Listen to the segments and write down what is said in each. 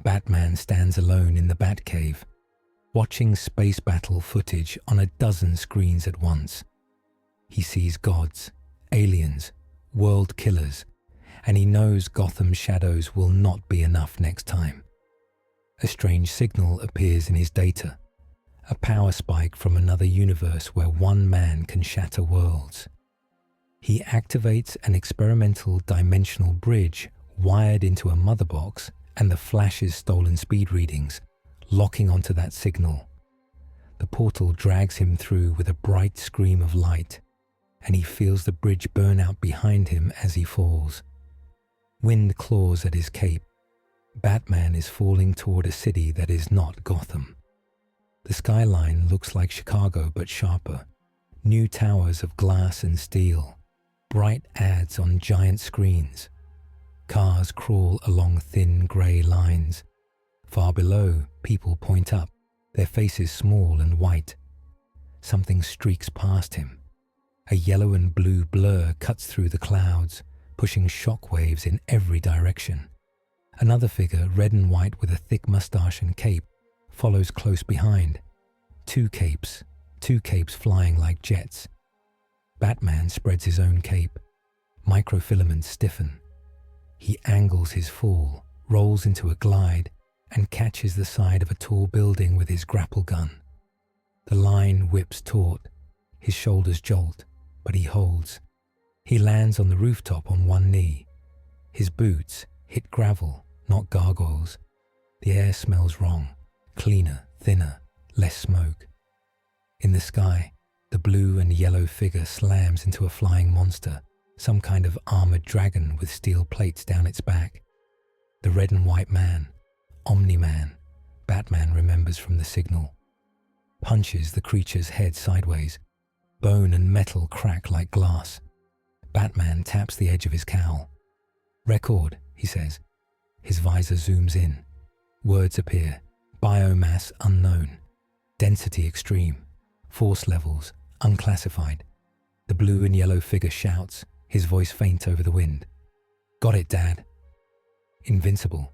Batman stands alone in the Batcave, watching space battle footage on a dozen screens at once. He sees gods, aliens, world killers, and he knows Gotham's shadows will not be enough next time. A strange signal appears in his data, a power spike from another universe where one man can shatter worlds. He activates an experimental dimensional bridge wired into a mother box and the Flash's stolen speed readings, locking onto that signal. The portal drags him through with a bright scream of light, and he feels the bridge burn out behind him as he falls. Wind claws at his cape. Batman is falling toward a city that is not Gotham. The skyline looks like Chicago but sharper. New towers of glass and steel. Bright ads on giant screens. Cars crawl along thin grey lines. Far below, people point up, their faces small and white. Something streaks past him. A yellow and blue blur cuts through the clouds, pushing shockwaves in every direction. Another figure, red and white with a thick moustache and cape, follows close behind. Two capes flying like jets. Batman spreads his own cape. Microfilaments stiffen. He angles his fall, rolls into a glide, and catches the side of a tall building with his grapple gun. The line whips taut. His shoulders jolt, but he holds. He lands on the rooftop on one knee. His boots hit gravel, not gargoyles. The air smells wrong, cleaner, thinner, less smoke. In the sky, the blue and yellow figure slams into a flying monster, some kind of armored dragon with steel plates down its back. The red and white man, Omni-Man, Batman remembers from the signal, punches the creature's head sideways. Bone and metal crack like glass. Batman taps the edge of his cowl. "Record," he says. His visor zooms in. Words appear. Biomass unknown. Density extreme. Force levels unclassified. The blue and yellow figure shouts, his voice faint over the wind. "Got it, Dad." Invincible.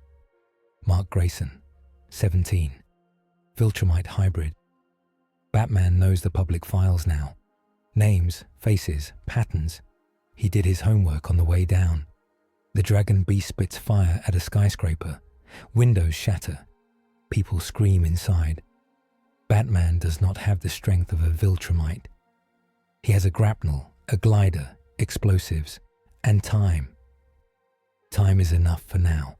Mark Grayson, 17. Viltrumite hybrid. Batman knows the public files now. Names, faces, patterns. He did his homework on the way down. The dragon beast spits fire at a skyscraper. Windows shatter. People scream inside. Batman does not have the strength of a Viltrumite. He has a grapnel, a glider, explosives, and time. Time is enough for now.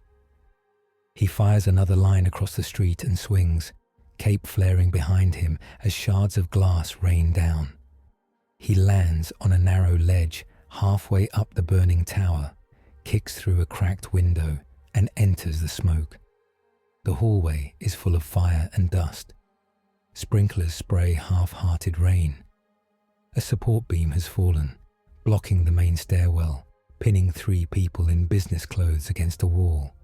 He fires another line across the street and swings, cape flaring behind him as shards of glass rain down. He lands on a narrow ledge halfway up the burning tower, kicks through a cracked window, and enters the smoke. The hallway is full of fire and dust. Sprinklers spray half-hearted rain. A support beam has fallen, blocking the main stairwell, pinning 3 people in business clothes against a wall.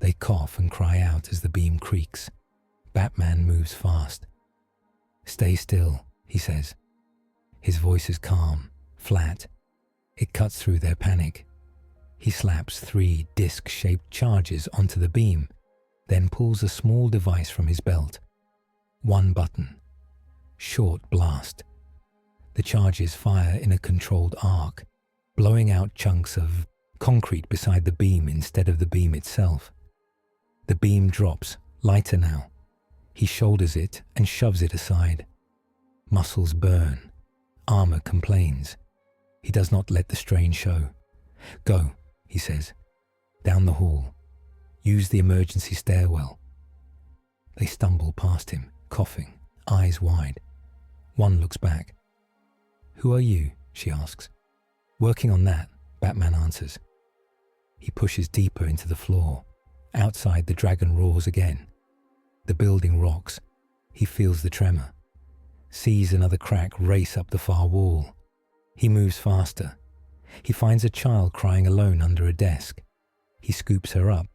They cough and cry out as the beam creaks. Batman moves fast. "Stay still," he says. His voice is calm, flat. It cuts through their panic. He slaps 3 disc-shaped charges onto the beam, then pulls a small device from his belt. One button. Short blast. The charges fire in a controlled arc, blowing out chunks of concrete beside the beam instead of the beam itself. The beam drops, lighter now. He shoulders it and shoves it aside. Muscles burn. Armor complains. He does not let the strain show. "Go," he says. "Down the hall. Use the emergency stairwell." They stumble past him, coughing, eyes wide. One looks back. "Who are you?" she asks. "Working on that," Batman answers. He pushes deeper into the floor. Outside, the dragon roars again. The building rocks. He feels the tremor. Sees another crack race up the far wall. He moves faster. He finds a child crying alone under a desk. He scoops her up,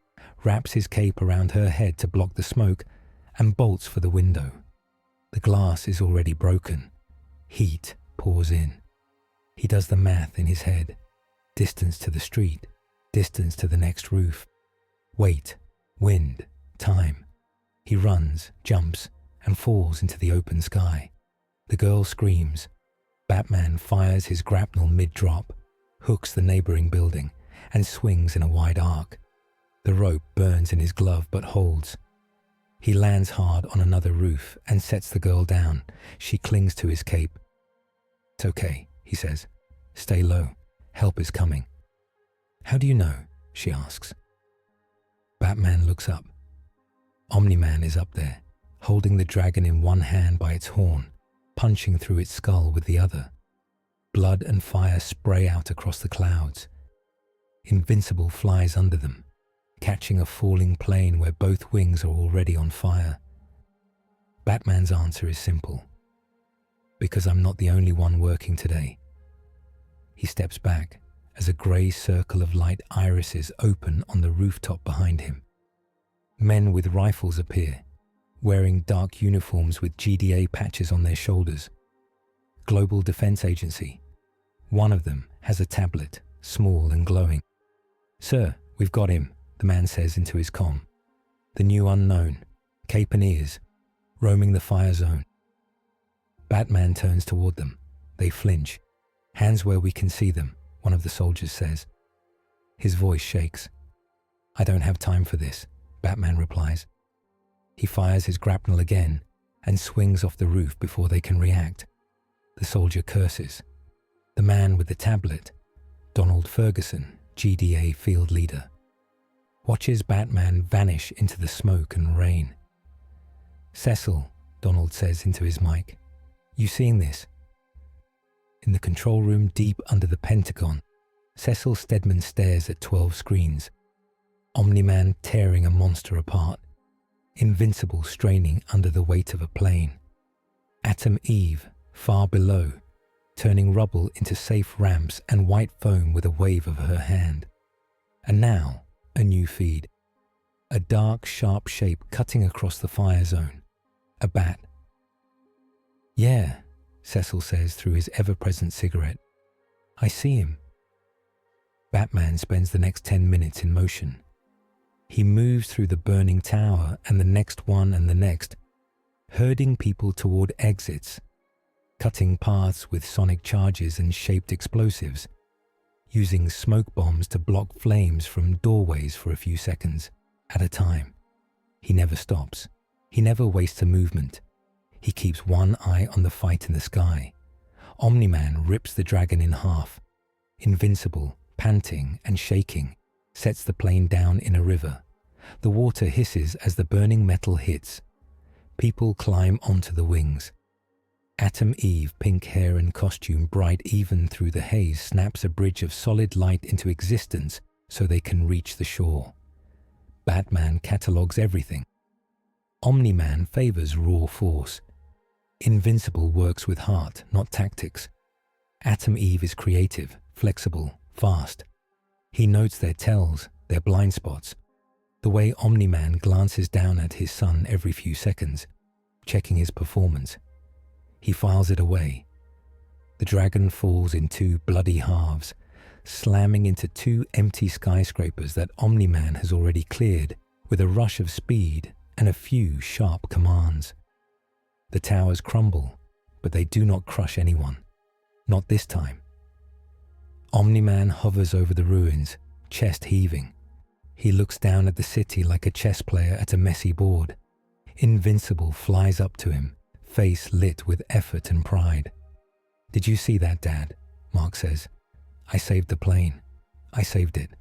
wraps his cape around her head to block the smoke, and bolts for the window. The glass is already broken. Heat pours in. He does the math in his head. Distance to the street, distance to the next roof. Weight, wind, Time. He runs, jumps, and falls into the open sky. The girl screams. Batman fires his grapnel mid-drop, hooks the neighboring building, and swings in a wide arc. The rope burns in his glove but holds. He lands hard on another roof and sets the girl down. She clings to his cape. "It's okay," he says. "Stay low. Help is coming." "How do you know?" she asks. Batman looks up. Omni-Man is up there, holding the dragon in one hand by its horn, punching through its skull with the other. Blood and fire spray out across the clouds. Invincible flies under them, catching a falling plane where both wings are already on fire. Batman's answer is simple. "Because I'm not the only one working today." He steps back as a grey circle of light irises open on the rooftop behind him. Men with rifles appear, wearing dark uniforms with GDA patches on their shoulders. Global Defense Agency. One of them has a tablet, small and glowing. "Sir, we've got him," the man says into his comm. "The new unknown, cape and ears, roaming the fire zone." Batman turns toward them. They flinch. "Hands where we can see them," one of the soldiers says. His voice shakes. "I don't have time for this," Batman replies. He fires his grapnel again and swings off the roof before they can react. The soldier curses. The man with the tablet, Donald Ferguson, GDA field leader, watches Batman vanish into the smoke and rain. "Cecil," Donald says into his mic, "you seeing this?" In the control room deep under the Pentagon, Cecil Stedman stares at 12 screens. Omni-Man tearing a monster apart. Invincible straining under the weight of a plane. Atom Eve, far below, turning rubble into safe ramps and white foam with a wave of her hand. And now, a new feed. A dark, sharp shape cutting across the fire zone. A bat. "Yeah," Cecil says through his ever-present cigarette. "I see him." Batman spends the next 10 minutes in motion. He moves through the burning tower and the next one and the next, herding people toward exits, cutting paths with sonic charges and shaped explosives, using smoke bombs to block flames from doorways for a few seconds at a time. He never stops. He never wastes a movement. He keeps one eye on the fight in the sky. Omni-Man rips the dragon in half. Invincible, panting and shaking, sets the plane down in a river. The water hisses as the burning metal hits. People climb onto the wings. Atom Eve, pink hair and costume bright even through the haze, snaps a bridge of solid light into existence so they can reach the shore. Batman catalogues everything. Omni-Man favors raw force. Invincible works with heart, not tactics. Atom Eve is creative, flexible, fast. He notes their tells, their blind spots. The way Omni-Man glances down at his son every few seconds, checking his performance. He files it away. The dragon falls in 2 bloody halves, slamming into 2 empty skyscrapers that Omni-Man has already cleared with a rush of speed and a few sharp commands. The towers crumble, but they do not crush anyone. Not this time. Omni-Man hovers over the ruins, chest heaving. He looks down at the city like a chess player at a messy board. Invincible flies up to him, face lit with effort and pride. "Did you see that, Dad?" Mark says. "I saved the plane. I saved it."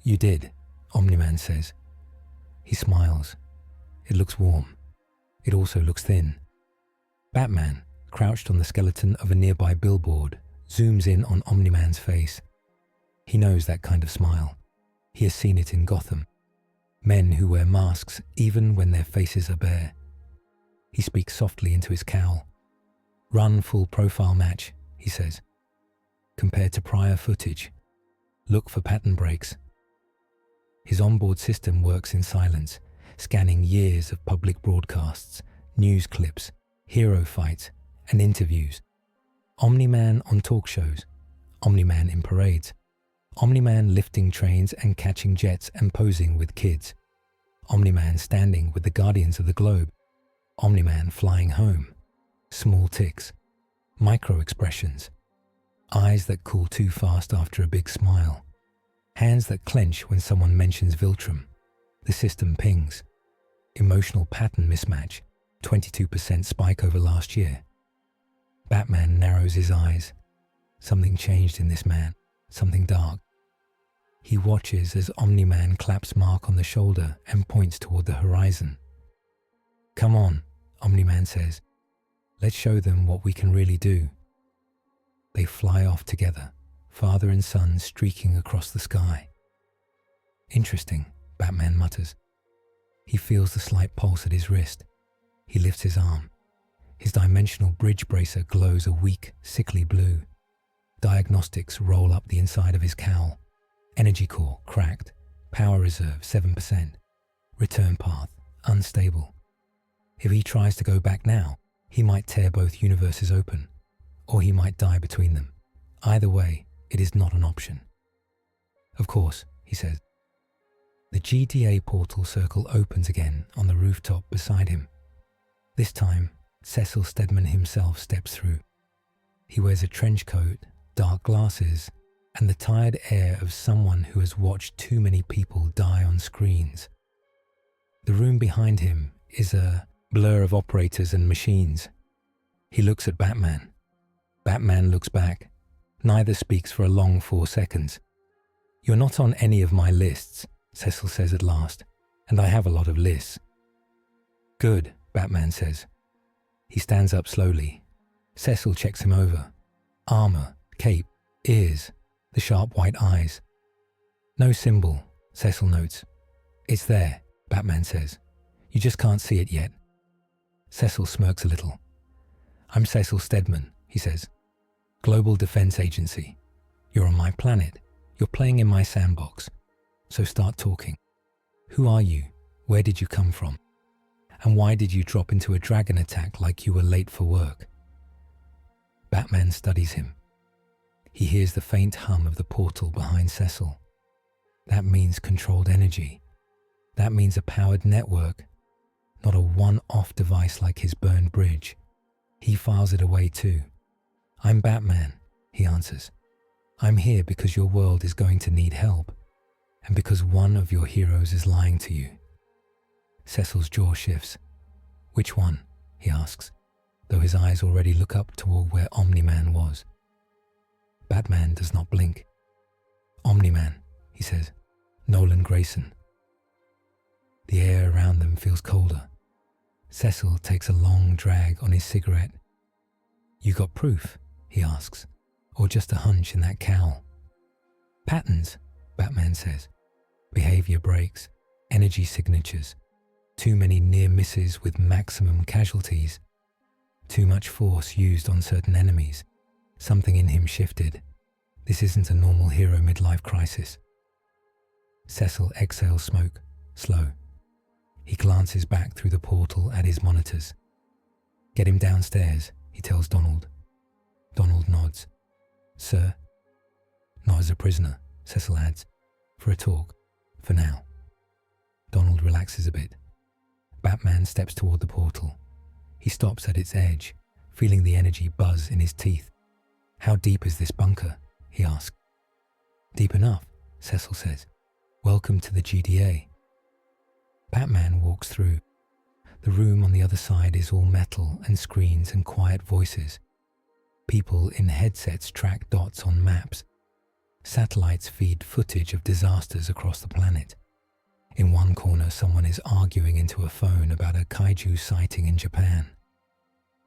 "You did," Omni-Man says. He smiles. It looks warm. It also looks thin. Batman, crouched on the skeleton of a nearby billboard, zooms in on Omni-Man's face. He knows that kind of smile. He has seen it in Gotham. Men who wear masks even when their faces are bare. He speaks softly into his cowl. "Run full profile match," he says. "Compared to prior footage. Look for pattern breaks." His onboard system works in silence, scanning years of public broadcasts, news clips, hero fights, and interviews. Omni-Man on talk shows, Omni-Man in parades, Omni-Man lifting trains and catching jets and posing with kids, Omni-Man standing with the Guardians of the Globe. Omni-Man flying home. Small ticks. Micro-expressions. Eyes that cool too fast after a big smile. Hands that clench when someone mentions Viltrum. The system pings. Emotional pattern mismatch. 22% spike over last year. Batman narrows his eyes. Something changed in this man. Something dark. He watches as Omni-Man claps Mark on the shoulder and points toward the horizon. "Come on," Omni-Man says. "Let's show them what we can really do." They fly off together, father and son streaking across the sky. "Interesting," Batman mutters. He feels the slight pulse at his wrist. He lifts his arm. His dimensional bridge bracer glows a weak, sickly blue. Diagnostics roll up the inside of his cowl. Energy core cracked. Power reserve 7%. Return path unstable. If he tries to go back now, he might tear both universes open, or he might die between them. Either way, it is not an option. "Of course," he says. The GDA portal circle opens again on the rooftop beside him. This time, Cecil Stedman himself steps through. He wears a trench coat, dark glasses, and the tired air of someone who has watched too many people die on screens. The room behind him is a blur of operators and machines. He looks at Batman. Batman looks back. Neither speaks for a long 4 seconds. "You're not on any of my lists," Cecil says at last, "and I have a lot of lists." "Good," Batman says. He stands up slowly. Cecil checks him over. Armor, cape, ears, the sharp white eyes. "No symbol," Cecil notes. "It's there," Batman says. "You just can't see it yet." Cecil smirks a little. "I'm Cecil Stedman," he says. "Global Defense Agency. You're on my planet. You're playing in my sandbox. So start talking. Who are you? Where did you come from? And why did you drop into a dragon attack like you were late for work?" Batman studies him. He hears the faint hum of the portal behind Cecil. That means controlled energy. That means a powered network, not a one-off device like his burned bridge. He files it away too. "I'm Batman," he answers. "I'm here because your world is going to need help, and because one of your heroes is lying to you." Cecil's jaw shifts. "Which one?" he asks, though his eyes already look up toward where Omni-Man was. Batman does not blink. "Omni-Man," he says. "Nolan Grayson." The air around them feels colder. Cecil takes a long drag on his cigarette. "You got proof?" he asks, "or just a hunch in that cowl?" "Patterns," Batman says. "Behavior breaks, energy signatures, too many near misses with maximum casualties, too much force used on certain enemies. Something in him shifted. This isn't a normal hero midlife crisis." Cecil exhales smoke, slow. He glances back through the portal at his monitors. "Get him downstairs," he tells Donald. Donald nods. "Sir?" "Not as a prisoner," Cecil adds. "For a talk. For now." Donald relaxes a bit. Batman steps toward the portal. He stops at its edge, feeling the energy buzz in his teeth. "How deep is this bunker?" he asks. "Deep enough," Cecil says. "Welcome to the GDA." Batman walks through. The room on the other side is all metal and screens and quiet voices. People in headsets track dots on maps. Satellites feed footage of disasters across the planet. In one corner, someone is arguing into a phone about a kaiju sighting in Japan.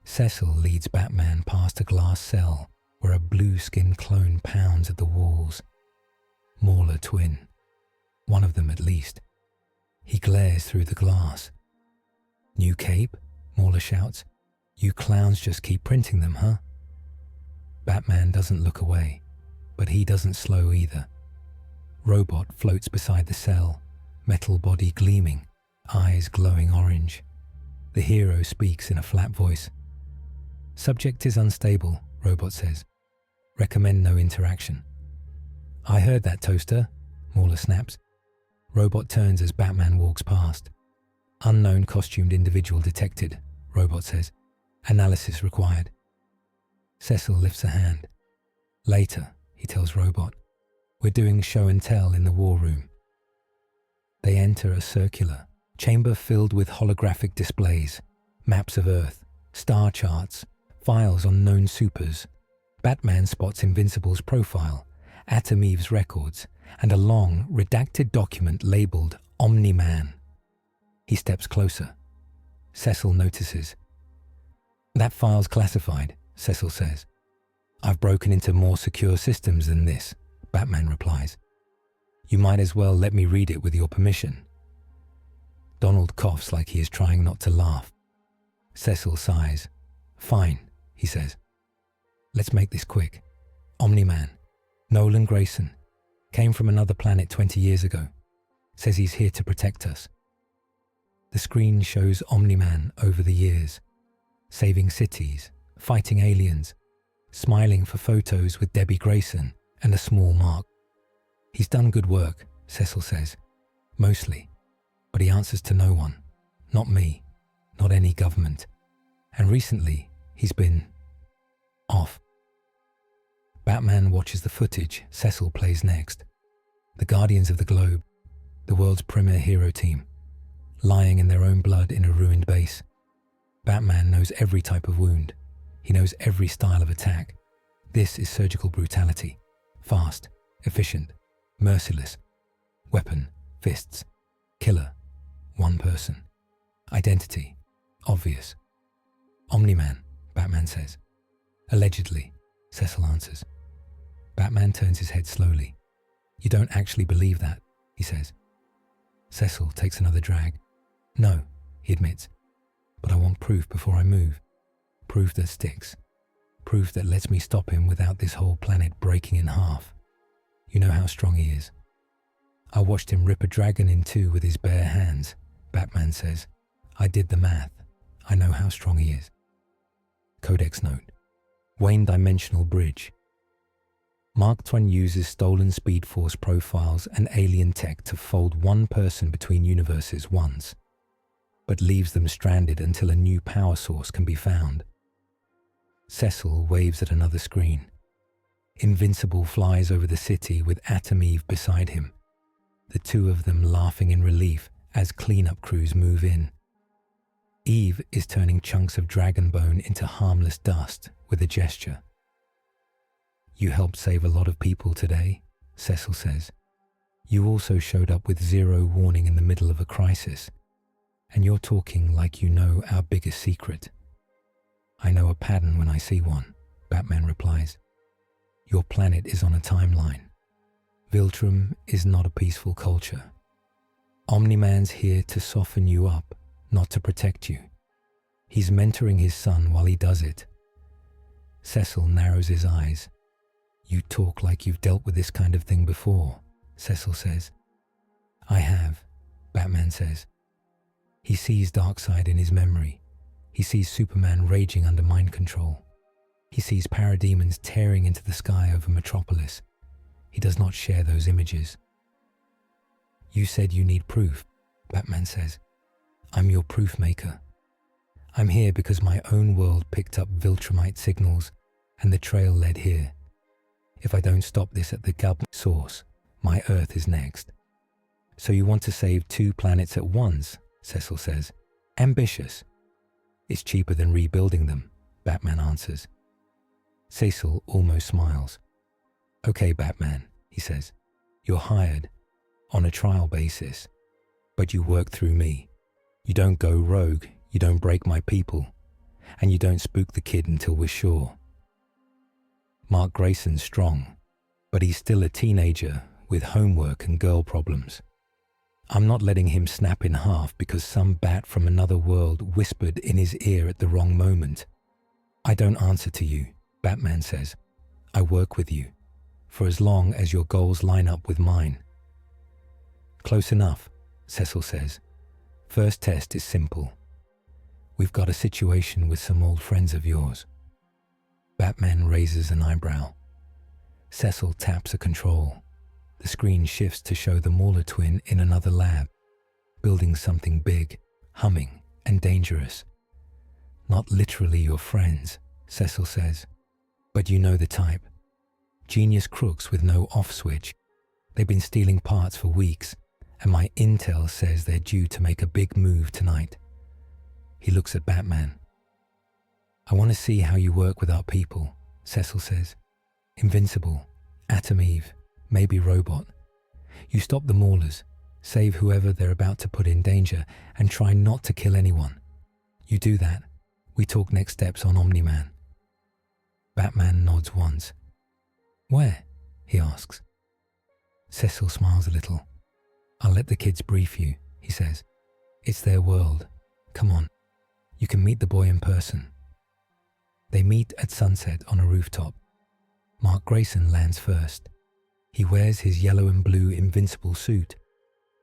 Cecil leads Batman past a glass cell where a blue-skinned clone pounds at the walls. Mauler twin. One of them at least. He glares through the glass. "New cape?" Mauler shouts. "You clowns just keep printing them, huh?" Batman doesn't look away, but he doesn't slow either. Robot floats beside the cell, metal body gleaming, eyes glowing orange. The hero speaks in a flat voice. "Subject is unstable," Robot says. "Recommend no interaction." "I heard that, Toaster," Mauler snaps. Robot turns as Batman walks past. Unknown costumed individual detected, Robot says. Analysis required. Cecil lifts a hand. Later, he tells Robot, we're doing show and tell in the war room. They enter a circular chamber filled with holographic displays, maps of Earth, star charts, files on known supers. Batman spots Invincible's profile, Atom Eve's records, and a long, redacted document labeled Omni-Man. He steps closer. Cecil notices. That file's classified, Cecil says. I've broken into more secure systems than this, Batman replies. You might as well let me read it with your permission. Donald coughs like he is trying not to laugh. Cecil sighs. Fine, he says. Let's make this quick. Omni-Man, Nolan Grayson, came from another planet 20 years ago. Says he's here to protect us. The screen shows Omni-Man over the years, saving cities, fighting aliens, smiling for photos with Debbie Grayson and a small mark. He's done good work, Cecil says, mostly, but he answers to no one, not me, not any government. And recently, he's been off. Batman watches the footage Cecil plays next. The Guardians of the Globe, the world's premier hero team, lying in their own blood in a ruined base. Batman knows every type of wound. He knows every style of attack. This is surgical brutality. Fast, efficient, merciless. Weapon, fists. Killer, one person. Identity, obvious. Omni-Man, Batman says. Allegedly, Cecil answers. Batman turns his head slowly. You don't actually believe that, he says. Cecil takes another drag. No, he admits. But I want proof before I move. Proof that sticks. Proof that lets me stop him without this whole planet breaking in half. You know how strong he is. I watched him rip a dragon in two with his bare hands, Batman says. I did the math. I know how strong he is. Codex note. Wayne Dimensional Bridge. Mark Twain uses stolen Speed Force profiles and alien tech to fold one person between universes once, but leaves them stranded until a new power source can be found. Cecil waves at another screen. Invincible flies over the city with Atom Eve beside him, the two of them laughing in relief as cleanup crews move in. Eve is turning chunks of dragon bone into harmless dust with a gesture. You helped save a lot of people today, Cecil says. You also showed up with zero warning in the middle of a crisis, and you're talking like you know our biggest secret. I know a pattern when I see one, Batman replies. Your planet is on a timeline. Viltrum is not a peaceful culture. Omni-Man's here to soften you up, not to protect you. He's mentoring his son while he does it. Cecil narrows his eyes. You talk like you've dealt with this kind of thing before, Cecil says. I have, Batman says. He sees Darkseid in his memory. He sees Superman raging under mind control. He sees parademons tearing into the sky over Metropolis. He does not share those images. You said you need proof, Batman says. I'm your proof maker. I'm here because my own world picked up Viltrumite signals and the trail led here. If I don't stop this at the government source, my Earth is next. So you want to save 2 planets at once, Cecil says. Ambitious. It's cheaper than rebuilding them, Batman answers. Cecil almost smiles. Okay, Batman, he says. You're hired, on a trial basis, but you work through me. You don't go rogue, you don't break my people, and you don't spook the kid until we're sure. Mark Grayson's strong, but he's still a teenager with homework and girl problems. I'm not letting him snap in half because some bat from another world whispered in his ear at the wrong moment. I don't answer to you, Batman says. I work with you, for as long as your goals line up with mine. Close enough, Cecil says. First test is simple. We've got a situation with some old friends of yours. Batman raises an eyebrow. Cecil taps a control. The screen shifts to show the Mauler twin in another lab, building something big, humming, and dangerous. Not literally your friends, Cecil says, but you know the type. Genius crooks with no off switch. They've been stealing parts for weeks, and my intel says they're due to make a big move tonight. He looks at Batman. I want to see how you work with our people, Cecil says. Invincible, Atom Eve, maybe Robot. You stop the Maulers, save whoever they're about to put in danger, and try not to kill anyone. You do that. We talk next steps on Omni-Man. Batman nods once. Where? He asks. Cecil smiles a little. I'll let the kids brief you, he says. It's their world. Come on. You can meet the boy in person. They meet at sunset on a rooftop. Mark Grayson lands first. He wears his yellow and blue Invincible suit,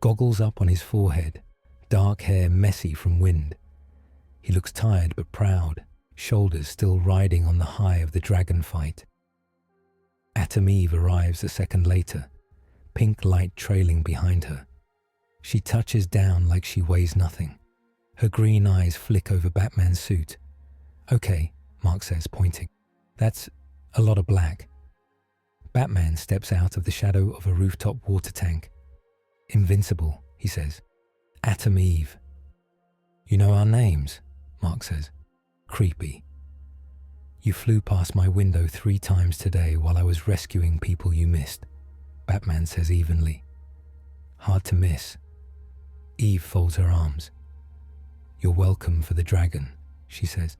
goggles up on his forehead, dark hair messy from wind. He looks tired but proud, shoulders still riding on the high of the dragon fight. Atom Eve arrives a second later, pink light trailing behind her. She touches down like she weighs nothing. Her green eyes flick over Batman's suit. Okay, Mark says, pointing. That's a lot of black. Batman steps out of the shadow of a rooftop water tank. Invincible, he says. Atom Eve. You know our names, Mark says. Creepy. You flew past my window 3 times today while I was rescuing people you missed, Batman says evenly. Hard to miss. Eve folds her arms. You're welcome for the dragon, she says.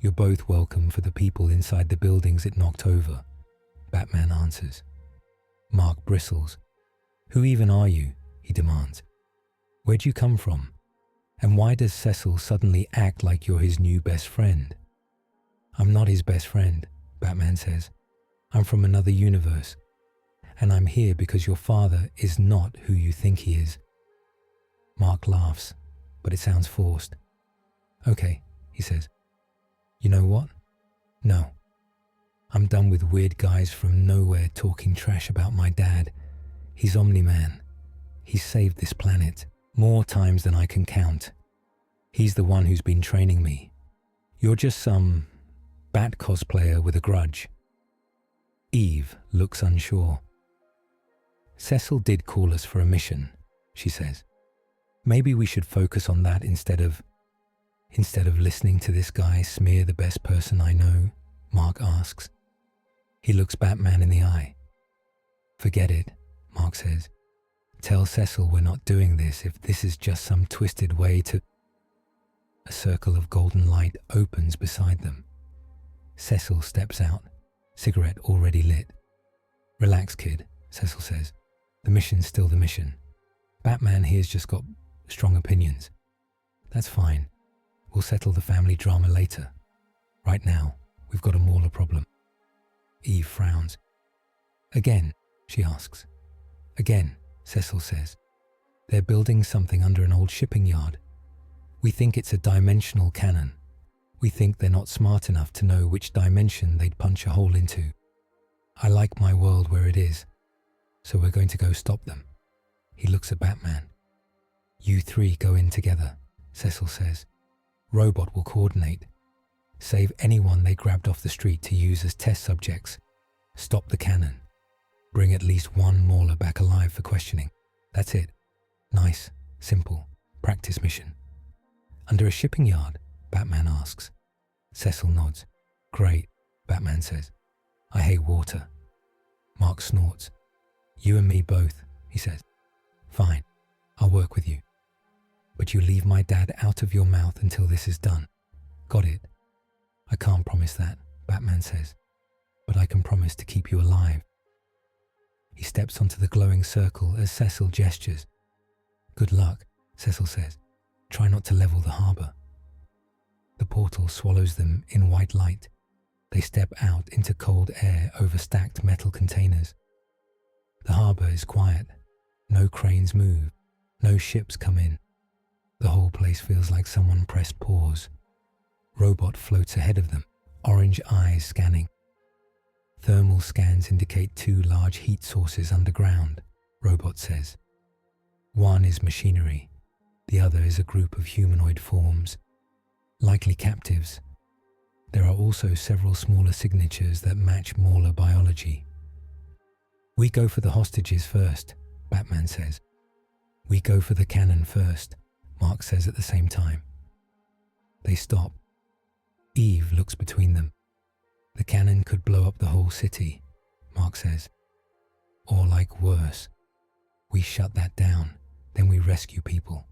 You're both welcome for the people inside the buildings it knocked over, Batman answers. Mark bristles. Who even are you? He demands. Where'd you come from? And why does Cecil suddenly act like you're his new best friend? I'm not his best friend, Batman says. I'm from another universe. And I'm here because your father is not who you think he is. Mark laughs, but it sounds forced. Okay, he says. You know what? No. I'm done with weird guys from nowhere talking trash about my dad. He's Omni-Man. He's saved this planet more times than I can count. He's the one who's been training me. You're just some Bat cosplayer with a grudge. Eve looks unsure. Cecil did call us for a mission, she says. Maybe we should focus on that instead of listening to this guy smear the best person I know, Mark asks. He looks Batman in the eye. Forget it, Mark says. Tell Cecil we're not doing this if this is just some twisted way to... A circle of golden light opens beside them. Cecil steps out, cigarette already lit. Relax, kid, Cecil says. The mission's still the mission. Batman here's just got strong opinions. That's fine. We'll settle the family drama later. Right now, we've got a Mauler problem. Eve frowns. Again, she asks. Again, Cecil says. They're building something under an old shipping yard. We think it's a dimensional cannon. We think they're not smart enough to know which dimension they'd punch a hole into. I like my world where it is, so we're going to go stop them. He looks at Batman. You 3 go in together, Cecil says. Robot will coordinate. Save anyone they grabbed off the street to use as test subjects. Stop the cannon. Bring at least 1 Mauler back alive for questioning. That's it. Nice, simple, practice mission. Under a shipping yard? Batman asks. Cecil nods. Great, Batman says. I hate water. Mark snorts. You and me both, he says. Fine, I'll work with you. But you leave my dad out of your mouth until this is done. Got it? I can't promise that, Batman says. But I can promise to keep you alive. He steps onto the glowing circle as Cecil gestures. Good luck, Cecil says. Try not to level the harbour. The portal swallows them in white light. They step out into cold air over stacked metal containers. The harbour is quiet. No cranes move. No ships come in. The whole place feels like someone pressed pause. Robot floats ahead of them, orange eyes scanning. Thermal scans indicate 2 large heat sources underground, Robot says. One is machinery, the other is a group of humanoid forms, likely captives. There are also several smaller signatures that match Mauler biology. We go for the hostages first, Batman says. We go for the cannon first, Mark says at the same time. They stop. Eve looks between them. The cannon could blow up the whole city, Mark says. Or like worse, we shut that down, then we rescue people.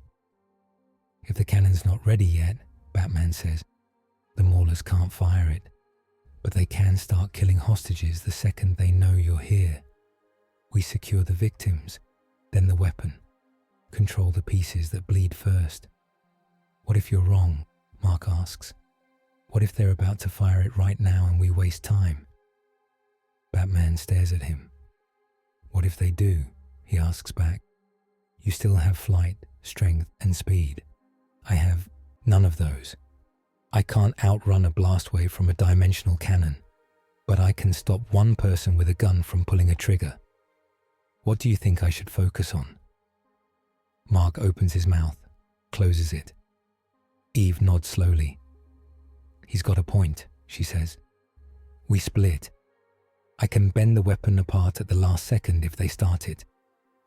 If the cannon's not ready yet, Batman says, the Maulers can't fire it, but they can start killing hostages the second they know you're here. We secure the victims, then the weapon. Control the pieces that bleed first. What if you're wrong? Mark asks. What if they're about to fire it right now and we waste time? Batman stares at him. What if they do? He asks back. You still have flight, strength, and speed. I have none of those. I can't outrun a blast wave from a dimensional cannon, but I can stop one person with a gun from pulling a trigger. What do you think I should focus on? Mark opens his mouth, closes it. Eve nods slowly. He's got a point, she says. We split. I can bend the weapon apart at the last second if they start it.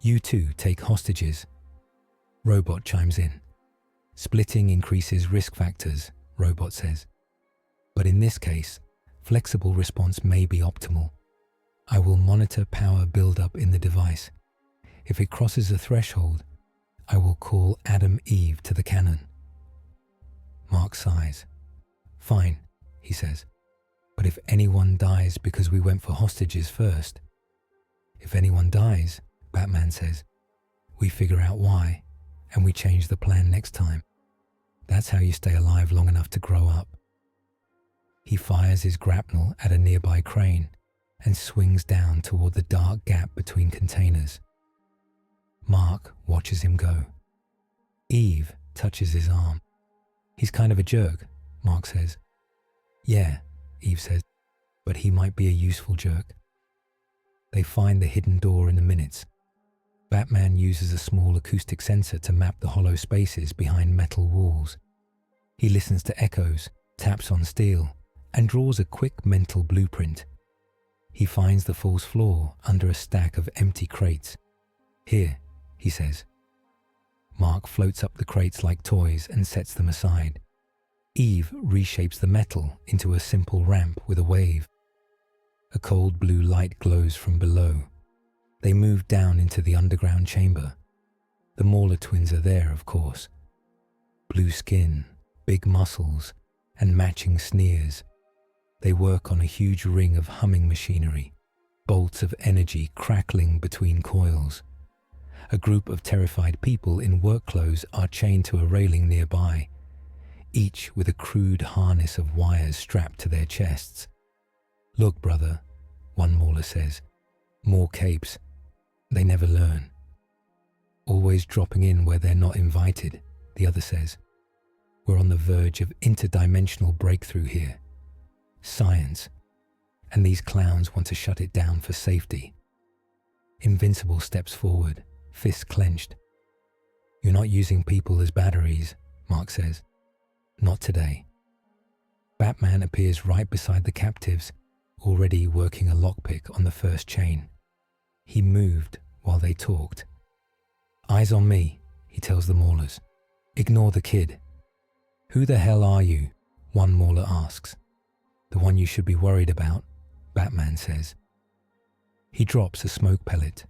You two take hostages. Robot chimes in. Splitting increases risk factors, Robot says. But in this case, flexible response may be optimal. I will monitor power build-up in the device. If it crosses a threshold, I will call Adam Eve to the cannon. Mark sighs. Fine, he says. But if anyone dies because we went for hostages first? If anyone dies, Batman says, we figure out why, and we change the plan next time. That's how you stay alive long enough to grow up. He fires his grapnel at a nearby crane and swings down toward the dark gap between containers. Mark watches him go. Eve touches his arm. He's kind of a jerk, Mark says. Yeah, Eve says, but he might be a useful jerk. They find the hidden door in the minutes. Batman uses a small acoustic sensor to map the hollow spaces behind metal walls. He listens to echoes, taps on steel, and draws a quick mental blueprint. He finds the false floor under a stack of empty crates. Here, he says. Mark floats up the crates like toys and sets them aside. Eve reshapes the metal into a simple ramp with a wave. A cold blue light glows from below. They move down into the underground chamber. The Mauler twins are there, of course. Blue skin, big muscles, and matching sneers. They work on a huge ring of humming machinery, bolts of energy crackling between coils. A group of terrified people in work clothes are chained to a railing nearby, each with a crude harness of wires strapped to their chests. Look, brother, one Mauler says. More capes. They never learn. Always dropping in where they're not invited, the other says. We're on the verge of interdimensional breakthrough here. Science. And these clowns want to shut it down for safety. Invincible steps forward, fists clenched. You're not using people as batteries, Mark says. Not today. Batman appears right beside the captives, already working a lockpick on the first chain. He moved while they talked. Eyes on me, he tells the Maulers. Ignore the kid. Who the hell are you? One Mauler asks. The one you should be worried about, Batman says. He drops a smoke pellet.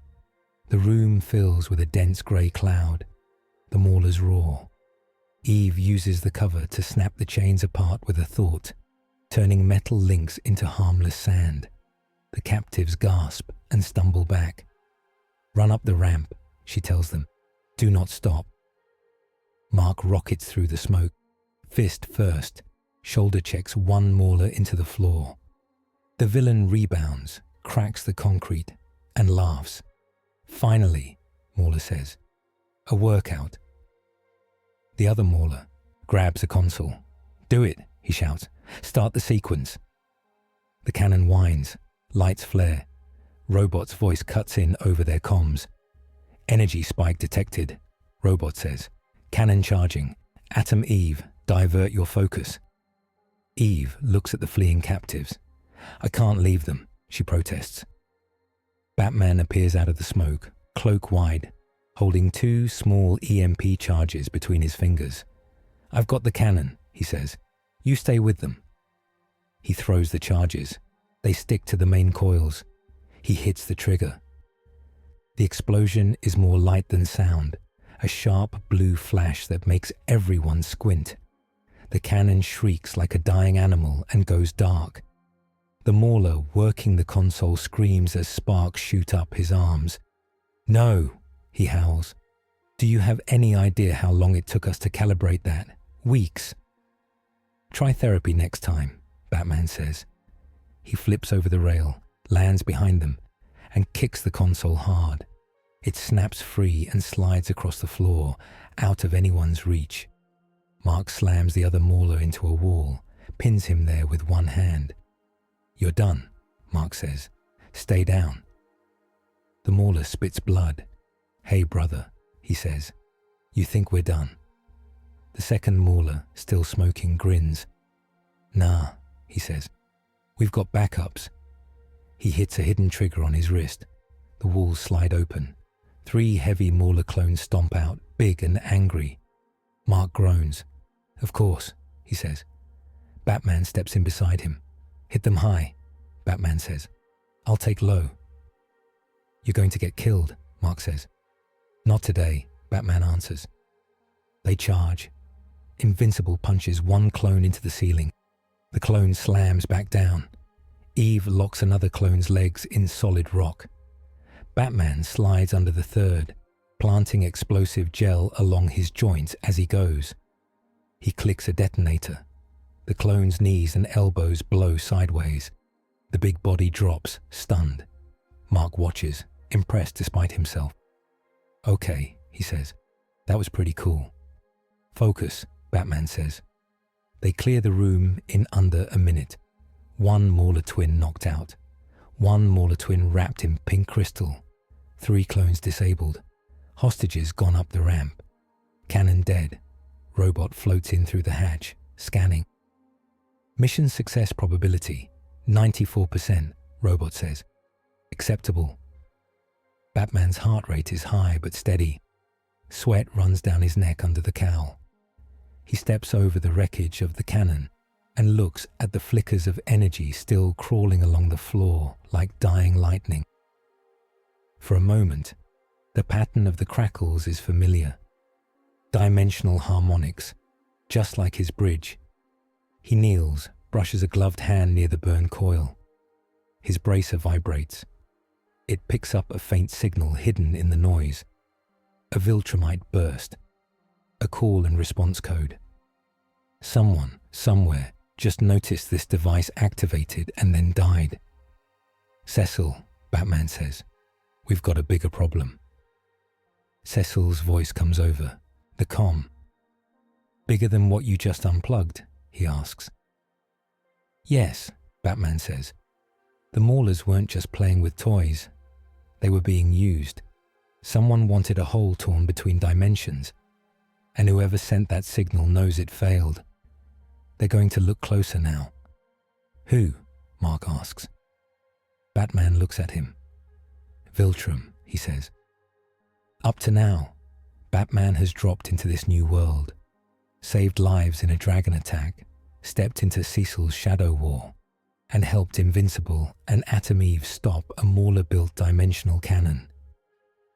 The room fills with a dense grey cloud. The Maulers roar. Eve uses the cover to snap the chains apart with a thought, turning metal links into harmless sand. The captives gasp and stumble back. Run up the ramp, she tells them. Do not stop. Mark rockets through the smoke, fist first, shoulder checks one Mauler into the floor. The villain rebounds, cracks the concrete, and laughs. Finally, Mauler says. A workout. The other Mauler grabs a console. Do it, he shouts. Start the sequence. The cannon whines, Lights flare. Robot's voice cuts in over their comms. Energy spike detected, Robot says. Cannon charging. Atom Eve, divert your focus. Eve looks at the fleeing captives. I can't leave them, she protests. Batman appears out of the smoke, cloak wide, holding 2 small EMP charges between his fingers. I've got the cannon, he says. You stay with them. He throws the charges. They stick to the main coils. He hits the trigger. The explosion is more light than sound, a sharp blue flash that makes everyone squint. The cannon shrieks like a dying animal and goes dark. The Mauler working the console screams as sparks shoot up his arms. No, he howls. Do you have any idea how long it took us to calibrate that? Weeks. Try therapy next time, Batman says. He flips over the rail, lands behind them, and kicks the console hard. It snaps free and slides across the floor, out of anyone's reach. Mark slams the other Mauler into a wall, pins him there with one hand. You're done, Mark says. Stay down. The Mauler spits blood. Hey, brother, he says. You think we're done? The second Mauler, still smoking, grins. Nah, he says. We've got backups. He hits a hidden trigger on his wrist. The walls slide open. 3 heavy Mauler clones stomp out, big and angry. Mark groans. Of course, he says. Batman steps in beside him. Hit them high, Batman says. I'll take low. You're going to get killed, Mark says. Not today, Batman answers. They charge. Invincible punches one clone into the ceiling. The clone slams back down. Eve locks another clone's legs in solid rock. Batman slides under the third, planting explosive gel along his joints as he goes. He clicks a detonator. The clone's knees and elbows blow sideways. The big body drops, stunned. Mark watches, impressed despite himself. Okay, he says. That was pretty cool. Focus, Batman says. They clear the room in under a minute. 1 Mauler twin knocked out. 1 Mauler twin wrapped in pink crystal. 3 clones disabled. Hostages gone up the ramp. Cannon dead. Robot floats in through the hatch, scanning. Mission success probability, 94%, Robot says. Acceptable. Batman's heart rate is high but steady. Sweat runs down his neck under the cowl. He steps over the wreckage of the cannon and looks at the flickers of energy still crawling along the floor like dying lightning. For a moment, the pattern of the crackles is familiar. Dimensional harmonics, just like his bridge. He kneels, brushes a gloved hand near the burn coil. His bracer vibrates. It picks up a faint signal hidden in the noise. A Viltrumite burst. A call and response code. Someone, somewhere, just noticed this device activated and then died. Cecil, Batman says, we've got a bigger problem. Cecil's voice comes over, the comm. Bigger than what you just unplugged, he asks. Yes, Batman says. The Maulers weren't just playing with toys. They were being used. Someone wanted a hole torn between dimensions, and whoever sent that signal knows it failed. They're going to look closer now. Who? Mark asks. Batman looks at him. Viltrum, he says. Up to now, Batman has dropped into this new world, saved lives in a dragon attack, stepped into Cecil's shadow war, and helped Invincible and Atom Eve stop a Mauler-built dimensional cannon.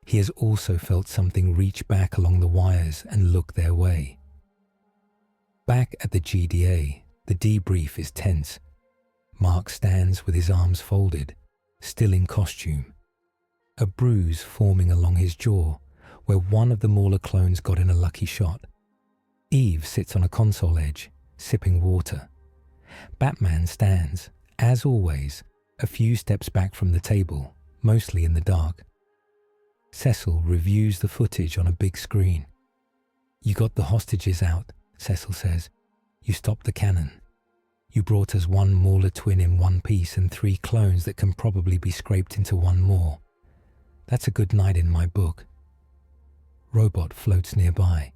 He has also felt something reach back along the wires and look their way. Back at the GDA, the debrief is tense. Mark stands with his arms folded, still in costume. A bruise forming along his jaw, where one of the Mauler clones got in a lucky shot. Eve sits on a console edge, sipping water. Batman stands, as always, a few steps back from the table, mostly in the dark. Cecil reviews the footage on a big screen. You got the hostages out, Cecil says. You stopped the cannon. You brought us one Mauler twin in one piece and 3 clones that can probably be scraped into one more. That's a good night in my book. Robot floats nearby,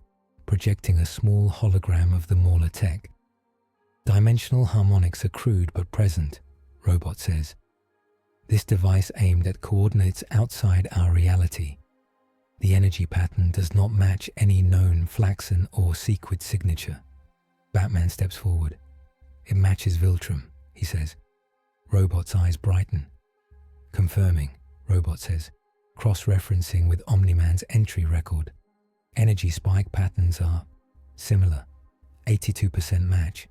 projecting a small hologram of the Mauler tech. Dimensional harmonics are crude but present, Robot says. This device aimed at coordinates outside our reality. The energy pattern does not match any known Flaxen or Sequid signature. Batman steps forward. It matches Viltrum, he says. Robot's eyes brighten. Confirming, Robot says, cross-referencing with Omni-Man's entry record. Energy spike patterns are similar. 82% match.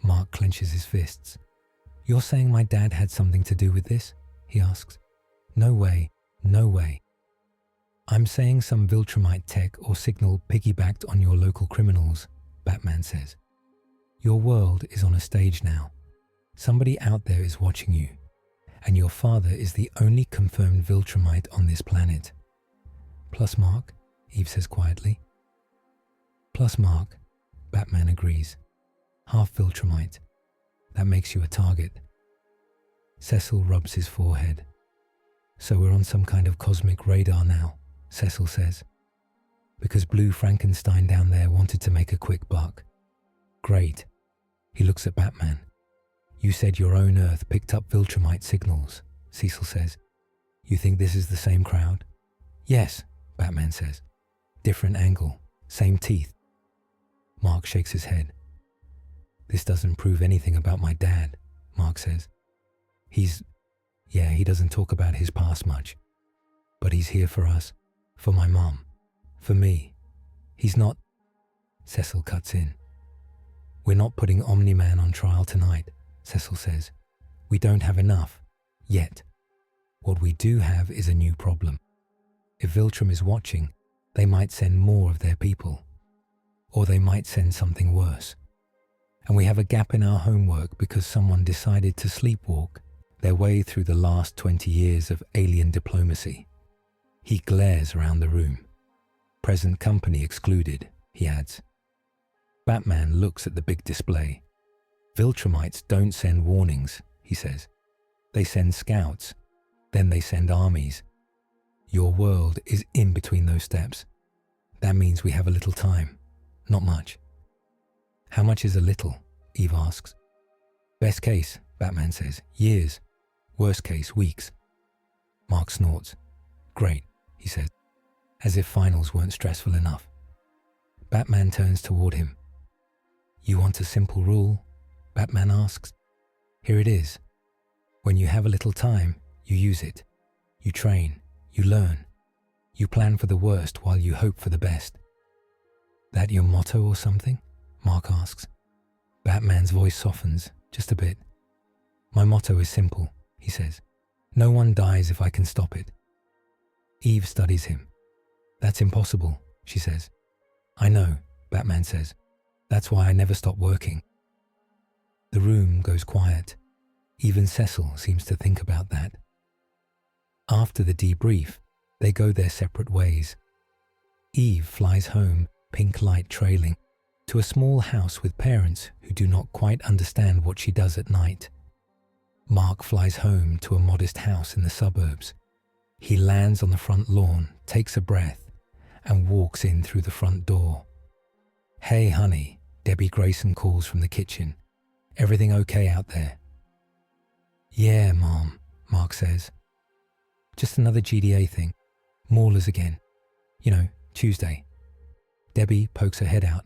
Mark clenches his fists. You're saying my dad had something to do with this? He asks. No way, no way. I'm saying some Viltrumite tech or signal piggybacked on your local criminals, Batman says. Your world is on a stage now. Somebody out there is watching you, and your father is the only confirmed Viltrumite on this planet. Plus Mark, Eve says quietly. Plus Mark, Batman agrees. Half Viltrumite. That makes you a target. Cecil rubs his forehead. So we're on some kind of cosmic radar now, Cecil says. Because Blue Frankenstein down there wanted to make a quick buck. Great. He looks at Batman. You said your own Earth picked up Viltrumite signals, Cecil says. You think this is the same crowd? Yes, Batman says. Different angle, same teeth. Mark shakes his head. This doesn't prove anything about my dad, Mark says. He doesn't talk about his past much. But he's here for us, for my mom, for me. He's not... Cecil cuts in. We're not putting Omni-Man on trial tonight, Cecil says. We don't have enough, yet. What we do have is a new problem. If Viltrum is watching, they might send more of their people. Or they might send something worse. And we have a gap in our homework because someone decided to sleepwalk their way through the last 20 years of alien diplomacy. He glares around the room. Present company excluded, he adds. Batman looks at the big display. Viltrumites don't send warnings, he says. They send scouts. Then they send armies. Your world is in between those steps. That means we have a little time. Not much. How much is a little? Eve asks. Best case, Batman says, years. Worst case, weeks. Mark snorts. Great, he says, as if finals weren't stressful enough. Batman turns toward him. You want a simple rule? Batman asks. Here it is. When you have a little time, you use it. You train. You learn. You plan for the worst while you hope for the best. That your motto or something? Mark asks. Batman's voice softens, just a bit. My motto is simple, he says. No one dies if I can stop it. Eve studies him. That's impossible, she says. I know, Batman says. That's why I never stop working. The room goes quiet. Even Cecil seems to think about that. After the debrief, they go their separate ways. Eve flies home, pink light trailing, to a small house with parents who do not quite understand what she does at night. Mark flies home to a modest house in the suburbs. He lands on the front lawn, takes a breath, and walks in through the front door. Hey, honey, Debbie Grayson calls from the kitchen. Everything okay out there? Yeah, Mom, Mark says. Just another GDA thing. Maulers again. You know, Tuesday. Debbie pokes her head out,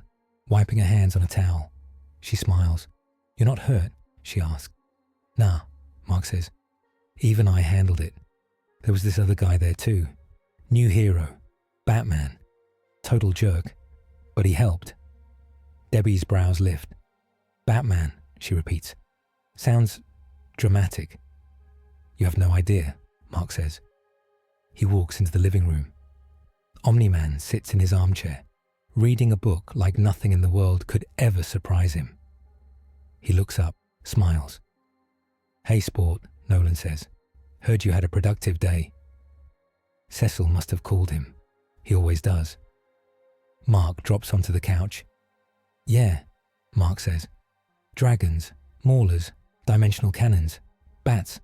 wiping her hands on a towel. She smiles. You're not hurt? She asks. Nah, Mark says. Eve and I handled it. There was this other guy there too. New hero. Batman. Total jerk. But he helped. Debbie's brows lift. Batman, she repeats. Sounds dramatic. You have no idea, Mark says. He walks into the living room. Omni-Man sits in his armchair, reading a book like nothing in the world could ever surprise him. He looks up, smiles. Hey, Sport, Nolan says. Heard you had a productive day. Cecil must have called him. He always does. Mark drops onto the couch. Yeah, Mark says. Dragons, Maulers, dimensional cannons, bats.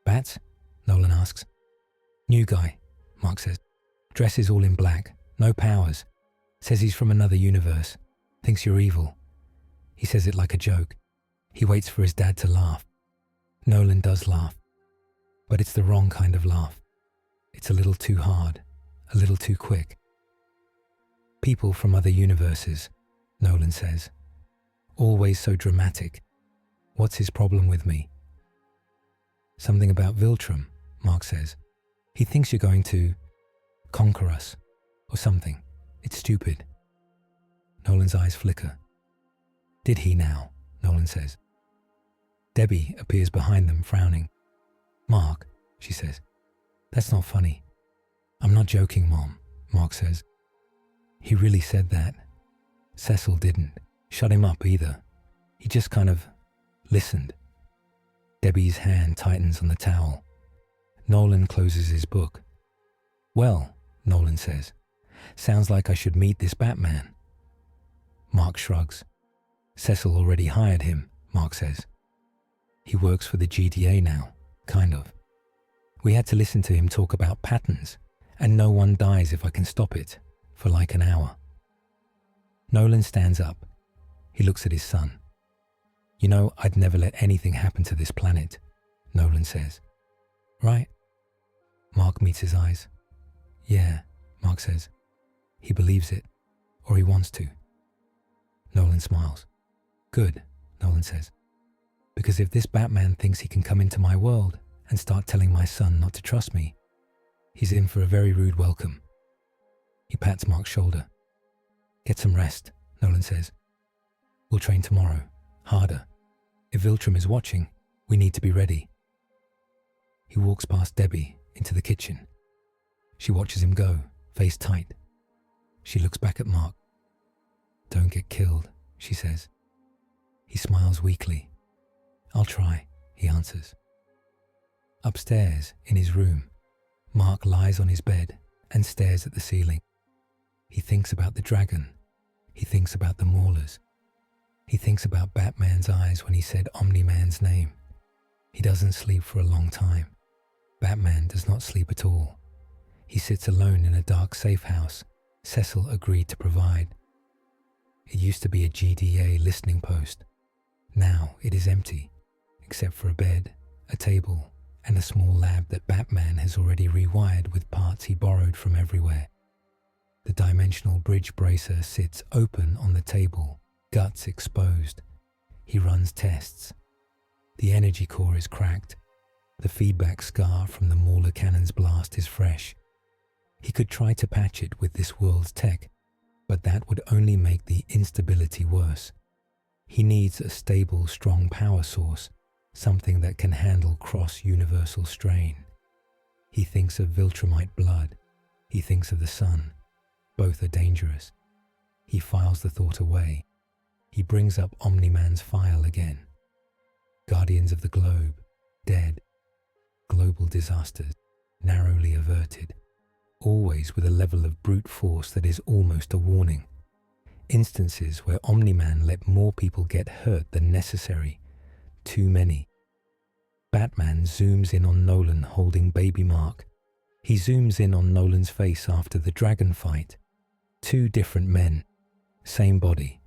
Bats? Nolan asks. New guy, Mark says. Dresses all in black, no powers. Says he's from another universe. Thinks you're evil. He says it like a joke. He waits for his dad to laugh. Nolan does laugh. But it's the wrong kind of laugh. It's a little too hard, a little too quick. People from other universes, Nolan says. Always so dramatic. What's his problem with me? Something about Viltrum, Mark says. He thinks you're going to conquer us, or something. It's stupid. Nolan's eyes flicker. Did he now? Nolan says. Debbie appears behind them, frowning. Mark, she says. That's not funny. I'm not joking, Mom, Mark says. He really said that. Cecil didn't shut him up either. He just kind of listened. Debbie's hand tightens on the towel. Nolan closes his book. Well, Nolan says, sounds like I should meet this Batman. Mark shrugs. Cecil already hired him, Mark says. He works for the GDA now, kind of. We had to listen to him talk about patterns, and no one dies if I can stop it, for like an hour. Nolan stands up. He looks at his son. You know, I'd never let anything happen to this planet, Nolan says. Right? Mark meets his eyes. Yeah, Mark says. He believes it, or he wants to. Nolan smiles. Good, Nolan says. Because if this Batman thinks he can come into my world and start telling my son not to trust me, he's in for a very rude welcome. He pats Mark's shoulder. Get some rest, Nolan says. We'll train tomorrow, harder. If Viltrum is watching, we need to be ready. He walks past Debbie into the kitchen. She watches him go, face tight. She looks back at Mark. Don't get killed, she says. He smiles weakly. I'll try, he answers. Upstairs, in his room, Mark lies on his bed and stares at the ceiling. He thinks about the dragon. He thinks about the Maulers. He thinks about Batman's eyes when he said Omni-Man's name. He doesn't sleep for a long time. Batman does not sleep at all. He sits alone in a dark safe house Cecil agreed to provide. It used to be a GDA listening post. Now it is empty, except for a bed, a table, and a small lab that Batman has already rewired with parts he borrowed from everywhere. The dimensional bridge bracer sits open on the table, guts exposed. He runs tests. The energy core is cracked. The feedback scar from the Mauler cannon's blast is fresh. He could try to patch it with this world's tech, but that would only make the instability worse. He needs a stable, strong power source, something that can handle cross-universal strain. He thinks of Viltrumite blood. He thinks of the sun. Both are dangerous. He files the thought away. He brings up Omni-Man's file again. Guardians of the globe, dead. Global disasters, narrowly averted. Always with a level of brute force that is almost a warning. Instances where Omni-Man let more people get hurt than necessary. Too many. Batman zooms in on Nolan holding baby Mark. He zooms in on Nolan's face after the dragon fight. Two different men, same body.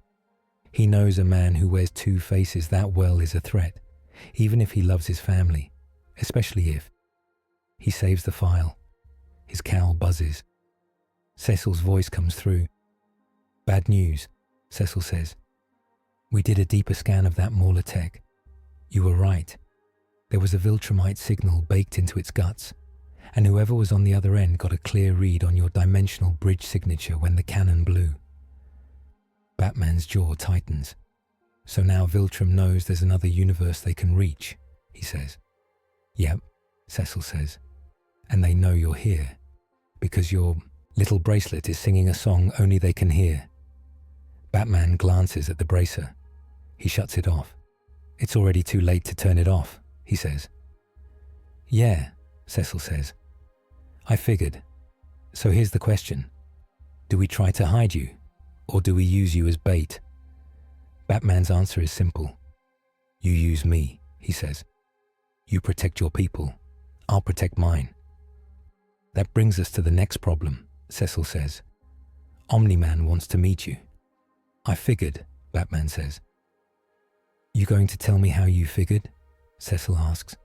He knows a man who wears two faces that well is a threat, even if he loves his family, especially if. He saves the file. His cowl buzzes. Cecil's voice comes through. Bad news, Cecil says. We did a deeper scan of that Mauler tech. You were right. There was a Viltrumite signal baked into its guts, and whoever was on the other end got a clear read on your dimensional bridge signature when the cannon blew. Batman's jaw tightens. So now Viltrum knows there's another universe they can reach, he says. Yep, Cecil says. And they know you're here, because your little bracelet is singing a song only they can hear. Batman glances at the bracer. He shuts it off. It's already too late to turn it off, he says. Yeah, Cecil says. I figured. So here's the question. Do we try to hide you, or do we use you as bait? Batman's answer is simple. You use me, he says. You protect your people. I'll protect mine. That brings us to the next problem, Cecil says. Omni-Man wants to meet you. I figured, Batman says. You going to tell me how you figured? Cecil asks.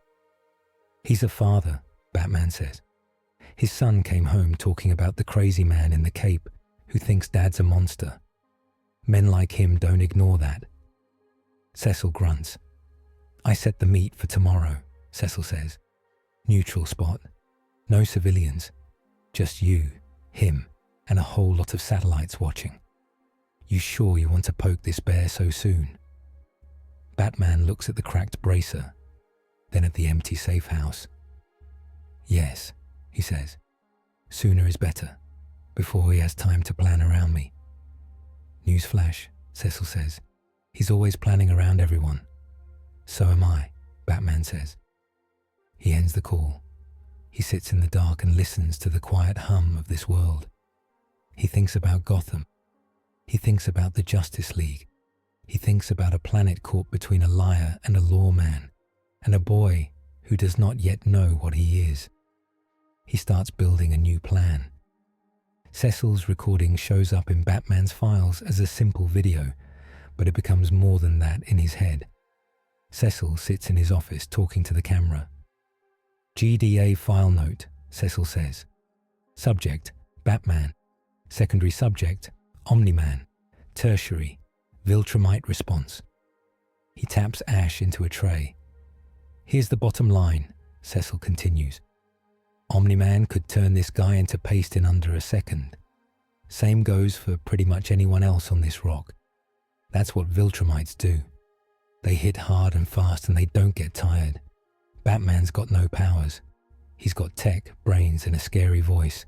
He's a father, Batman says. His son came home talking about the crazy man in the cape who thinks Dad's a monster. Men like him don't ignore that. Cecil grunts. I set the meet for tomorrow, Cecil says. Neutral spot. No civilians. Just you, him, and a whole lot of satellites watching. You sure you want to poke this bear so soon? Batman looks at the cracked bracer, then at the empty safe house. Yes, he says. Sooner is better, before he has time to plan around me. Newsflash, Cecil says. He's always planning around everyone. So am I, Batman says. He ends the call. He sits in the dark and listens to the quiet hum of this world. He thinks about Gotham. He thinks about the Justice League. He thinks about a planet caught between a liar and a lawman, and a boy who does not yet know what he is. He starts building a new plan. Cecil's recording shows up in Batman's files as a simple video, but it becomes more than that in his head. Cecil sits in his office talking to the camera. GDA file note, Cecil says. Subject, Batman. Secondary subject, Omni-Man. Tertiary, Viltrumite response. He taps ash into a tray. Here's the bottom line, Cecil continues. Omni-Man could turn this guy into paste in under a second. Same goes for pretty much anyone else on this rock. That's what Viltrumites do. They hit hard and fast and they don't get tired. Batman's got no powers. He's got tech, brains, and a scary voice.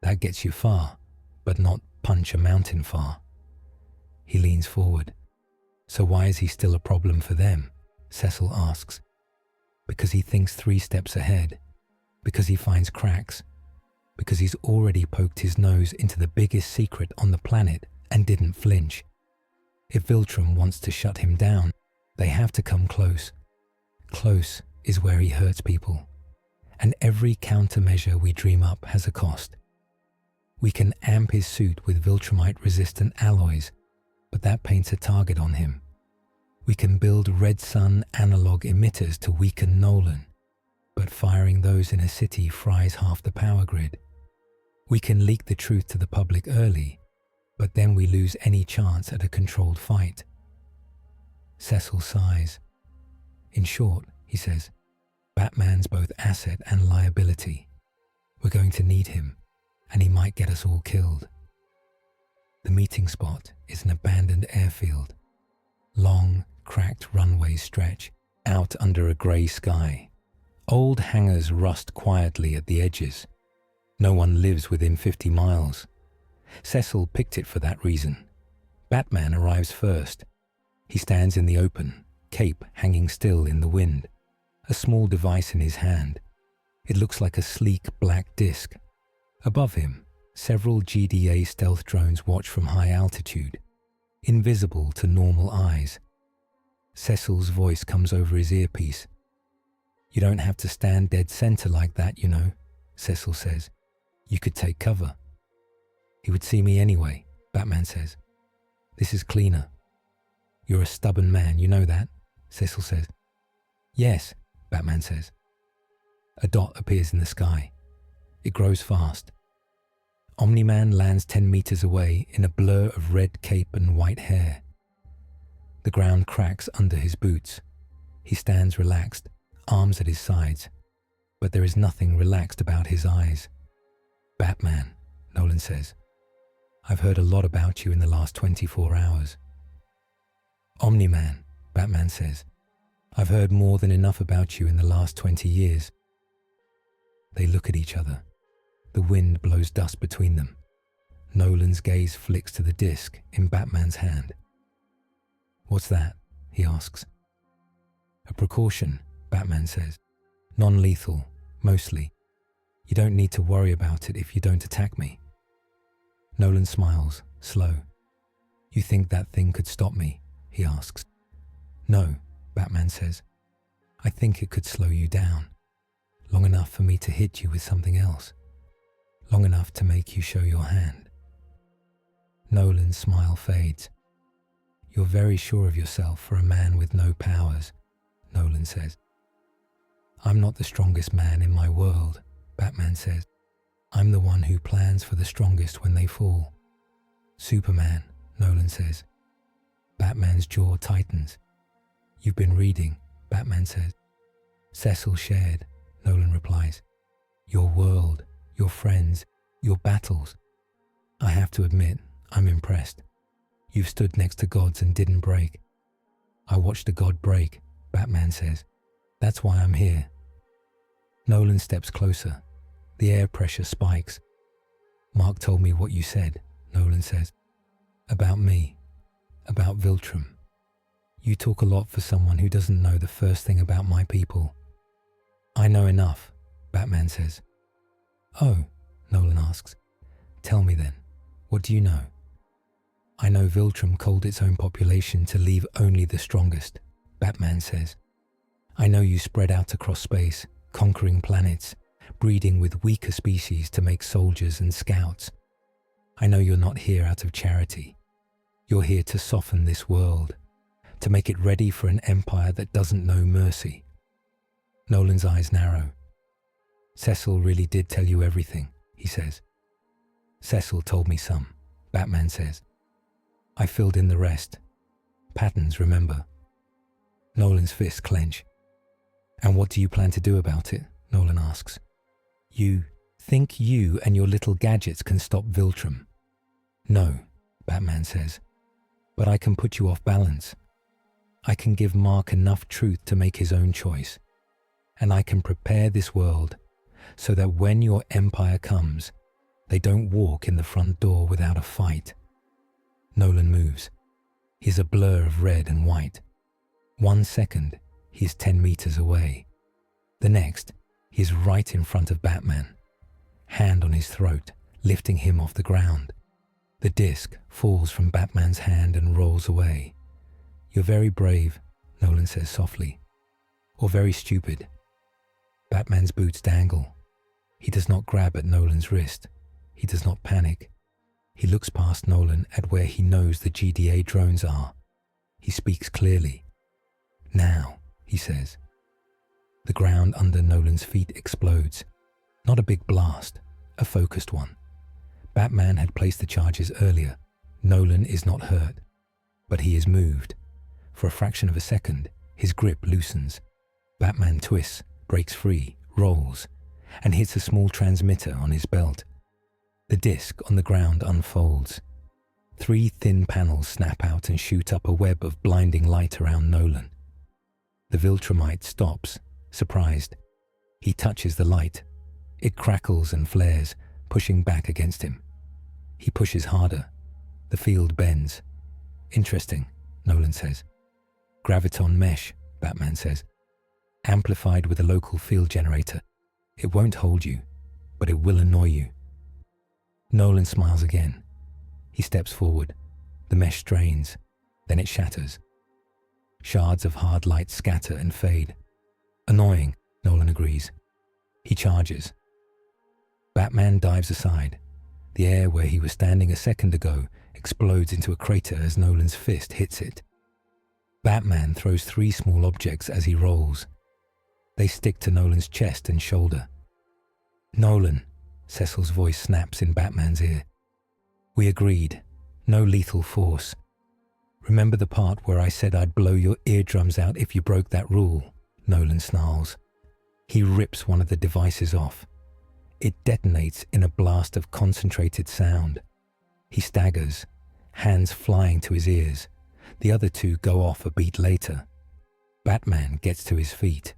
That gets you far, but not punch a mountain far. He leans forward. So why is he still a problem for them? Cecil asks. Because he thinks 3 steps ahead. Because he finds cracks. Because he's already poked his nose into the biggest secret on the planet and didn't flinch. If Viltrum wants to shut him down, they have to come close. Close is where he hurts people. And every countermeasure we dream up has a cost. We can amp his suit with Viltrumite-resistant alloys, but that paints a target on him. We can build red sun analog emitters to weaken Nolan, but firing those in a city fries half the power grid. We can leak the truth to the public early, but then we lose any chance at a controlled fight. Cecil sighs. In short, he says, Batman's both asset and liability. We're going to need him, and he might get us all killed. The meeting spot is an abandoned airfield. Long, cracked runways stretch out under a grey sky. Old hangars rust quietly at the edges. No one lives within 50 miles. Cecil picked it for that reason. Batman arrives first. He stands in the open, cape hanging still in the wind, a small device in his hand. It looks like a sleek black disc. Above him, several GDA stealth drones watch from high altitude, invisible to normal eyes. Cecil's voice comes over his earpiece. You don't have to stand dead center like that, you know, Cecil says. You could take cover. He would see me anyway, Batman says. This is cleaner. You're a stubborn man, you know that, Cecil says. Yes, Batman says. A dot appears in the sky. It grows fast. Omni-Man lands 10 meters away in a blur of red cape and white hair. The ground cracks under his boots. He stands relaxed, arms at his sides, but there is nothing relaxed about his eyes. Batman, Nolan says. I've heard a lot about you in the last 24 hours. Omni-Man, Batman says. I've heard more than enough about you in the last 20 years. They look at each other. The wind blows dust between them. Nolan's gaze flicks to the disc in Batman's hand. What's that? He asks. A precaution, Batman says. Non-lethal, mostly. You don't need to worry about it if you don't attack me. Nolan smiles, slow. You think that thing could stop me? He asks. No, Batman says. I think it could slow you down, long enough for me to hit you with something else, long enough to make you show your hand. Nolan's smile fades. You're very sure of yourself for a man with no powers, Nolan says. I'm not the strongest man in my world, Batman says. I'm the one who plans for the strongest when they fall. Superman, Nolan says. Batman's jaw tightens. You've been reading, Batman says. Cecil shared, Nolan replies. Your world, your friends, your battles. I have to admit, I'm impressed. You've stood next to gods and didn't break. I watched a god break, Batman says. That's why I'm here. Nolan steps closer. The air pressure spikes. Mark told me what you said, Nolan says. About me. About Viltrum. You talk a lot for someone who doesn't know the first thing about my people. I know enough, Batman says. Oh, Nolan asks. Tell me then, what do you know? I know Viltrum culled its own population to leave only the strongest, Batman says. I know you spread out across space, conquering planets, breeding with weaker species to make soldiers and scouts. I know you're not here out of charity. You're here to soften this world, to make it ready for an empire that doesn't know mercy. Nolan's eyes narrow. Cecil really did tell you everything, he says. Cecil told me some, Batman says. I filled in the rest. Patterns, remember. Nolan's fists clench. And what do you plan to do about it? Nolan asks. You think you and your little gadgets can stop Viltrum? No, Batman says. But I can put you off balance. I can give Mark enough truth to make his own choice. And I can prepare this world so that when your empire comes, they don't walk in the front door without a fight. Nolan moves. He's a blur of red and white. 1 second, he's 10 meters away. The next, he's right in front of Batman. Hand on his throat, lifting him off the ground. The disc falls from Batman's hand and rolls away. You're very brave, Nolan says softly. Or very stupid. Batman's boots dangle. He does not grab at Nolan's wrist. He does not panic. He looks past Nolan at where he knows the GDA drones are. He speaks clearly. Now, he says. The ground under Nolan's feet explodes. Not a big blast, a focused one. Batman had placed the charges earlier. Nolan is not hurt, but he is moved. For a fraction of a second, his grip loosens. Batman twists, breaks free, rolls, and hits a small transmitter on his belt. The disc on the ground unfolds. 3 thin panels snap out and shoot up a web of blinding light around Nolan. The Viltrumite stops, surprised. He touches the light. It crackles and flares, pushing back against him. He pushes harder. The field bends. Interesting, Nolan says. Graviton mesh, Batman says. Amplified with a local field generator. It won't hold you, but it will annoy you. Nolan smiles again. He steps forward. The mesh strains. Then it shatters. Shards of hard light scatter and fade. Annoying, Nolan agrees. He charges. Batman dives aside. The air where he was standing a second ago explodes into a crater as Nolan's fist hits it. Batman throws 3 small objects as he rolls. They stick to Nolan's chest and shoulder. Nolan, Cecil's voice snaps in Batman's ear. We agreed. No lethal force. Remember the part where I said I'd blow your eardrums out if you broke that rule? Nolan snarls. He rips one of the devices off. It detonates in a blast of concentrated sound. He staggers, hands flying to his ears. The other 2 go off a beat later. Batman gets to his feet,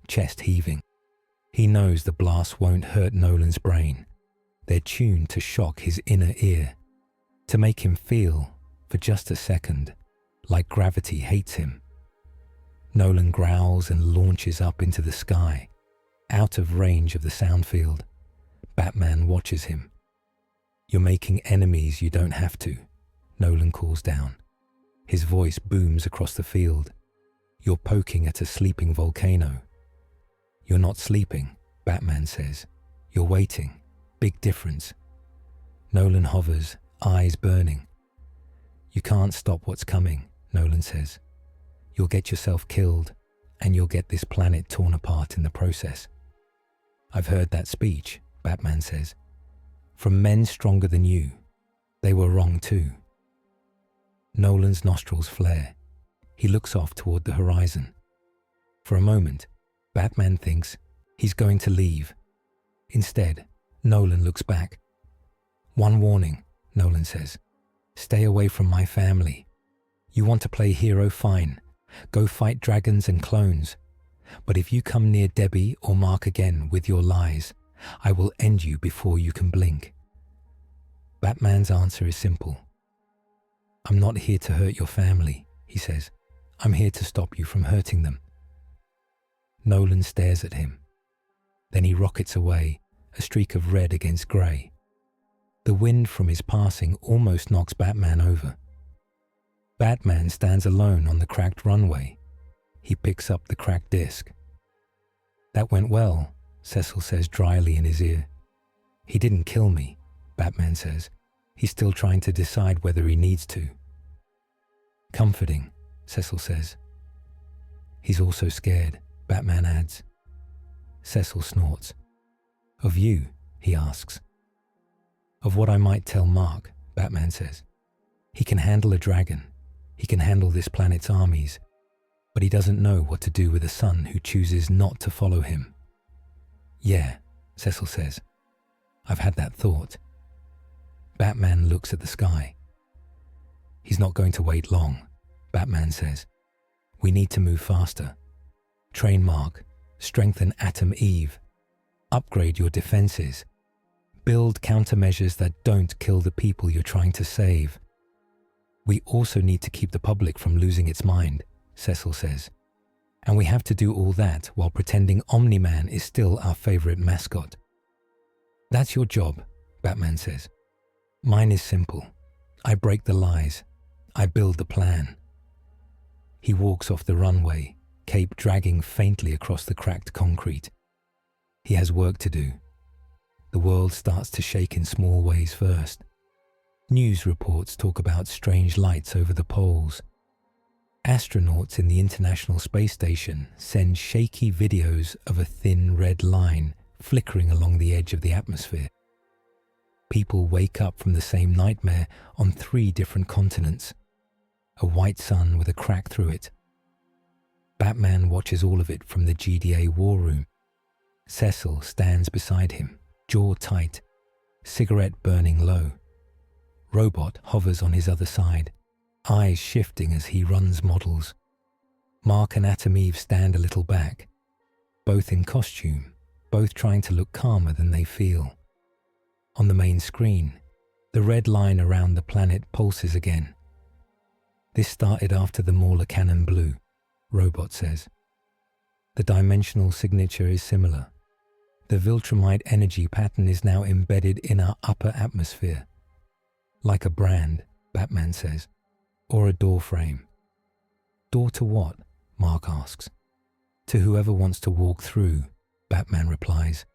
chest heaving. He knows the blast won't hurt Nolan's brain. They're tuned to shock his inner ear, to make him feel, for just a second, like gravity hates him. Nolan growls and launches up into the sky, out of range of the sound field. Batman watches him. You're making enemies you don't have to, Nolan calls down. His voice booms across the field. You're poking at a sleeping volcano. You're not sleeping, Batman says. You're waiting. Big difference. Nolan hovers, eyes burning. You can't stop what's coming, Nolan says. You'll get yourself killed, and you'll get this planet torn apart in the process. I've heard that speech, Batman says. From men stronger than you. They were wrong too. Nolan's nostrils flare. He looks off toward the horizon. For a moment, Batman thinks he's going to leave. Instead, Nolan looks back. One warning, Nolan says. Stay away from my family. You want to play hero, fine. Go fight dragons and clones. But if you come near Debbie or Mark again with your lies, I will end you before you can blink. Batman's answer is simple. I'm not here to hurt your family, he says. I'm here to stop you from hurting them. Nolan stares at him. Then he rockets away, a streak of red against grey. The wind from his passing almost knocks Batman over. Batman stands alone on the cracked runway. He picks up the cracked disc. That went well, Cecil says dryly in his ear. He didn't kill me, Batman says. He's still trying to decide whether he needs to. Comforting, Cecil says. He's also scared, Batman adds. Cecil snorts. Of you, he asks. Of what I might tell Mark, Batman says. He can handle a dragon. He can handle this planet's armies. But he doesn't know what to do with a son who chooses not to follow him. Yeah, Cecil says. I've had that thought. Batman looks at the sky. He's not going to wait long, Batman says. We need to move faster. Train Mark. Strengthen Atom Eve. Upgrade your defenses. Build countermeasures that don't kill the people you're trying to save. We also need to keep the public from losing its mind, Cecil says. And we have to do all that while pretending Omni-Man is still our favorite mascot. That's your job, Batman says. Mine is simple. I break the lies. I build the plan. He walks off the runway, cape dragging faintly across the cracked concrete. He has work to do. The world starts to shake in small ways first. News reports talk about strange lights over the poles. Astronauts in the International Space Station send shaky videos of a thin red line flickering along the edge of the atmosphere. People wake up from the same nightmare on 3 different continents. A white sun with a crack through it. Batman watches all of it from the GDA war room. Cecil stands beside him, jaw tight, cigarette burning low. Robot hovers on his other side, eyes shifting as he runs models. Mark and Atom Eve stand a little back, both in costume, both trying to look calmer than they feel. On the main screen, the red line around the planet pulses again. This started after the Mauler cannon blew, Robot says. The dimensional signature is similar. The Viltrumite energy pattern is now embedded in our upper atmosphere. Like a brand, Batman says, or a door frame. Door to what? Mark asks. To whoever wants to walk through, Batman replies.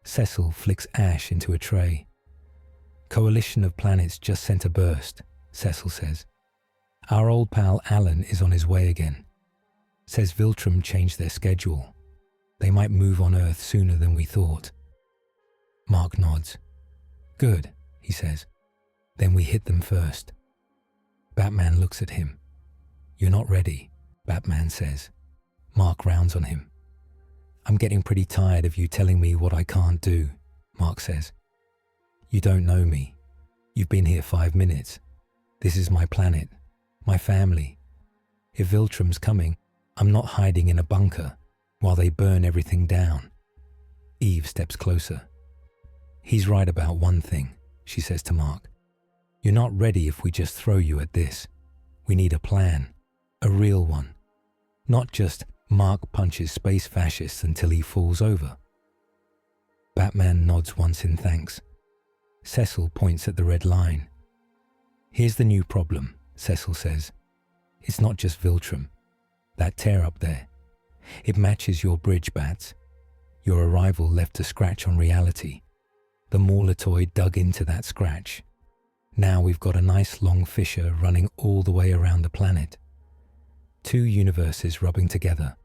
Cecil flicks ash into a tray. Coalition of planets just sent a burst, Cecil says. Our old pal Alan is on his way again. Says Viltrum changed their schedule. They might move on Earth sooner than we thought. Mark nods. Good, he says. Then we hit them first. Batman looks at him. You're not ready, Batman says. Mark rounds on him. I'm getting pretty tired of you telling me what I can't do, Mark says. You don't know me. You've been here 5 minutes. This is my planet, my family. If Viltrum's coming, I'm not hiding in a bunker while they burn everything down. Eve steps closer. He's right about one thing, she says to Mark. You're not ready if we just throw you at this. We need a plan, a real one. Not just Mark punches space fascists until he falls over. Batman nods once in thanks. Cecil points at the red line. Here's the new problem, Cecil says. It's not just Viltrum. That tear up there. It matches your bridge, Bats. Your arrival left a scratch on reality. The Morlatoid dug into that scratch. Now we've got a nice long fissure running all the way around the planet. Two universes rubbing together,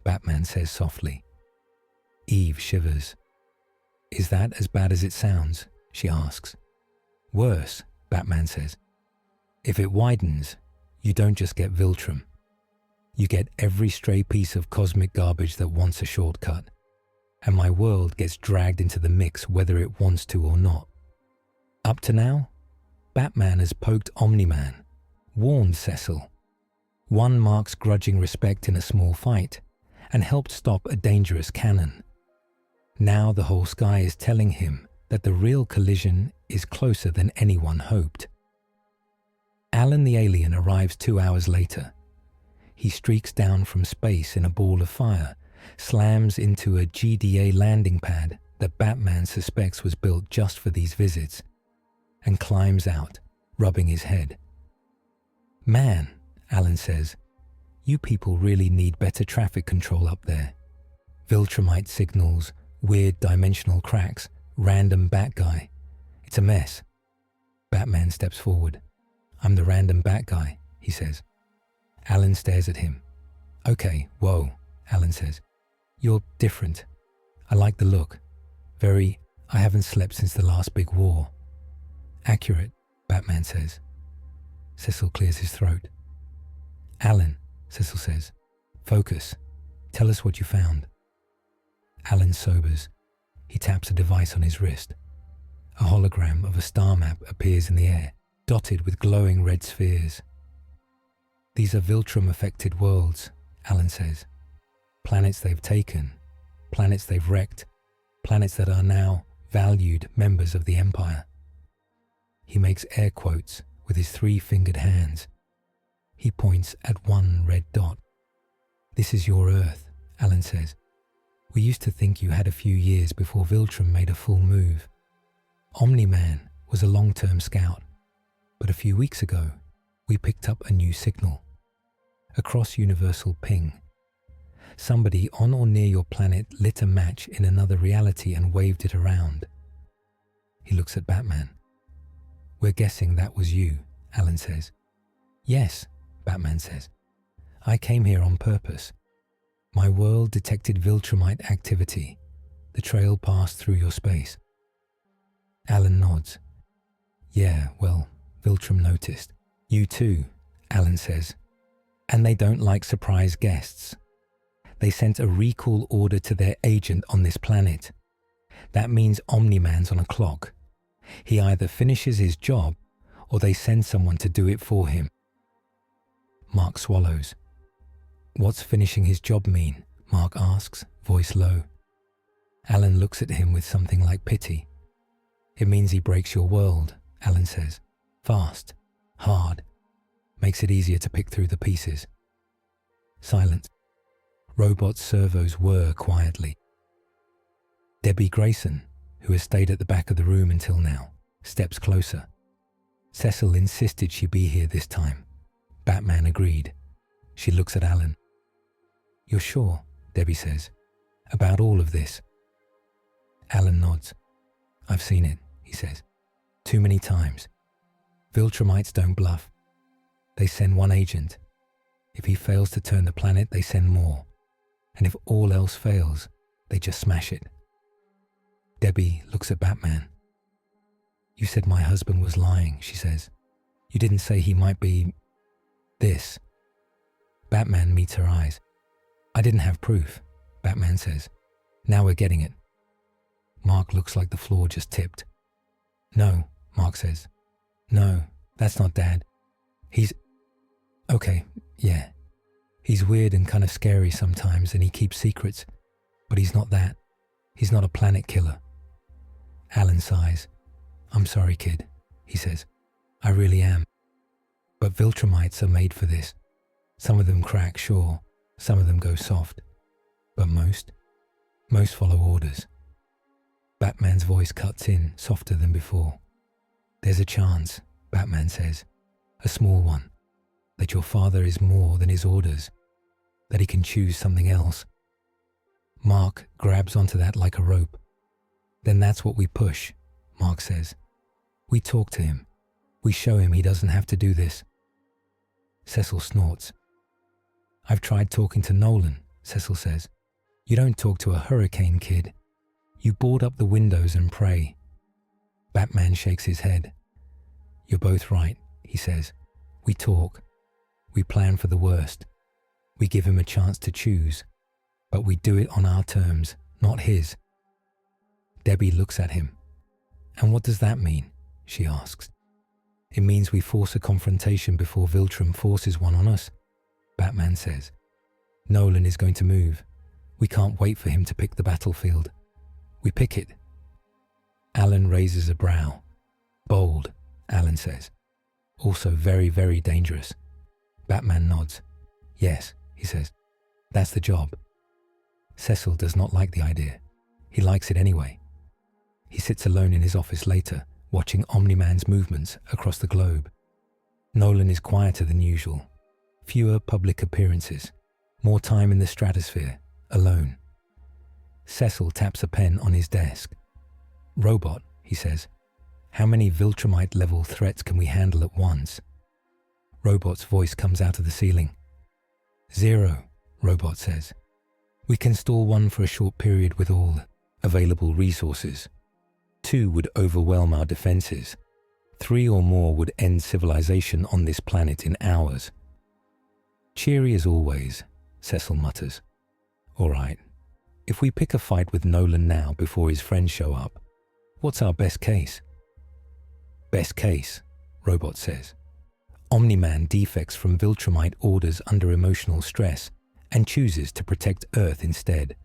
Batman says softly. Eve shivers. Is that as bad as it sounds? She asks. Worse, Batman says. If it widens, you don't just get Viltrum. You get every stray piece of cosmic garbage that wants a shortcut. And my world gets dragged into the mix whether it wants to or not. Up to now, Batman has poked Omni-Man, warned Cecil, won Mark's grudging respect in a small fight, and helped stop a dangerous cannon. Now the whole sky is telling him that the real collision is closer than anyone hoped. Alan the alien arrives 2 hours later. He streaks down from space in a ball of fire, slams into a GDA landing pad that Batman suspects was built just for these visits, and climbs out, rubbing his head. Man, Alan says, you people really need better traffic control up there. Viltrumite signals, weird dimensional cracks, random bat guy. It's a mess. Batman steps forward. I'm the random bat guy, he says. Alan stares at him. Okay, whoa, Alan says. You're different. I like the look. Very, I haven't slept since the last big war. Accurate, Batman says. Cecil clears his throat. Alan, Cecil says. Focus. Tell us what you found. Alan sobers. He taps a device on his wrist. A hologram of a star map appears in the air, dotted with glowing red spheres. These are Viltrum-affected worlds, Alan says. Planets they've taken, planets they've wrecked, planets that are now valued members of the Empire. He makes air quotes with his 3-fingered hands. He points at one red dot. This is your Earth, Alan says. We used to think you had a few years before Viltrum made a full move. Omni-Man was a long-term scout, but a few weeks ago, we picked up a new signal. A cross-universal ping. Somebody on or near your planet lit a match in another reality and waved it around. He looks at Batman. We're guessing that was you, Alan says. Yes, Batman says. I came here on purpose. My world detected Viltrumite activity. The trail passed through your space. Alan nods. Yeah, well, Viltrum noticed. You too, Alan says. And they don't like surprise guests. They sent a recall order to their agent on this planet. That means Omni-Man's on a clock. He either finishes his job or they send someone to do it for him. Mark swallows. What's finishing his job mean? Mark asks, voice low. Alan looks at him with something like pity. It means he breaks your world, Alan says. Fast, hard, makes it easier to pick through the pieces. Silence. Robot servos whir quietly. Debbie Grayson, who has stayed at the back of the room until now, steps closer. Cecil insisted she be here this time. Batman agreed. She looks at Alan. You're sure, Debbie says, about all of this? Alan nods. I've seen it, he says. Too many times. Viltrumites don't bluff. They send one agent. If he fails to turn the planet, they send more. And if all else fails, they just smash it. Debbie looks at Batman. You said my husband was lying, she says. You didn't say he might be... this. Batman meets her eyes. I didn't have proof, Batman says. Now we're getting it. Mark looks like the floor just tipped. No, Mark says. No, that's not Dad. He's... Okay, yeah. He's weird and kind of scary sometimes and he keeps secrets. But he's not that. He's not a planet killer. Alan sighs. I'm sorry, kid, he says. I really am. But Viltrumites are made for this. Some of them crack, sure. Some of them go soft. But most follow orders. Batman's voice cuts in, softer than before. There's a chance, Batman says. A small one. That your father is more than his orders. that he can choose something else. Mark grabs onto that like a rope. Then that's what we push, Mark says. We talk to him. We show him he doesn't have to do this. Cecil snorts. I've tried talking to Nolan, Cecil says. You don't talk to a hurricane, kid. You board up the windows and pray. Batman shakes his head. You're both right, he says. We talk. We plan for the worst. We give him a chance to choose. But we do it on our terms, not his. Debbie looks at him. And what does that mean? She asks. It means we force a confrontation before Viltrum forces one on us, Batman says. Nolan is going to move. We can't wait for him to pick the battlefield. We pick it. Alan raises a brow. Bold, Alan says. Also very, very dangerous. Batman nods. Yes, he says. That's the job. Cecil does not like the idea. He likes it anyway. He sits alone in his office later, watching Omni-Man's movements across the globe. Nolan is quieter than usual. Fewer public appearances. More time in the stratosphere, alone. Cecil taps a pen on his desk. Robot, he says. How many Viltrumite-level threats can we handle at once? Robot's voice comes out of the ceiling. 0, Robot says. We can stall one for a short period with all available resources. 2 would overwhelm our defenses. 3 or more would end civilization on this planet in hours. Cheery as always, Cecil mutters. All right, if we pick a fight with Nolan now before his friends show up, what's our best case? Best case, Robot says. Omni-Man defects from Viltrumite orders under emotional stress and chooses to protect Earth instead.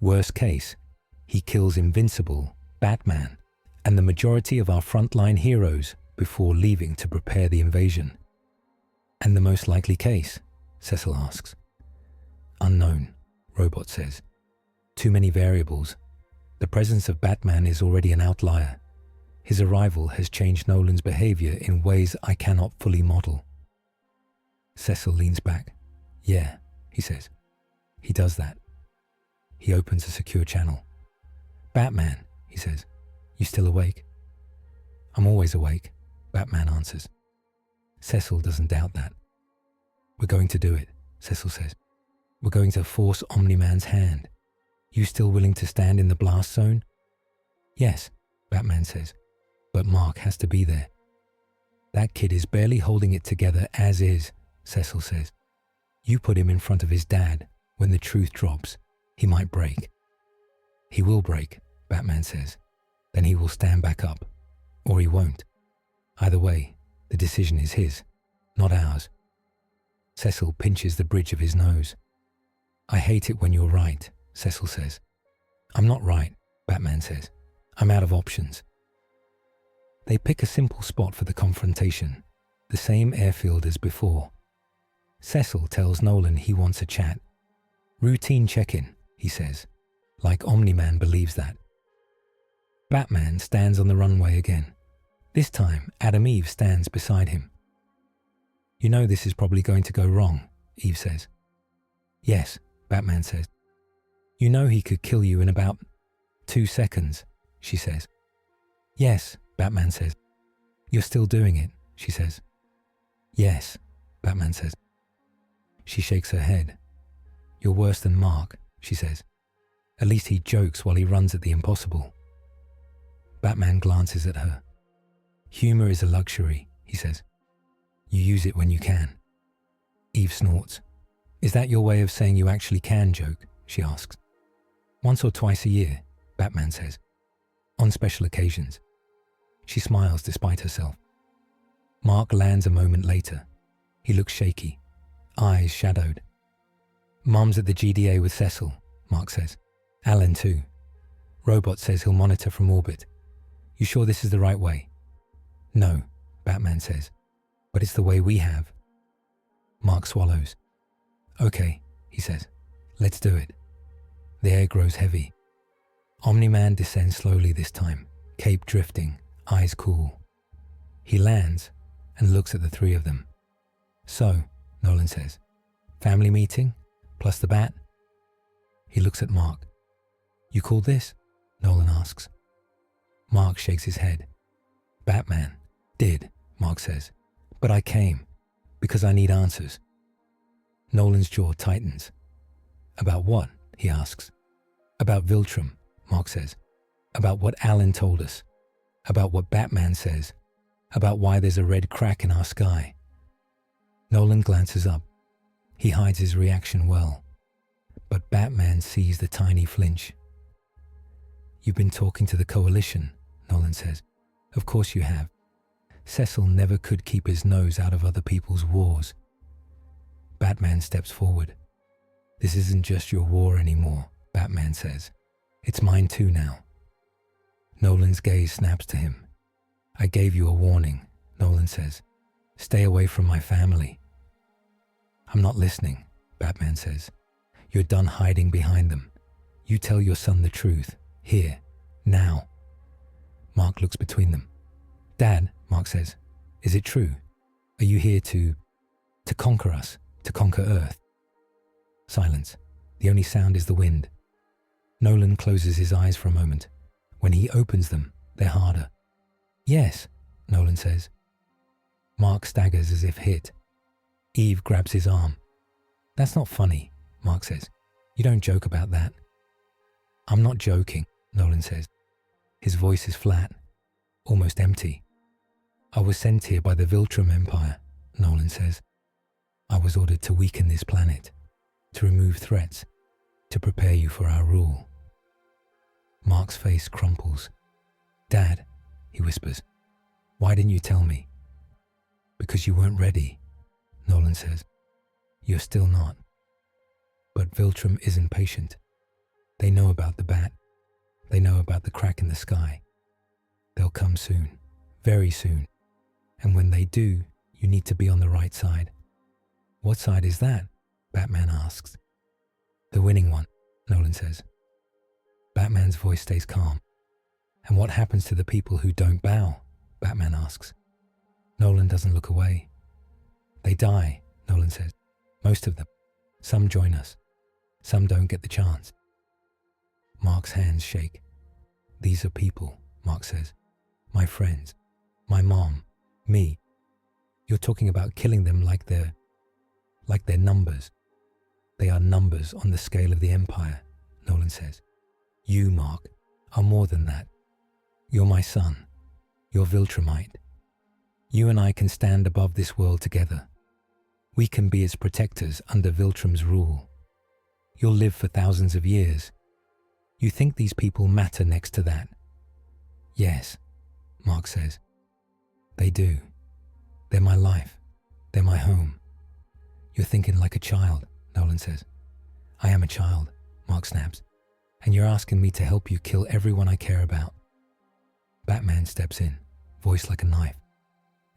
Worst case, he kills Invincible, Batman, and the majority of our frontline heroes before leaving to prepare the invasion. And the most likely case? Cecil asks. Unknown, Robot says. Too many variables. The presence of Batman is already an outlier. His arrival has changed Nolan's behavior in ways I cannot fully model. Cecil leans back. Yeah, he says. He does that. He opens a secure channel. Batman, he says. You still awake? I'm always awake, Batman answers. Cecil doesn't doubt that. We're going to do it, Cecil says. We're going to force Omni-Man's hand. You still willing to stand in the blast zone? Yes, Batman says. But Mark has to be there. That kid is barely holding it together as is, Cecil says. You put him in front of his dad. When the truth drops, he might break. He will break, Batman says. Then he will stand back up. Or he won't. Either way, the decision is his, not ours. Cecil pinches the bridge of his nose. I hate it when you're right, Cecil says. I'm not right, Batman says. I'm out of options. They pick a simple spot for the confrontation, the same airfield as before. Cecil tells Nolan he wants a chat. Routine check-in, he says, like Omni-Man believes that. Batman stands on the runway again. This time, Adam Eve stands beside him. You know this is probably going to go wrong, Eve says. Yes, Batman says. You know he could kill you in about 2 seconds, she says. Yes, Batman says. You're still doing it, she says. Yes, Batman says. She shakes her head. You're worse than Mark, she says. At least he jokes while he runs at the impossible. Batman glances at her. Humor is a luxury, he says. You use it when you can. Eve snorts. Is that your way of saying you actually can joke? She asks. Once or twice a year, Batman says. On special occasions. She smiles despite herself. Mark lands a moment later. He looks shaky, eyes shadowed. Mom's at the GDA with Cecil, Mark says. Alan too. Robot says he'll monitor from orbit. You sure this is the right way? No, Batman says. But it's the way we have. Mark swallows. Okay, he says. Let's do it. The air grows heavy. Omni-Man descends slowly this time, cape drifting, eyes cool. He lands and looks at the three of them. So, Nolan says, family meeting? Plus the bat? He looks at Mark. You call this? Nolan asks. Mark shakes his head. Batman did, Mark says. But I came because I need answers. Nolan's jaw tightens. About what? He asks. About Viltrum, Mark says. About what Alan told us. About what Batman says. About why there's a red crack in our sky. Nolan glances up. He hides his reaction well. But Batman sees the tiny flinch. You've been talking to the Coalition, Nolan says. Of course you have. Cecil never could keep his nose out of other people's wars. Batman steps forward. This isn't just your war anymore, Batman says. It's mine too now. Nolan's gaze snaps to him. I gave you a warning, Nolan says. Stay away from my family. I'm not listening, Batman says. You're done hiding behind them. You tell your son the truth. Here. Now. Mark looks between them. Dad, Mark says, is it true? Are you here to conquer us, to conquer Earth? Silence. The only sound is the wind. Nolan closes his eyes for a moment. When he opens them, they're harder. Yes, Nolan says. Mark staggers as if hit. Eve grabs his arm. That's not funny, Mark says. You don't joke about that. I'm not joking, Nolan says. His voice is flat, almost empty. I was sent here by the Viltrum Empire, Nolan says. I was ordered to weaken this planet, to remove threats, to prepare you for our rule. Mark's face crumples. Dad, he whispers, why didn't you tell me? Because you weren't ready, Nolan says. You're still not. But Viltrum isn't patient. They know about the bat. They know about the crack in the sky. They'll come soon, very soon. And when they do, you need to be on the right side. What side is that? Batman asks. The winning one, Nolan says. Batman's voice stays calm. And what happens to the people who don't bow? Batman asks. Nolan doesn't look away. They die, Nolan says. Most of them. Some join us. Some don't get the chance. Mark's hands shake. These are people, Mark says. My friends. My mom. Me. You're talking about killing them like they're numbers. They are numbers on the scale of the Empire, Nolan says. You, Mark, are more than that. You're my son. You're Viltrumite. You and I can stand above this world together. We can be its protectors under Viltrum's rule. You'll live for thousands of years. You think these people matter next to that? Yes, Mark says. They do. They're my life. They're my home. You're thinking like a child, Nolan says. I am a child, Mark snaps. And you're asking me to help you kill everyone I care about. Batman steps in, voice like a knife.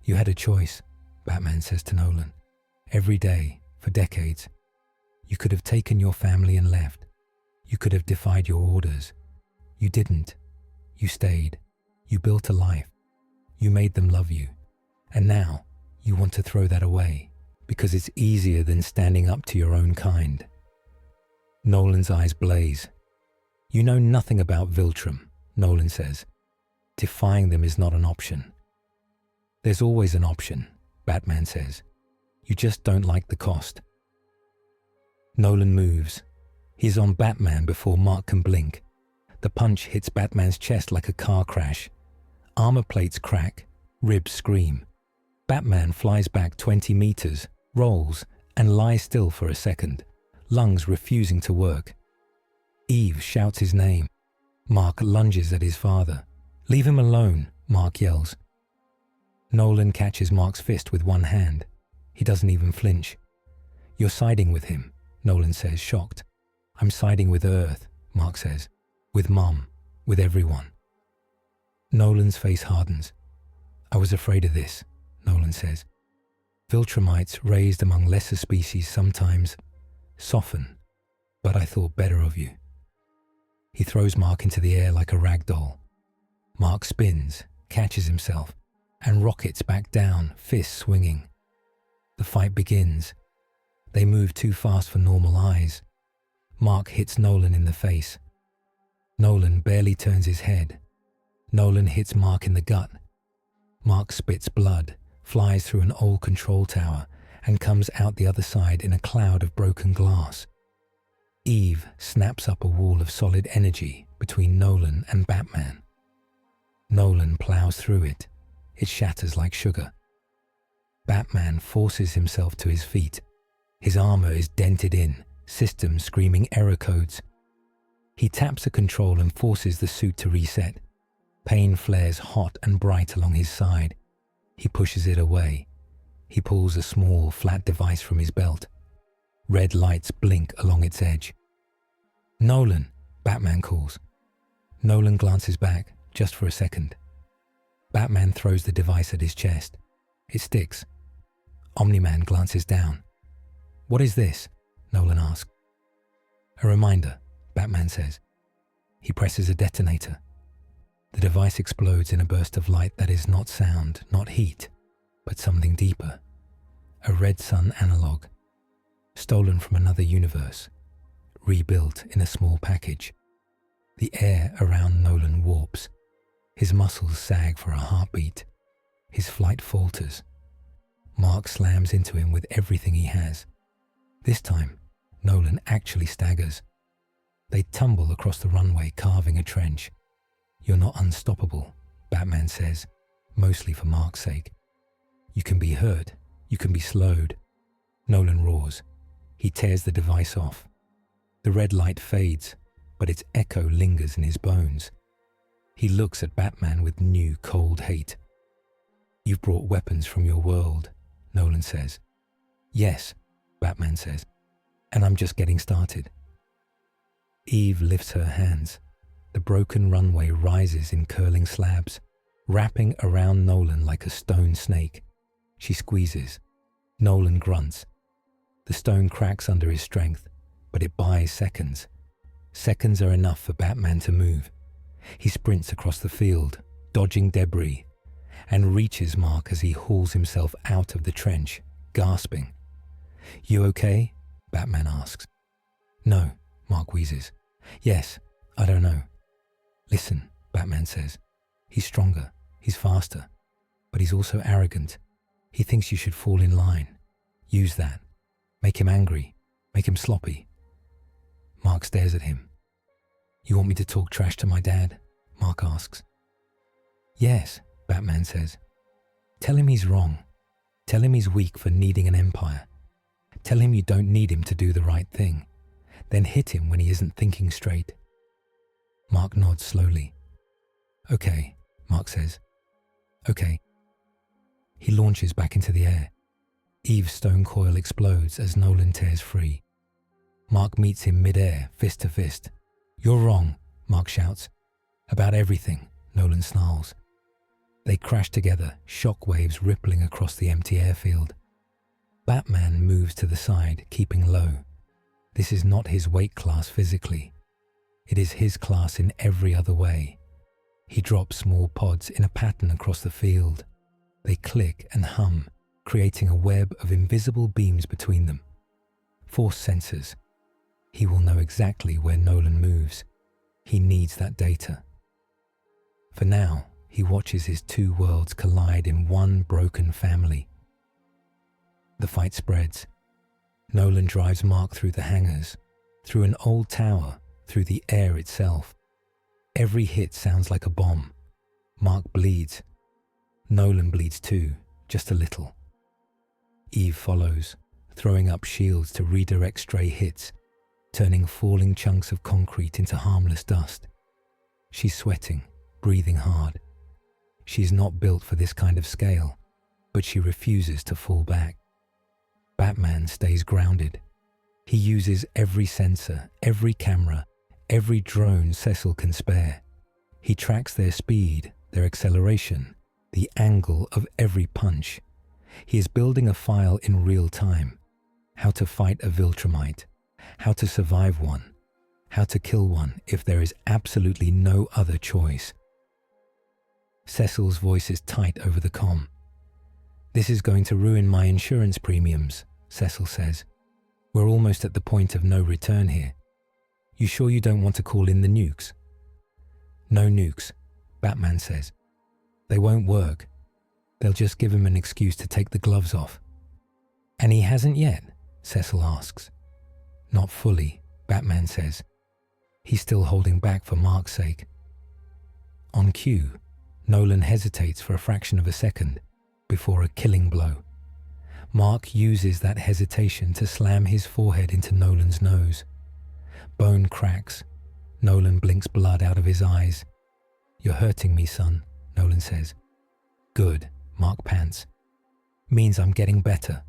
You had a choice, Batman says to Nolan. Every day, for decades. You could have taken your family and left. You could have defied your orders. You didn't. You stayed. You built a life. You made them love you. And now, you want to throw that away, because it's easier than standing up to your own kind. Nolan's eyes blaze. You know nothing about Viltrum, Nolan says. Defying them is not an option. There's always an option, Batman says. You just don't like the cost. Nolan moves. He's on Batman before Mark can blink. The punch hits Batman's chest like a car crash. Armor plates crack, ribs scream. Batman flies back 20 meters, rolls, and lies still for a second, lungs refusing to work. Eve shouts his name. Mark lunges at his father. Leave him alone, Mark yells. Nolan catches Mark's fist with one hand. He doesn't even flinch. You're siding with him, Nolan says, shocked. I'm siding with Earth, Mark says. With Mom, with everyone. Nolan's face hardens. I was afraid of this, Nolan says. Viltrumites raised among lesser species sometimes soften, but I thought better of you. He throws Mark into the air like a rag doll. Mark spins, catches himself, and rockets back down, fists swinging. The fight begins. They move too fast for normal eyes. Mark hits Nolan in the face. Nolan barely turns his head. Nolan hits Mark in the gut. Mark spits blood, flies through an old control tower, and comes out the other side in a cloud of broken glass. Eve snaps up a wall of solid energy between Nolan and Batman. Nolan plows through it. It shatters like sugar. Batman forces himself to his feet. His armor is dented in, systems screaming error codes. He taps a control and forces the suit to reset. Pain flares hot and bright along his side. He pushes it away. He pulls a small, flat device from his belt. Red lights blink along its edge. "Nolan," Batman calls. Nolan glances back, just for a second. Batman throws the device at his chest. It sticks. Omni-Man glances down. "What is this?" Nolan asks. "A reminder," Batman says. He presses a detonator. The device explodes in a burst of light that is not sound, not heat, but something deeper. A red sun analog, stolen from another universe, rebuilt in a small package. The air around Nolan warps. His muscles sag for a heartbeat. His flight falters. Mark slams into him with everything he has. This time, Nolan actually staggers. They tumble across the runway, carving a trench. "You're not unstoppable," Batman says, mostly for Mark's sake. "You can be hurt. You can be slowed." Nolan roars. He tears the device off. The red light fades, but its echo lingers in his bones. He looks at Batman with new, cold hate. "You've brought weapons from your world," Nolan says. "Yes," Batman says, "and I'm just getting started." Eve lifts her hands. The broken runway rises in curling slabs, wrapping around Nolan like a stone snake. She squeezes. Nolan grunts. The stone cracks under his strength, but it buys seconds. Seconds are enough for Batman to move. He sprints across the field, dodging debris, and reaches Mark as he hauls himself out of the trench, gasping. "You okay?" Batman asks. "No," Mark wheezes. "Yes, I don't know." "Listen," Batman says. "He's stronger, he's faster, but he's also arrogant. He thinks you should fall in line. Use that. Make him angry. Make him sloppy." Mark stares at him. "You want me to talk trash to my dad?" Mark asks. "Yes," Batman says. "Tell him he's wrong. Tell him he's weak for needing an empire. Tell him you don't need him to do the right thing. Then hit him when he isn't thinking straight." Mark nods slowly. "Okay," Mark says. "Okay." He launches back into the air. Eve's stone coil explodes as Nolan tears free. Mark meets him mid-air, fist to fist. "You're wrong," Mark shouts. "About everything," Nolan snarls. They crash together, shock waves rippling across the empty airfield. Batman moves to the side, keeping low. This is not his weight class physically. It is his class in every other way. He drops small pods in a pattern across the field. They click and hum, creating a web of invisible beams between them. Force sensors. He will know exactly where Nolan moves. He needs that data. For now, he watches his two worlds collide in one broken family. The fight spreads. Nolan drives Mark through the hangars, through an old tower, through the air itself. Every hit sounds like a bomb. Mark bleeds. Nolan bleeds too, just a little. Eve follows, throwing up shields to redirect stray hits, turning falling chunks of concrete into harmless dust. She's sweating, breathing hard. She's not built for this kind of scale, but she refuses to fall back. Batman stays grounded. He uses every sensor, every camera, every drone Cecil can spare. He tracks their speed, their acceleration, the angle of every punch. He is building a file in real time. How to fight a Viltrumite, how to survive one, how to kill one if there is absolutely no other choice. Cecil's voice is tight over the comm. "This is going to ruin my insurance premiums," Cecil says. We're almost at the point of no return here. You sure you don't want to call in the nukes? No nukes, Batman says. They won't work. They'll just give him an excuse to take the gloves off. And he hasn't yet, Cecil asks. Not fully, Batman says. He's still holding back for Mark's sake. On cue, Nolan hesitates for a fraction of a second before a killing blow. Mark uses that hesitation to slam his forehead into Nolan's nose. Bone cracks. Nolan blinks blood out of his eyes. You're hurting me, son, Nolan says. Good, Mark pants. Means I'm getting better.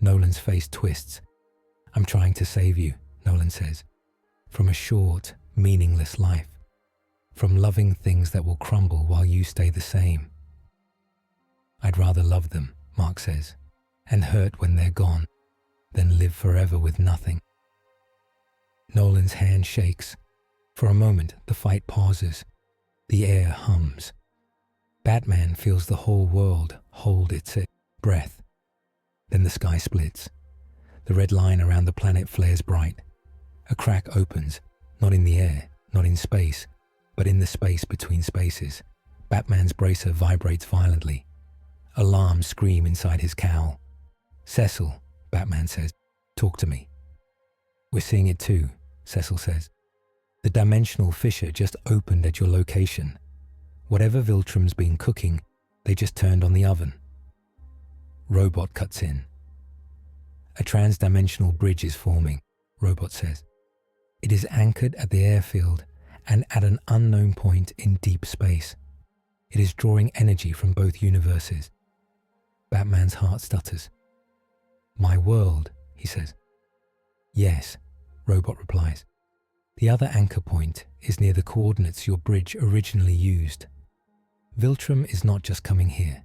Nolan's face twists. I'm trying to save you, Nolan says. From a short, meaningless life. From loving things that will crumble while you stay the same. I'd rather love them, Mark says, and hurt when they're gone, than live forever with nothing. Nolan's hand shakes. For a moment, the fight pauses. The air hums. Batman feels the whole world hold its breath. Then the sky splits. The red line around the planet flares bright. A crack opens, not in the air, not in space, but in the space between spaces. Batman's bracer vibrates violently. Alarms scream inside his cowl. Cecil, Batman says, talk to me. We're seeing it too, Cecil says. The dimensional fissure just opened at your location. Whatever Viltrum's been cooking, they just turned on the oven. Robot cuts in. A trans-dimensional bridge is forming, Robot says. It is anchored at the airfield and at an unknown point in deep space. It is drawing energy from both universes. Batman's heart stutters. My world, he says. Yes, Robot replies. The other anchor point is near the coordinates your bridge originally used. Viltrum is not just coming here.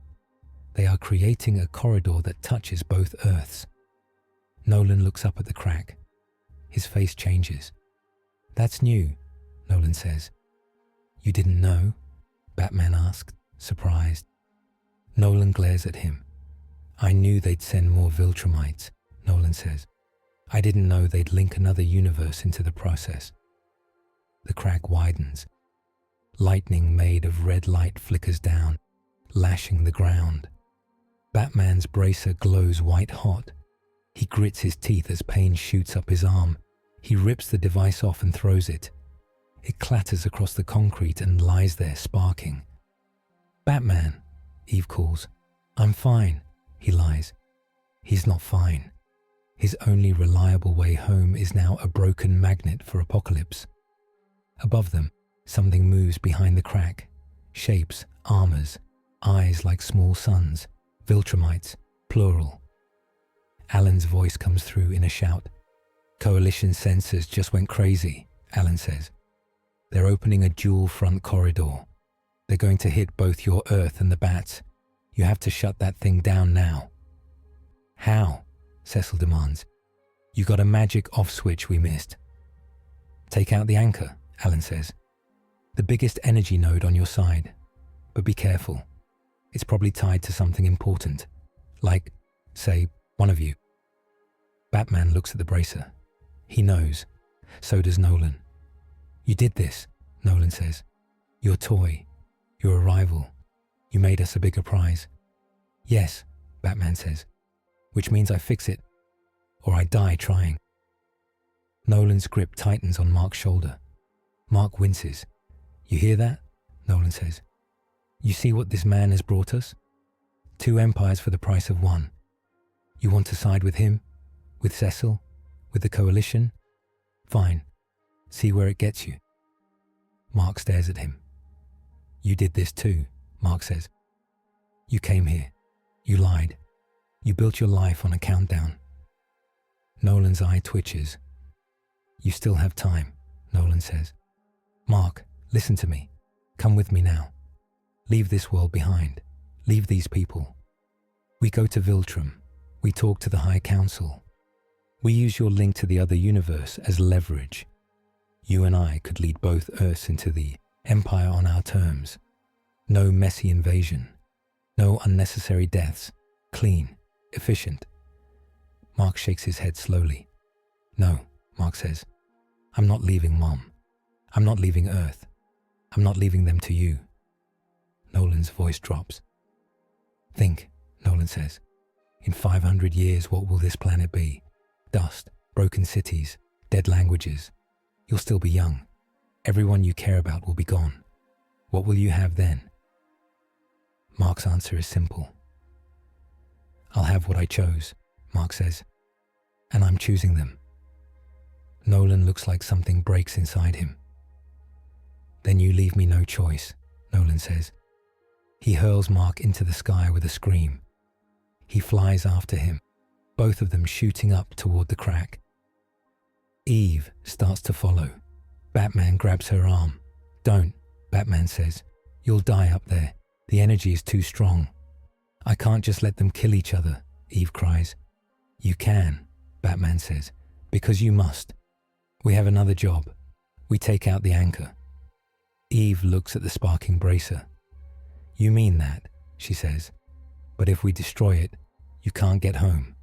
They are creating a corridor that touches both Earths. Nolan looks up at the crack. His face changes. That's new, Nolan says. You didn't know? Batman asked, surprised. Nolan glares at him. I knew they'd send more Viltrumites, Nolan says. I didn't know they'd link another universe into the process. The crack widens. Lightning made of red light flickers down, lashing the ground. Batman's bracer glows white hot. He grits his teeth as pain shoots up his arm. He rips the device off and throws it. It clatters across the concrete and lies there sparking. Batman, Eve calls. I'm fine, he lies. He's not fine. His only reliable way home is now a broken magnet for apocalypse. Above them, something moves behind the crack. Shapes, armors, eyes like small suns, Viltrumites, plural. Alan's voice comes through in a shout. Coalition sensors just went crazy, Alan says. They're opening a dual front corridor. They're going to hit both your Earth and the Bats. You have to shut that thing down now. How? Cecil demands. You got a magic off switch we missed. Take out the anchor, Alan says. The biggest energy node on your side. But be careful. It's probably tied to something important. Like, say, one of you. Batman looks at the bracer. He knows. So does Nolan. You did this, Nolan says. Your toy. Your arrival. You made us a bigger prize. Yes, Batman says. Which means I fix it. Or I die trying. Nolan's grip tightens on Mark's shoulder. Mark winces. You hear that? Nolan says. You see what this man has brought us? 2 empires for the price of 1. You want to side with him? With Cecil? With the coalition? Fine. See where it gets you. Mark stares at him. You did this too, Mark says. You came here. You lied. You built your life on a countdown. Nolan's eye twitches. You still have time, Nolan says. Mark, listen to me. Come with me now. Leave this world behind. Leave these people. We go to Viltrum. We talk to the High Council. We use your link to the other universe as leverage. You and I could lead both Earths into the Empire on our terms. No messy invasion. No unnecessary deaths. Clean. Efficient. Mark shakes his head slowly. No, Mark says. I'm not leaving Mom. I'm not leaving Earth. I'm not leaving them to you. Nolan's voice drops. Think, Nolan says. In 500 years, what will this planet be? Dust, broken cities, dead languages. You'll still be young. Everyone you care about will be gone. What will you have then? Mark's answer is simple. I'll have what I chose, Mark says, and I'm choosing them. Nolan looks like something breaks inside him. Then you leave me no choice, Nolan says. He hurls Mark into the sky with a scream. He flies after him, both of them shooting up toward the crack. Eve starts to follow. Batman grabs her arm. Don't, Batman says. You'll die up there. The energy is too strong. I can't just let them kill each other, Eve cries. You can, Batman says, because you must. We have another job. We take out the anchor. Eve looks at the sparking bracer. You mean that, she says. But if we destroy it, you can't get home.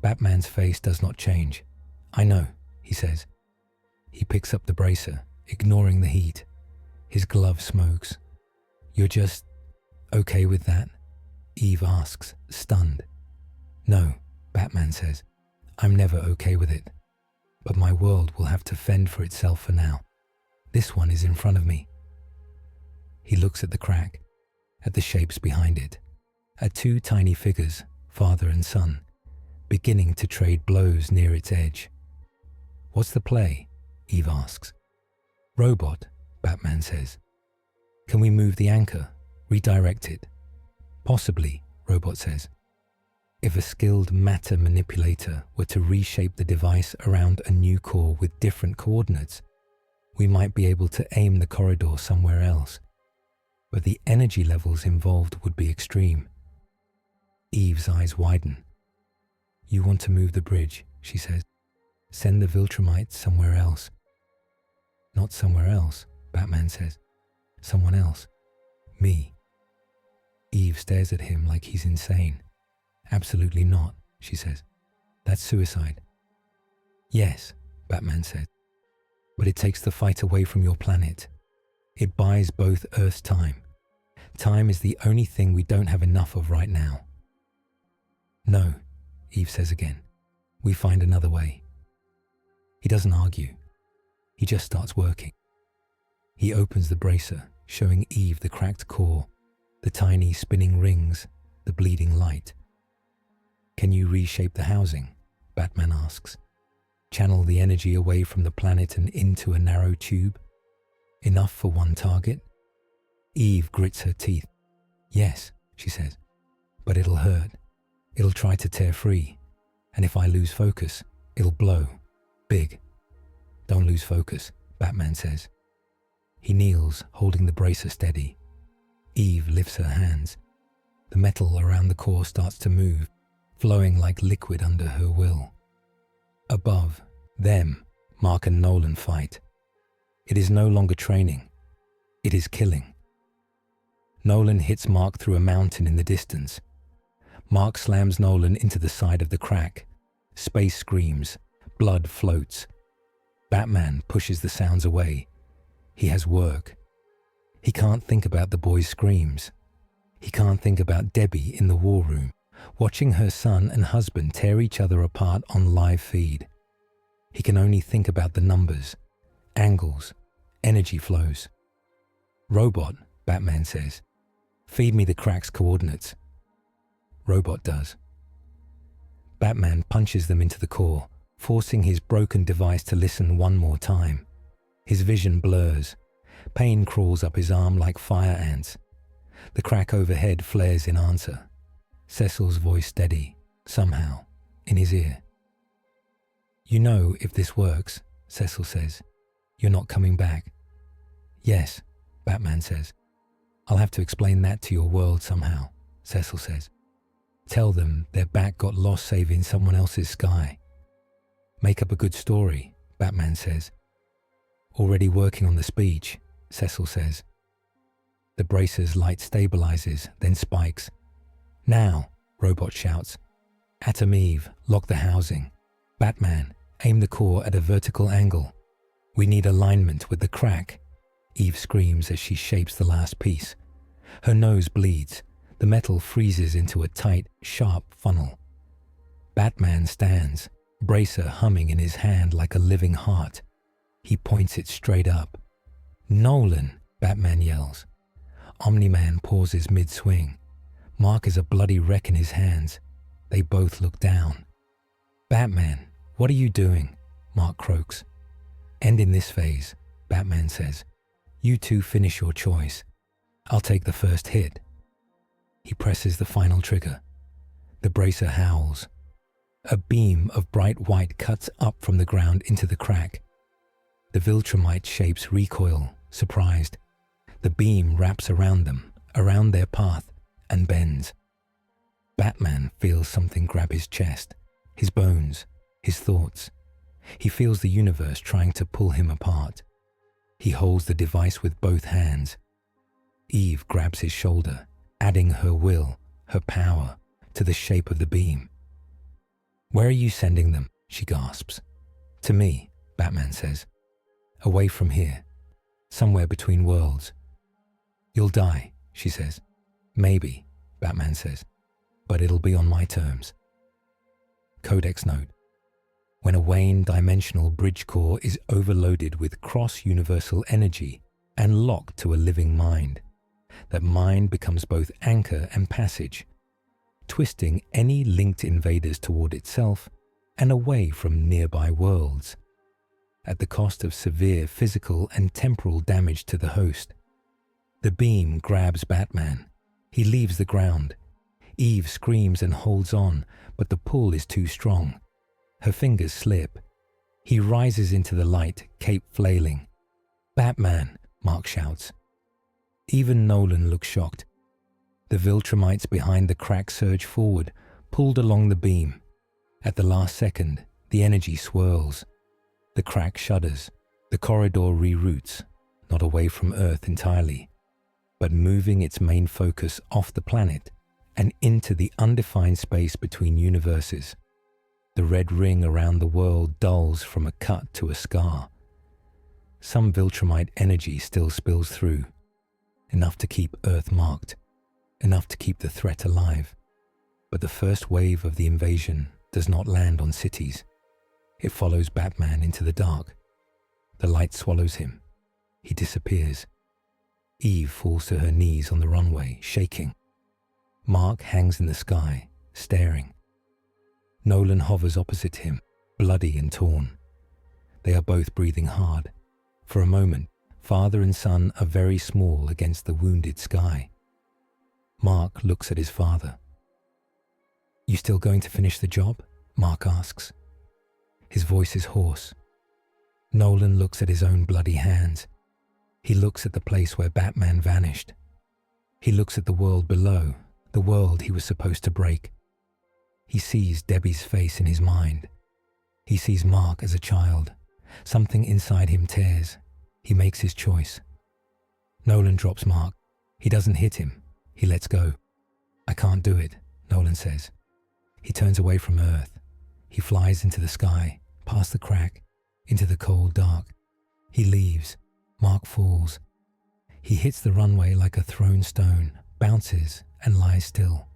Batman's face does not change. I know, he says. He picks up the bracer, ignoring the heat. His glove smokes. You're just okay with that? Eve asks, stunned. No, Batman says. I'm never okay with it. But my world will have to fend for itself for now. This one is in front of me. He looks at the crack, at the shapes behind it, at two tiny figures, father and son, beginning to trade blows near its edge. What's the play? Eve asks. Robot, Batman says. Can we move the anchor? Redirect it? Possibly, Robot says. If a skilled matter manipulator were to reshape the device around a new core with different coordinates, we might be able to aim the corridor somewhere else. But the energy levels involved would be extreme. Eve's eyes widen. You want to move the bridge, she says. Send the Viltrumites somewhere else. Not somewhere else, Batman says. Someone else. Me. Eve stares at him like he's insane. Absolutely not, she says. That's suicide. Yes, Batman says. But it takes the fight away from your planet. It buys both Earth's time. Time is the only thing we don't have enough of right now. No, Eve says again. We find another way. He doesn't argue. He just starts working. He opens the bracer, showing Eve the cracked core, the tiny spinning rings, the bleeding light. Can you reshape the housing? Batman asks. Channel the energy away from the planet and into a narrow tube? Enough for one target? Eve grits her teeth. Yes, she says, but it'll hurt. It'll try to tear free. And if I lose focus, it'll blow. Big. Don't lose focus, Batman says. He kneels, holding the bracer steady. Eve lifts her hands. The metal around the core starts to move, flowing like liquid under her will. Above, them, Mark and Nolan fight. It is no longer training. It is killing. Nolan hits Mark through a mountain in the distance. Mark slams Nolan into the side of the crack. Space screams. Blood floats. Batman pushes the sounds away. He has work. He can't think about the boy's screams. He can't think about Debbie in the war room, watching her son and husband tear each other apart on live feed. He can only think about the numbers, angles, energy flows. Robot, Batman says, feed me the crack's coordinates. Robot does. Batman punches them into the core, forcing his broken device to listen one more time. His vision blurs. Pain crawls up his arm like fire ants. The crack overhead flares in answer. Cecil's voice steady, somehow, in his ear. You know if this works, Cecil says. You're not coming back. Yes, Batman says. I'll have to explain that to your world somehow, Cecil says. Tell them their back got lost saving someone else's sky. Make up a good story, Batman says. Already working on the speech, Cecil says. The bracer's light stabilizes, then spikes. Now, Robot shouts. Atom Eve, lock the housing. Batman, aim the core at a vertical angle. We need alignment with the crack. Eve screams as she shapes the last piece. Her nose bleeds. The metal freezes into a tight, sharp funnel. Batman stands, bracer humming in his hand like a living heart. He points it straight up. "Nolan!" Batman yells. Omni-Man pauses mid-swing. Mark is a bloody wreck in his hands. They both look down. "Batman, what are you doing?" Mark croaks. "End in this phase," Batman says. "You two finish your choice. I'll take the first hit." He presses the final trigger. The bracer howls. A beam of bright white cuts up from the ground into the crack. The Viltrumite shapes recoil, surprised. The beam wraps around them, around their path, and bends. Batman feels something grab his chest, his bones, his thoughts. He feels the universe trying to pull him apart. He holds the device with both hands. Eve grabs his shoulder, adding her will, her power, to the shape of the beam. "Where are you sending them?" she gasps. "To me," Batman says. "Away from here. Somewhere between worlds." "You'll die," she says. "Maybe," Batman says. "But it'll be on my terms." Codex note. When a Wayne-dimensional bridge core is overloaded with cross-universal energy and locked to a living mind, that mind becomes both anchor and passage, twisting any linked invaders toward itself and away from nearby worlds, at the cost of severe physical and temporal damage to the host. The beam grabs Batman. He leaves the ground. Eve screams and holds on, but the pull is too strong. Her fingers slip. He rises into the light, cape flailing. "Batman!" Mark shouts. Even Nolan looks shocked. The Viltrumites behind the crack surge forward, pulled along the beam. At the last second, the energy swirls. The crack shudders. The corridor reroutes, not away from Earth entirely, but moving its main focus off the planet and into the undefined space between universes. The red ring around the world dulls from a cut to a scar. Some Viltrumite energy still spills through, enough to keep Earth marked, enough to keep the threat alive. But the first wave of the invasion does not land on cities. It follows Batman into the dark. The light swallows him. He disappears. Eve falls to her knees on the runway, shaking. Mark hangs in the sky, staring. Nolan hovers opposite him, bloody and torn. They are both breathing hard. For a moment, father and son are very small against the wounded sky. Mark looks at his father. "You still going to finish the job?" Mark asks. His voice is hoarse. Nolan looks at his own bloody hands. He looks at the place where Batman vanished. He looks at the world below, the world he was supposed to break. He sees Debbie's face in his mind. He sees Mark as a child. Something inside him tears. He makes his choice. Nolan drops Mark. He doesn't hit him. He lets go. "I can't do it," Nolan says. He turns away from Earth. He flies into the sky, past the crack, into the cold dark. He leaves. Mark falls. He hits the runway like a thrown stone, bounces, and lies still.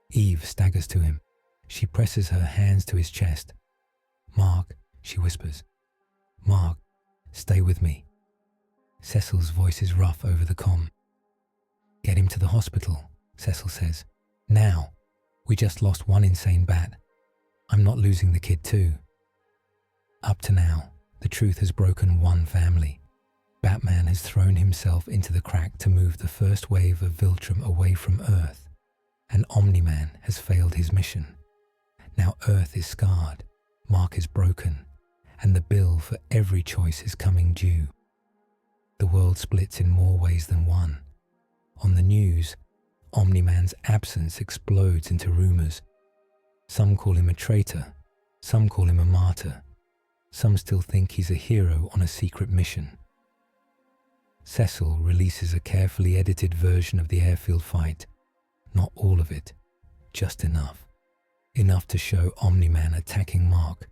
Eve staggers to him. She presses her hands to his chest. "Mark," she whispers. "Mark, stay with me." Cecil's voice is rough over the comm. "Get him to the hospital," Cecil says. "Now. We just lost one insane bat. I'm not losing the kid too." Up to now, the truth has broken one family. Batman has thrown himself into the crack to move the first wave of Viltrum away from Earth, and Omni-Man has failed his mission. Now Earth is scarred, Mark is broken, and the bill for every choice is coming due. The world splits in more ways than one. On the news, Omni-Man's absence explodes into rumors. Some call him a traitor, some call him a martyr, some still think he's a hero on a secret mission. Cecil releases a carefully edited version of the airfield fight. Not all of it, just enough. enough to show Omni-Man attacking Mark,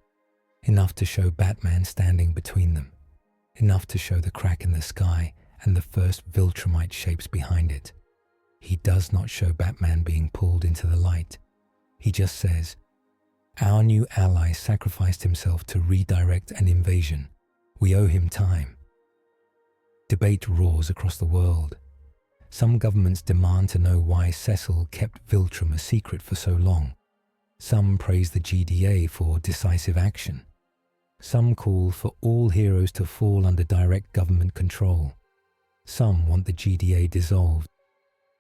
enough to show Batman standing between them, enough to show the crack in the sky and the first Viltrumite shapes behind it. He does not show Batman being pulled into the light. He just says, "Our new ally sacrificed himself to redirect an invasion. We owe him time." Debate roars across the world. Some governments demand to know why Cecil kept Viltrum a secret for so long. Some praise the GDA for decisive action. Some call for all heroes to fall under direct government control. Some want the GDA dissolved.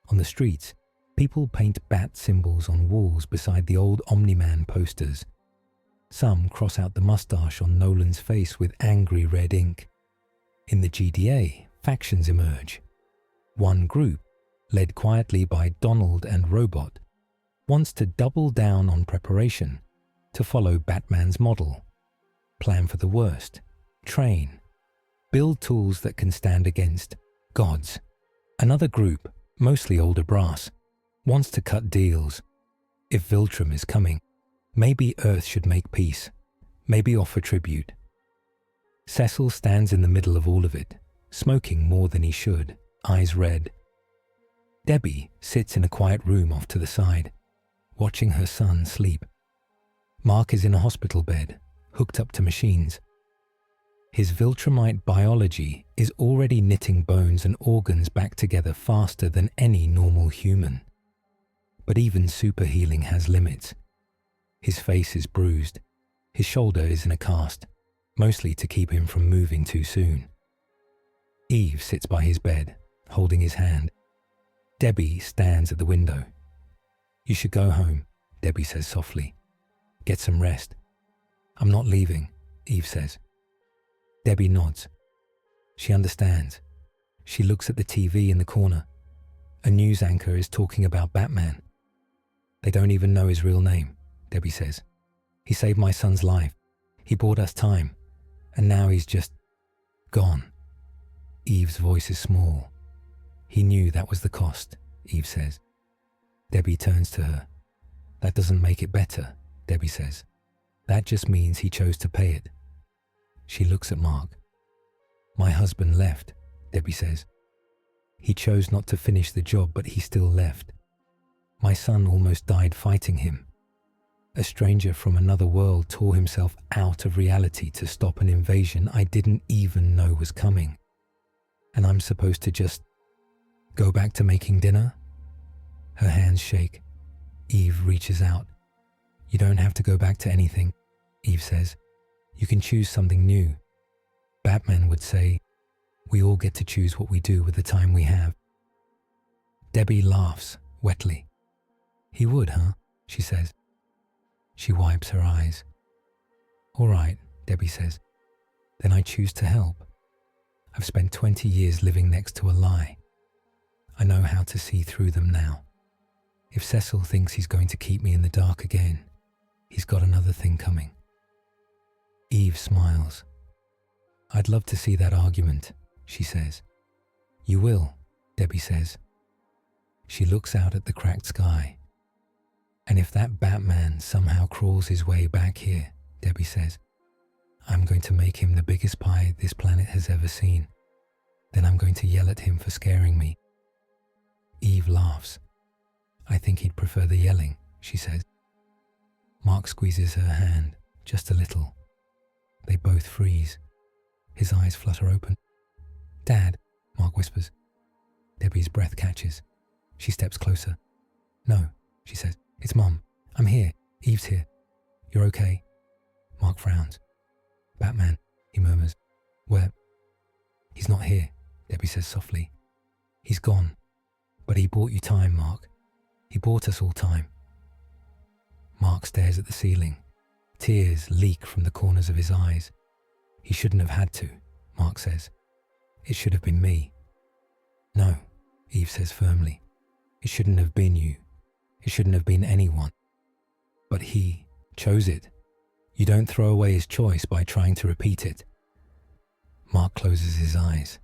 On the streets, people paint bat symbols on walls beside the old Omni-Man posters. Some cross out the mustache on Nolan's face with angry red ink. In the GDA, factions emerge. One group, led quietly by Donald and Robot, wants to double down on preparation, to follow Batman's model, plan for the worst, train, build tools that can stand against gods. Another group, mostly older brass, wants to cut deals. If Viltrum is coming, maybe Earth should make peace, maybe offer tribute. Cecil stands in the middle of all of it, smoking more than he should, eyes red. Debbie sits in a quiet room off to the side, watching her son sleep. Mark is in a hospital bed, hooked up to machines. His Viltrumite biology is already knitting bones and organs back together faster than any normal human. But even super healing has limits. His face is bruised. His shoulder is in a cast, mostly to keep him from moving too soon. Eve sits by his bed, holding his hand. Debbie stands at the window. "You should go home," Debbie says softly. "Get some rest." "I'm not leaving," Eve says. Debbie nods. She understands. She looks at the TV in the corner. A news anchor is talking about Batman. "They don't even know his real name," Debbie says. "He saved my son's life. He bought us time. And now he's just gone." Eve's voice is small. "He knew that was the cost," Eve says. Debbie turns to her. "That doesn't make it better," Debbie says. "That just means he chose to pay it." She looks at Mark. "My husband left," Debbie says. "He chose not to finish the job, but he still left. My son almost died fighting him. A stranger from another world tore himself out of reality to stop an invasion I didn't even know was coming. And I'm supposed to just go back to making dinner?" Her hands shake. Eve reaches out. "You don't have to go back to anything," Eve says. "You can choose something new. Batman would say, we all get to choose what we do with the time we have." Debbie laughs, wetly. "He would, huh?" she says. She wipes her eyes. "All right," Debbie says. "Then I choose to help. I've spent 20 years living next to a lie. I know how to see through them now. If Cecil thinks he's going to keep me in the dark again, he's got another thing coming." Eve smiles. "I'd love to see that argument," she says. "You will," Debbie says. She looks out at the cracked sky. "And if that Batman somehow crawls his way back here," Debbie says, "I'm going to make him the biggest pie this planet has ever seen. Then I'm going to yell at him for scaring me." Eve laughs. "I think he'd prefer the yelling," she says. Mark squeezes her hand, just a little. They both freeze. His eyes flutter open. "Dad," Mark whispers. Debbie's breath catches. She steps closer. "No," she says. "It's Mom. I'm here. Eve's here. You're okay." Mark frowns. "Batman," he murmurs. "Where?" "He's not here," Debbie says softly. "He's gone. But he bought you time, Mark. He bought us all time." Mark stares at the ceiling. Tears leak from the corners of his eyes. "He shouldn't have had to," Mark says. "It should have been me." "No," Eve says firmly. "It shouldn't have been you. It shouldn't have been anyone. But he chose it. You don't throw away his choice by trying to repeat it." Mark closes his eyes.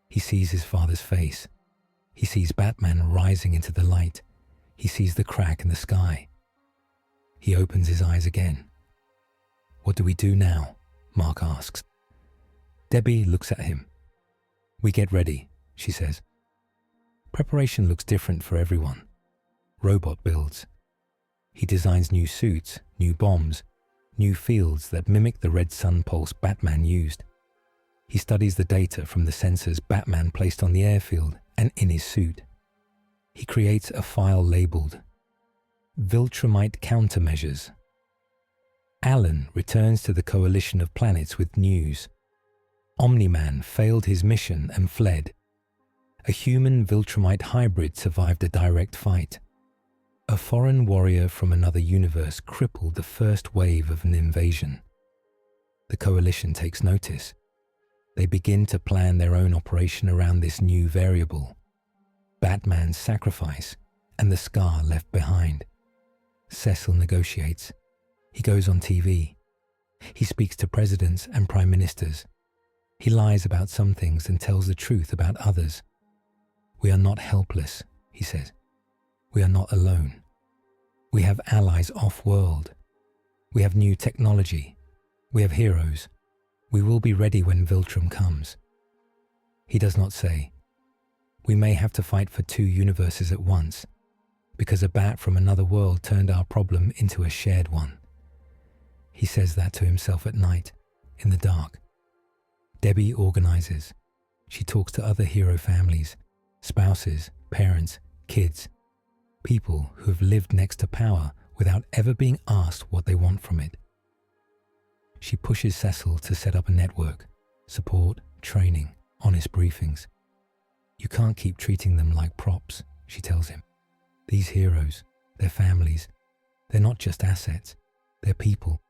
He sees his father's face. He sees Batman rising into the light. He sees the crack in the sky. He opens his eyes again. "What do we do now?" Mark asks. Debbie looks at him. "We get ready," she says. Preparation looks different for everyone. Robot builds. He designs new suits, new bombs, new fields that mimic the red sun pulse Batman used. He studies the data from the sensors Batman placed on the airfield and in his suit. He creates a file labeled Viltrumite Countermeasures. Alan returns to the coalition of planets with news. Omni-Man failed his mission and fled. A human Viltrumite hybrid survived a direct fight. A foreign warrior from another universe crippled the first wave of an invasion. The coalition takes notice. They begin to plan their own operation around this new variable. Batman's sacrifice and the scar left behind. Cecil negotiates. He goes on TV. He speaks to presidents and prime ministers. He lies about some things and tells the truth about others. "We are not helpless," he says. "We are not alone. We have allies off-world. We have new technology. We have heroes. We will be ready when Viltrum comes." He does not say, "We may have to fight for 2 universes at once, because a bat from another world turned our problem into a shared one." He says that to himself at night, in the dark. Debbie organizes. She talks to other hero families, spouses, parents, kids, people who have lived next to power without ever being asked what they want from it. She pushes Cecil to set up a network, support, training, honest briefings. "You can't keep treating them like props," she tells him. "These heroes, their families, they're not just assets, they're people.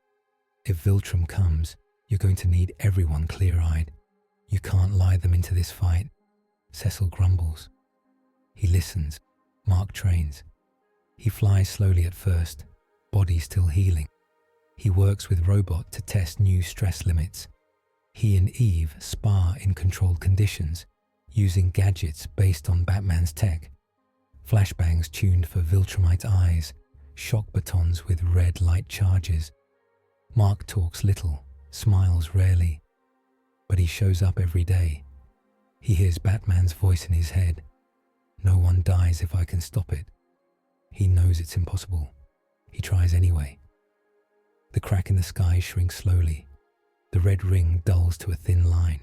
If Viltrum comes, you're going to need everyone clear-eyed. You can't lie them into this fight." Cecil grumbles. He listens. Mark trains. He flies slowly at first, body still healing. He works with Robot to test new stress limits. He and Eve spar in controlled conditions, using gadgets based on Batman's tech. Flashbangs tuned for Viltrumite eyes, shock batons with red light charges. Mark talks little, smiles rarely, but he shows up every day. He hears Batman's voice in his head. "No one dies if I can stop it." He knows it's impossible. He tries anyway. The crack in the sky shrinks slowly. The red ring dulls to a thin line.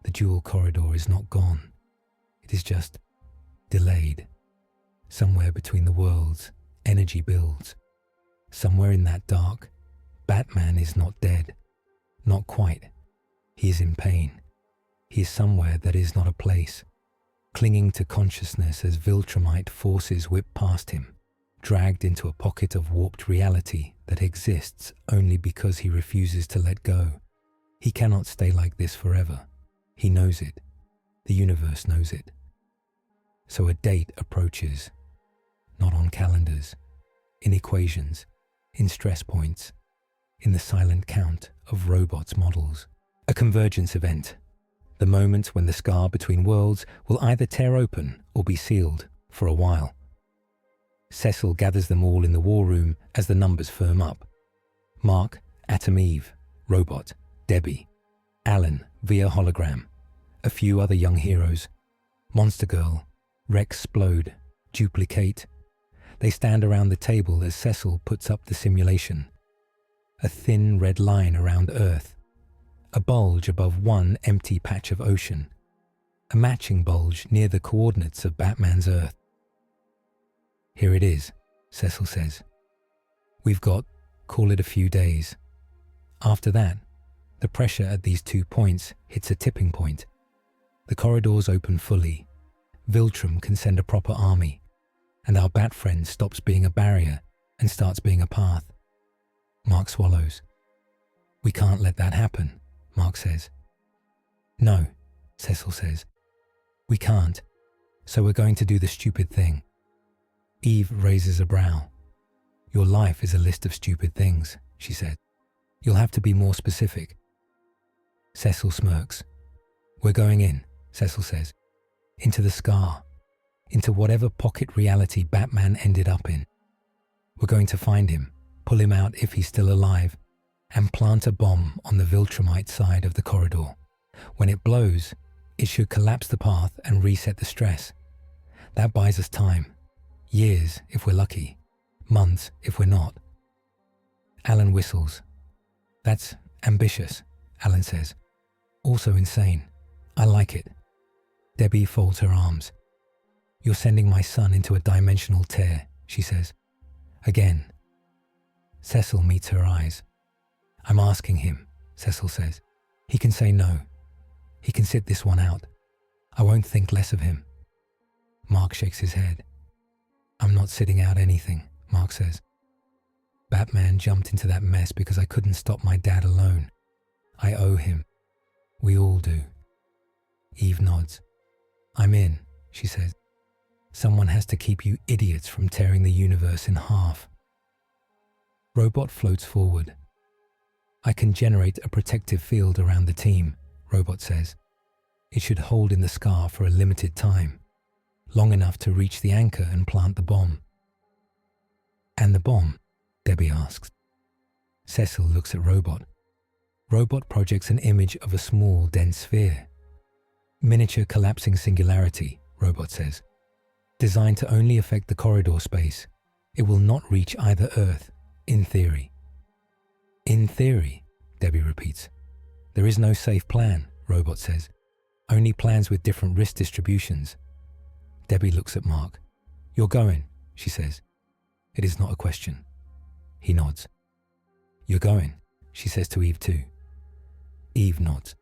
The dual corridor is not gone. It is just delayed. Somewhere between the worlds, energy builds. Somewhere in that dark, Batman is not dead. Not quite. He is in pain. He is somewhere that is not a place, clinging to consciousness as Viltrumite forces whip past him, dragged into a pocket of warped reality that exists only because he refuses to let go. He cannot stay like this forever. He knows it. The universe knows it. So a date approaches, not on calendars, in equations, in stress points, in the silent count of robots' models. A convergence event. The moment when the scar between worlds will either tear open or be sealed for a while. Cecil gathers them all in the war room as the numbers firm up. Mark, Atom Eve, Robot, Debbie, Alan via hologram, a few other young heroes, Monster Girl, Rex Splode, Duplicate. They stand around the table as Cecil puts up the simulation. A thin red line around Earth. A bulge above one empty patch of ocean. A matching bulge near the coordinates of Batman's Earth. "Here it is," Cecil says. "We've got, call it a few days. After that, the pressure at these 2 points hits a tipping point. The corridors open fully. Viltrum can send a proper army, and our Bat friend stops being a barrier and starts being a path." Mark swallows. "We can't let that happen," Mark says. "No," Cecil says. "We can't, so we're going to do the stupid thing." Eve raises a brow. "Your life is a list of stupid things," she said. "You'll have to be more specific." Cecil smirks. "We're going in," Cecil says. "Into the scar. Into whatever pocket reality Batman ended up in. We're going to find him, pull him out if he's still alive, and plant a bomb on the Viltrumite side of the corridor. When it blows, it should collapse the path and reset the stress. That buys us time. Years if we're lucky. Months if we're not. Alan whistles. That's ambitious, Alan says. Also insane. I like it. Debbie folds her arms. You're sending my son into a dimensional tear, she says. Again. Cecil meets her eyes. I'm asking him, Cecil says. He can say no. He can sit this one out. I won't think less of him. Mark shakes his head. I'm not sitting out anything, Mark says. Batman jumped into that mess because I couldn't stop my dad alone. I owe him. We all do. Eve nods. I'm in, she says. Someone has to keep you idiots from tearing the universe in half. Robot floats forward. I can generate a protective field around the team, Robot says. It should hold in the scar for a limited time, long enough to reach the anchor and plant the bomb. And the bomb? Debbie asks. Cecil looks at Robot. Robot projects an image of a small, dense sphere. Miniature collapsing singularity, Robot says. Designed to only affect the corridor space. It will not reach either Earth, in theory. In theory, Debbie repeats. There is no safe plan, Robot says. Only plans with different risk distributions. Debbie looks at Mark. You're going, she says. It is not a question. He nods. You're going, she says to Eve too. Eve nods.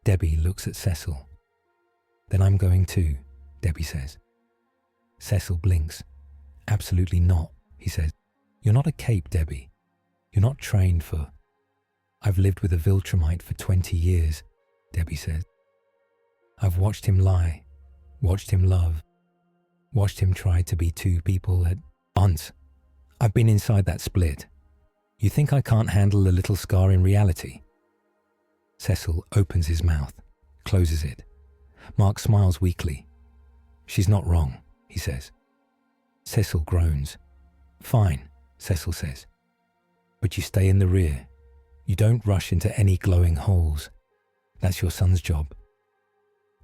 Debbie looks at Cecil. Then I'm going too, Debbie says. Cecil blinks. Absolutely not, he says. You're not a cape, Debbie. You're not trained for... I've lived with a Viltrumite for 20 years, Debbie says. I've watched him lie, watched him love, watched him try to be two people at once. I've been inside that split. You think I can't handle a little scar in reality? Cecil opens his mouth, closes it. Mark smiles weakly. She's not wrong, he says. Cecil groans. Fine, Cecil says. But you stay in the rear. You don't rush into any glowing holes. That's your son's job.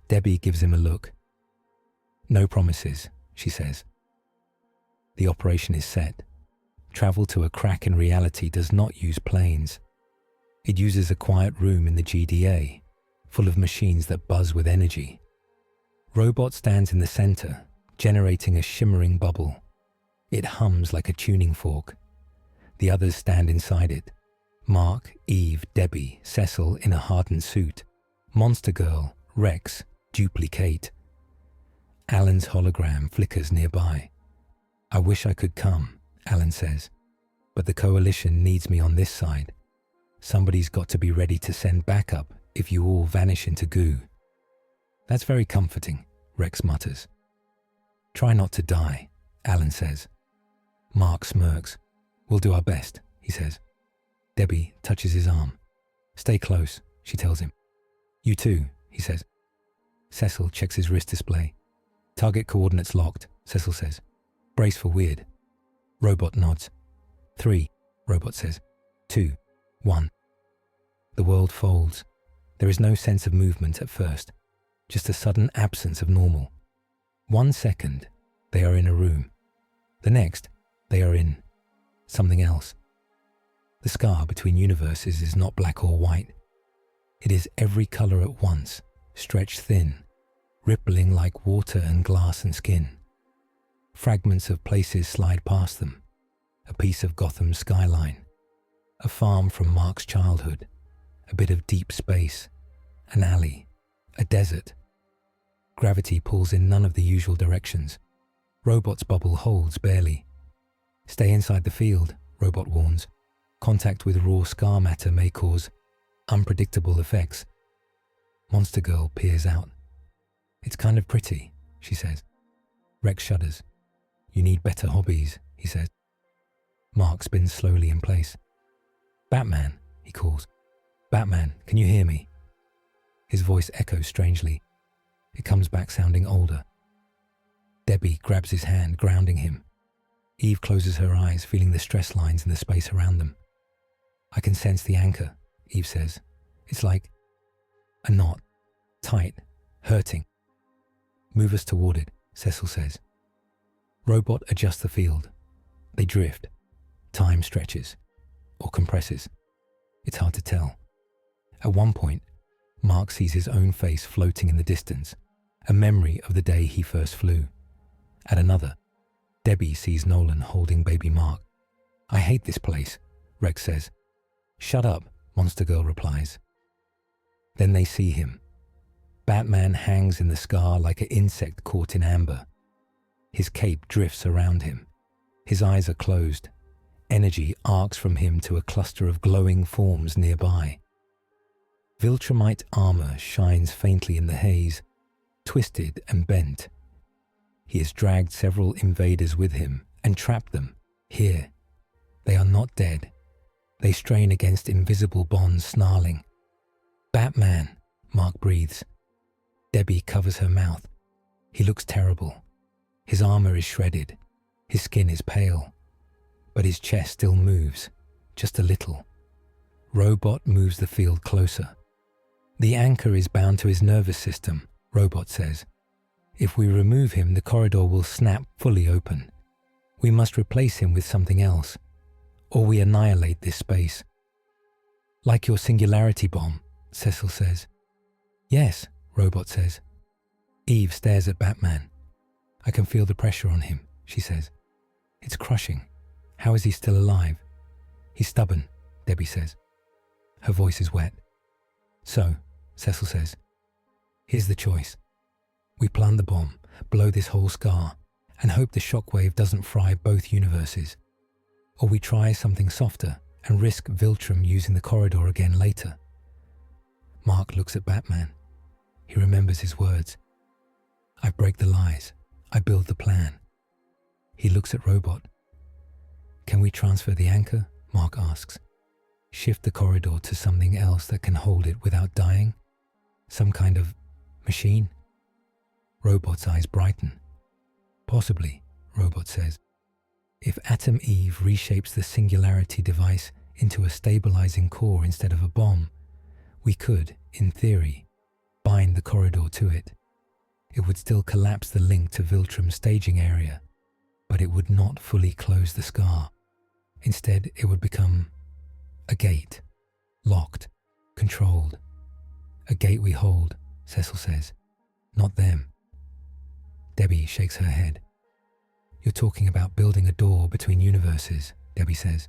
Debbie gives him a look. No promises, she says. The operation is set. Travel to a crack in reality does not use planes. It uses a quiet room in the GDA, full of machines that buzz with energy. Robot stands in the center, generating a shimmering bubble. It hums like a tuning fork. The others stand inside it. Mark, Eve, Debbie, Cecil in a hardened suit. Monster Girl, Rex, Duplicate. Alan's hologram flickers nearby. I wish I could come, Alan says, but the coalition needs me on this side. Somebody's got to be ready to send backup if you all vanish into goo. That's very comforting, Rex mutters. Try not to die, Alan says. Mark smirks. We'll do our best, he says. Debbie touches his arm. Stay close, she tells him. You too, he says. Cecil checks his wrist display. Target coordinates locked, Cecil says. Brace for weird. Robot nods. 3, Robot says. 2, 1. The world folds. There is no sense of movement at first, just a sudden absence of normal. 1 second, they are in a room. The next, they are in something else. The scar between universes is not black or white. It is every color at once, stretched thin, rippling like water and glass and skin. Fragments of places slide past them. A piece of Gotham's skyline. A farm from Mark's childhood. A bit of deep space. An alley. A desert. Gravity pulls in none of the usual directions. Robot's bubble holds barely. Stay inside the field, Robot warns. Contact with raw scar matter may cause unpredictable effects. Monster Girl peers out. It's kind of pretty, she says. Rex shudders. You need better hobbies, he says. Mark spins slowly in place. Batman, he calls. Batman, can you hear me? His voice echoes strangely. It comes back sounding older. Debbie grabs his hand, grounding him. Eve closes her eyes, feeling the stress lines in the space around them. I can sense the anchor, Eve says. It's like a knot, tight, hurting. Move us toward it, Cecil says. Robot adjusts the field. They drift. Time stretches, or compresses. It's hard to tell. At one point, Mark sees his own face floating in the distance, a memory of the day he first flew. At another, Debbie sees Nolan holding baby Mark. I hate this place, Rex says. Shut up, Monster Girl replies. Then they see him. Batman hangs in the scar like an insect caught in amber. His cape drifts around him. His eyes are closed. Energy arcs from him to a cluster of glowing forms nearby. Viltrumite armor shines faintly in the haze, twisted and bent. He has dragged several invaders with him and trapped them here. They are not dead. They strain against invisible bonds, snarling. Batman, Mark breathes. Debbie covers her mouth. He looks terrible. His armor is shredded. His skin is pale. But his chest still moves, just a little. Robot moves the field closer. The anchor is bound to his nervous system, Robot says. If we remove him, the corridor will snap fully open. We must replace him with something else, or we annihilate this space. Like your singularity bomb, Cecil says. Yes, Robot says. Eve stares at Batman. I can feel the pressure on him, she says. It's crushing. How is he still alive? He's stubborn, Debbie says. Her voice is wet. So, Cecil says, here's the choice. We plant the bomb, blow this whole scar, and hope the shockwave doesn't fry both universes. Or we try something softer and risk Viltrum using the corridor again later. Mark looks at Batman. He remembers his words. I break the lies. I build the plan. He looks at Robot. Can we transfer the anchor? Mark asks. Shift the corridor to something else that can hold it without dying? Some kind of machine? Robot's eyes brighten. Possibly, Robot says. If Atom Eve reshapes the singularity device into a stabilizing core instead of a bomb, we could, in theory, bind the corridor to it. It would still collapse the link to Viltrum's staging area, but it would not fully close the scar. Instead, it would become a gate, locked, controlled. A gate we hold, Cecil says, not them. Debbie shakes her head. You're talking about building a door between universes, Debbie says.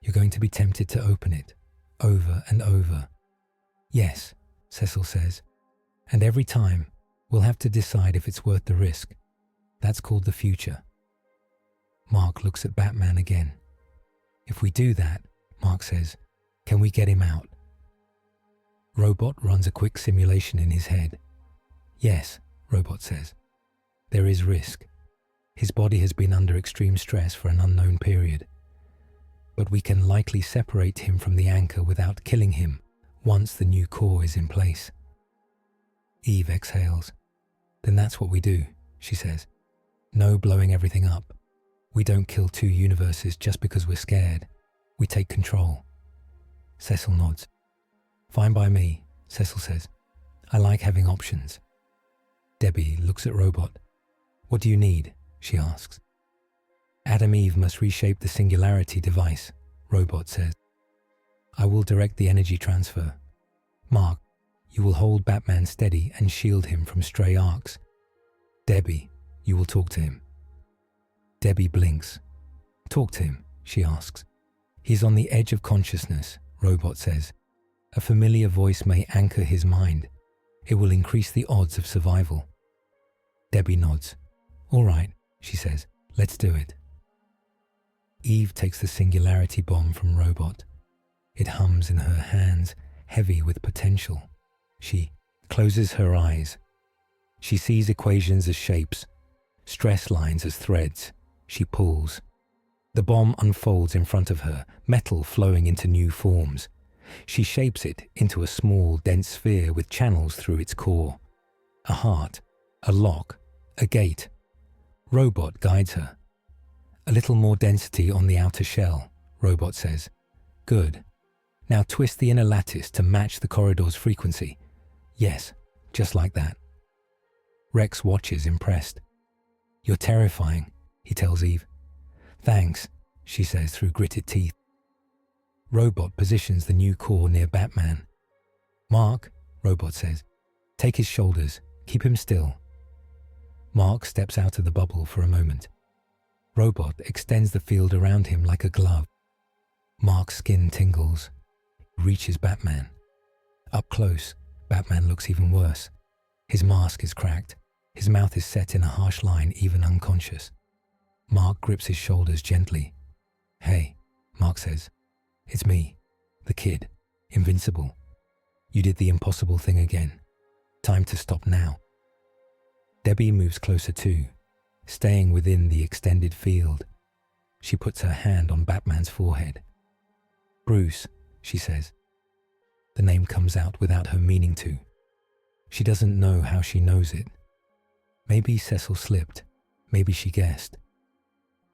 You're going to be tempted to open it, over and over. Yes, Cecil says, and every time we'll have to decide if it's worth the risk. That's called the future. Mark looks at Batman again. If we do that, Mark says, can we get him out? Robot runs a quick simulation in his head. Yes, Robot says. There is risk. His body has been under extreme stress for an unknown period. But we can likely separate him from the anchor without killing him once the new core is in place. Eve exhales. Then that's what we do, she says. No blowing everything up. We don't kill two universes just because we're scared. We take control. Cecil nods. Fine by me, Cecil says. I like having options. Debbie looks at Robot. What do you need? She asks. Adam Eve must reshape the singularity device, Robot says. I will direct the energy transfer. Mark, you will hold Batman steady and shield him from stray arcs. Debbie, you will talk to him. Debbie blinks. Talk to him, she asks. He's on the edge of consciousness, Robot says. A familiar voice may anchor his mind. It will increase the odds of survival. Debbie nods. All right, she says. Let's do it. Eve takes the singularity bomb from Robot. It hums in her hands, heavy with potential. She closes her eyes. She sees equations as shapes, stress lines as threads. She pulls. The bomb unfolds in front of her, metal flowing into new forms. She shapes it into a small, dense sphere with channels through its core. A heart, a lock, a gate. Robot guides her. A little more density on the outer shell, Robot says. Good. Now twist the inner lattice to match the corridor's frequency. Yes, just like that. Rex watches, impressed. You're terrifying, he tells Eve. Thanks, she says through gritted teeth. Robot positions the new core near Batman. Mark, Robot says, take his shoulders, keep him still. Mark steps out of the bubble for a moment. Robot extends the field around him like a glove. Mark's skin tingles. He reaches Batman. Up close, Batman looks even worse. His mask is cracked. His mouth is set in a harsh line, even unconscious. Mark grips his shoulders gently. Hey, Mark says. It's me, the kid, Invincible. You did the impossible thing again. Time to stop now. Debbie moves closer too, staying within the extended field. She puts her hand on Batman's forehead. Bruce, she says. The name comes out without her meaning to. She doesn't know how she knows it. Maybe Cecil slipped. Maybe she guessed.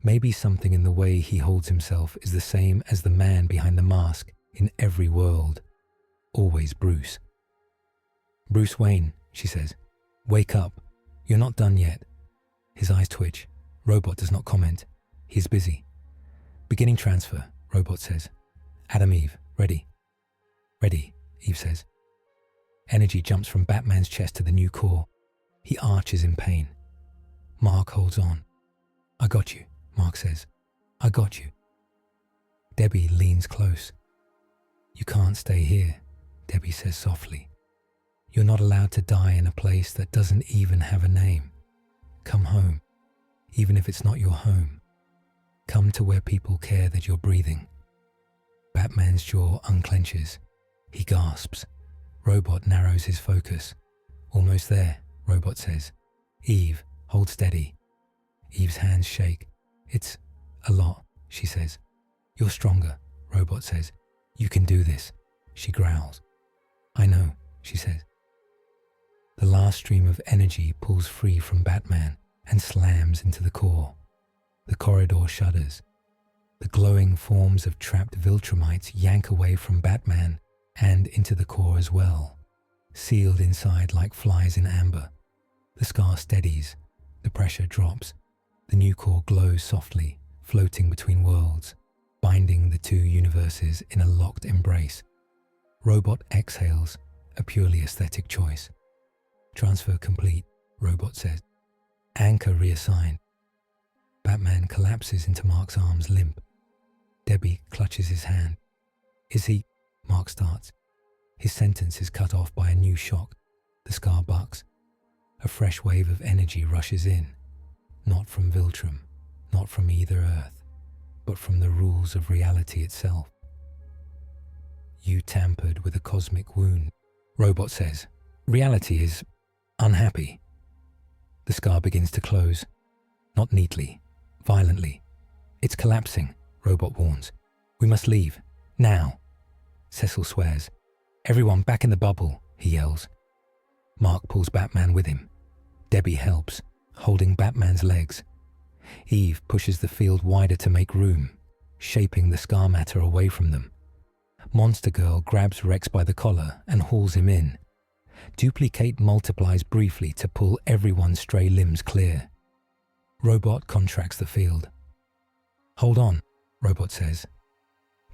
Maybe something in the way he holds himself is the same as the man behind the mask in every world. Always Bruce. Bruce Wayne, she says. Wake up. You're not done yet. His eyes twitch. Robot does not comment. He is busy. Beginning transfer, Robot says. Adam, Eve, ready. Ready, Eve says. Energy jumps from Batman's chest to the new core. He arches in pain. Mark holds on. I got you, Mark says. I got you. Debbie leans close. You can't stay here, Debbie says softly. You're not allowed to die in a place that doesn't even have a name. Come home, even if it's not your home. Come to where people care that you're breathing. Batman's jaw unclenches. He gasps. Robot narrows his focus. Almost there, Robot says. Eve, hold steady. Eve's hands shake. It's a lot, she says. You're stronger, Robot says. You can do this, she growls. I know, she says. The last stream of energy pulls free from Batman and slams into the core. The corridor shudders. The glowing forms of trapped Viltrumites yank away from Batman and into the core as well, sealed inside like flies in amber. The scar steadies. The pressure drops. The new core glows softly, floating between worlds, binding the two universes in a locked embrace. Robot exhales, a purely aesthetic choice. Transfer complete, Robot says. Anchor reassigned. Batman collapses into Mark's arms, limp. Debbie clutches his hand. Is he? Mark starts. His sentence is cut off by a new shock. The scar bucks. A fresh wave of energy rushes in. Not from Viltrum, not from either Earth, but from the rules of reality itself. You tampered with a cosmic wound, Robot says. Reality is unhappy. The scar begins to close. Not neatly, violently. It's collapsing, Robot warns. We must leave. Now. Cecil swears. Everyone back in the bubble, he yells. Mark pulls Batman with him. Debbie helps, holding Batman's legs. Eve pushes the field wider to make room, shaping the scar matter away from them. Monster Girl grabs Rex by the collar and hauls him in. Duplicate multiplies briefly to pull everyone's stray limbs clear. Robot contracts the field. Hold on, Robot says.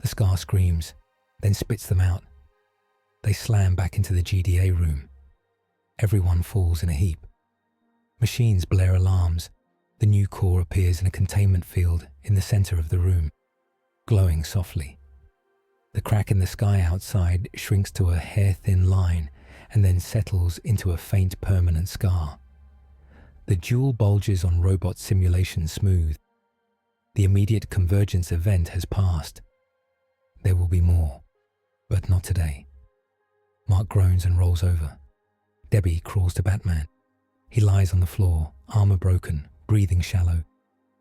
The scar screams, then spits them out. They slam back into the GDA room. Everyone falls in a heap. Machines blare alarms. The new core appears in a containment field in the center of the room, glowing softly. The crack in the sky outside shrinks to a hair-thin line and then settles into a faint permanent scar. The jewel bulges on Robot simulation smooth. The immediate convergence event has passed. There will be more, but not today. Mark groans and rolls over. Debbie crawls to Batman. He lies on the floor, armor broken, breathing shallow.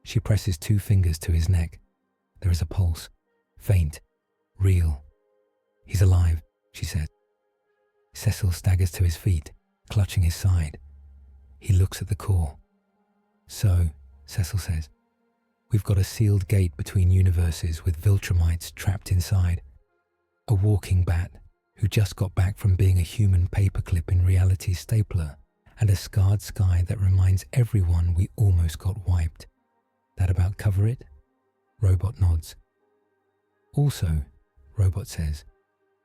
She presses 2 fingers to his neck. There is a pulse, faint, real. He's alive, she said. Cecil staggers to his feet, clutching his side. He looks at the core. So, Cecil says, We've got a sealed gate between universes with Viltrumites trapped inside. A walking bat who just got back from being a human paperclip in reality's stapler, and a scarred sky that reminds everyone we almost got wiped. That about cover it? Robot nods. Also, Robot says,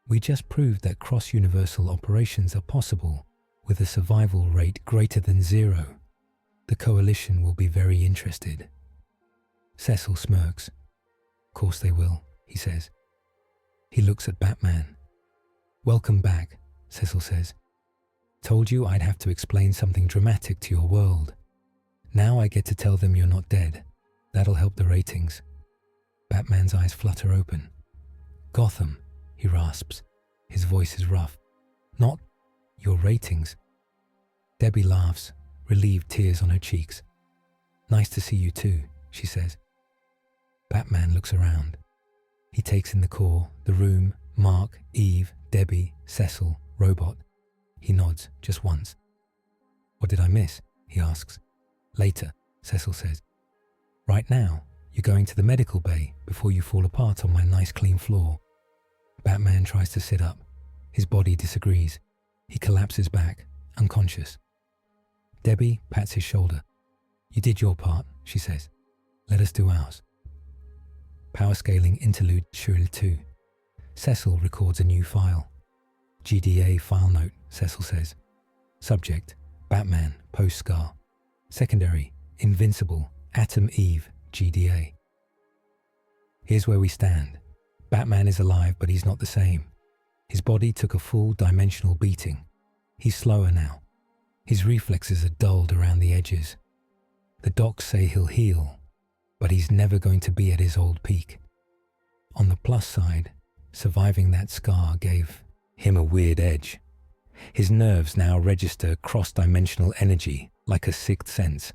we just proved that cross-universal operations are possible with a survival rate greater than 0. The Coalition will be very interested. Cecil smirks. Of course they will, he says. He looks at Batman. Welcome back, Cecil says. Told you I'd have to explain something dramatic to your world. Now I get to tell them you're not dead. That'll help the ratings. Batman's eyes flutter open. Gotham, he rasps. His voice is rough. Not your ratings. Debbie laughs, relieved tears on her cheeks. Nice to see you too, she says. Batman looks around. He takes in the core, the room, Mark, Eve, Debbie, Cecil, Robot. He nods, just once. What did I miss? He asks. Later, Cecil says. Right now, you're going to the medical bay before you fall apart on my nice clean floor. Batman tries to sit up. His body disagrees. He collapses back, unconscious. Debbie pats his shoulder. You did your part, she says. Let us do ours. Power scaling interlude Shrill 2. Cecil records a new file. GDA file note, Cecil says. Subject, Batman, post-scar. Secondary, Invincible, Atom Eve, GDA. Here's where we stand. Batman is alive, but he's not the same. His body took a full dimensional beating. He's slower now. His reflexes are dulled around the edges. The docs say he'll heal, but he's never going to be at his old peak. On the plus side, surviving that scar gave him a weird edge. His nerves now register cross-dimensional energy like a sixth sense.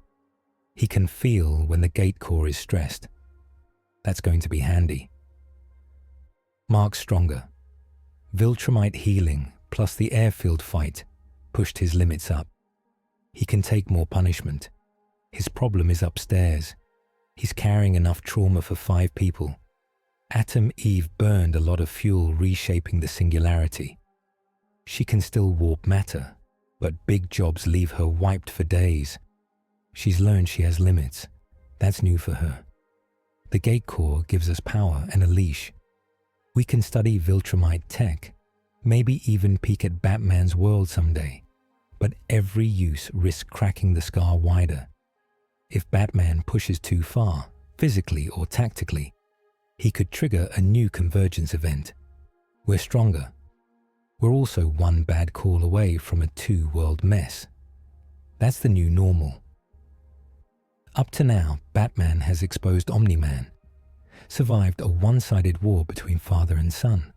He can feel when the gate core is stressed. That's going to be handy. Mark's stronger. Viltrumite healing plus the airfield fight pushed his limits up. He can take more punishment. His problem is upstairs. He's carrying enough trauma for 5 people. Atom Eve burned a lot of fuel reshaping the singularity. She can still warp matter, but big jobs leave her wiped for days. She's learned she has limits. That's new for her. The gate core gives us power and a leash. We can study Viltrumite tech, maybe even peek at Batman's world someday, but every use risks cracking the scar wider. If Batman pushes too far, physically or tactically, he could trigger a new convergence event. We're stronger. We're also one bad call away from a 2-world mess. That's the new normal. Up to now, Batman has exposed Omni-Man, survived a one-sided war between father and son,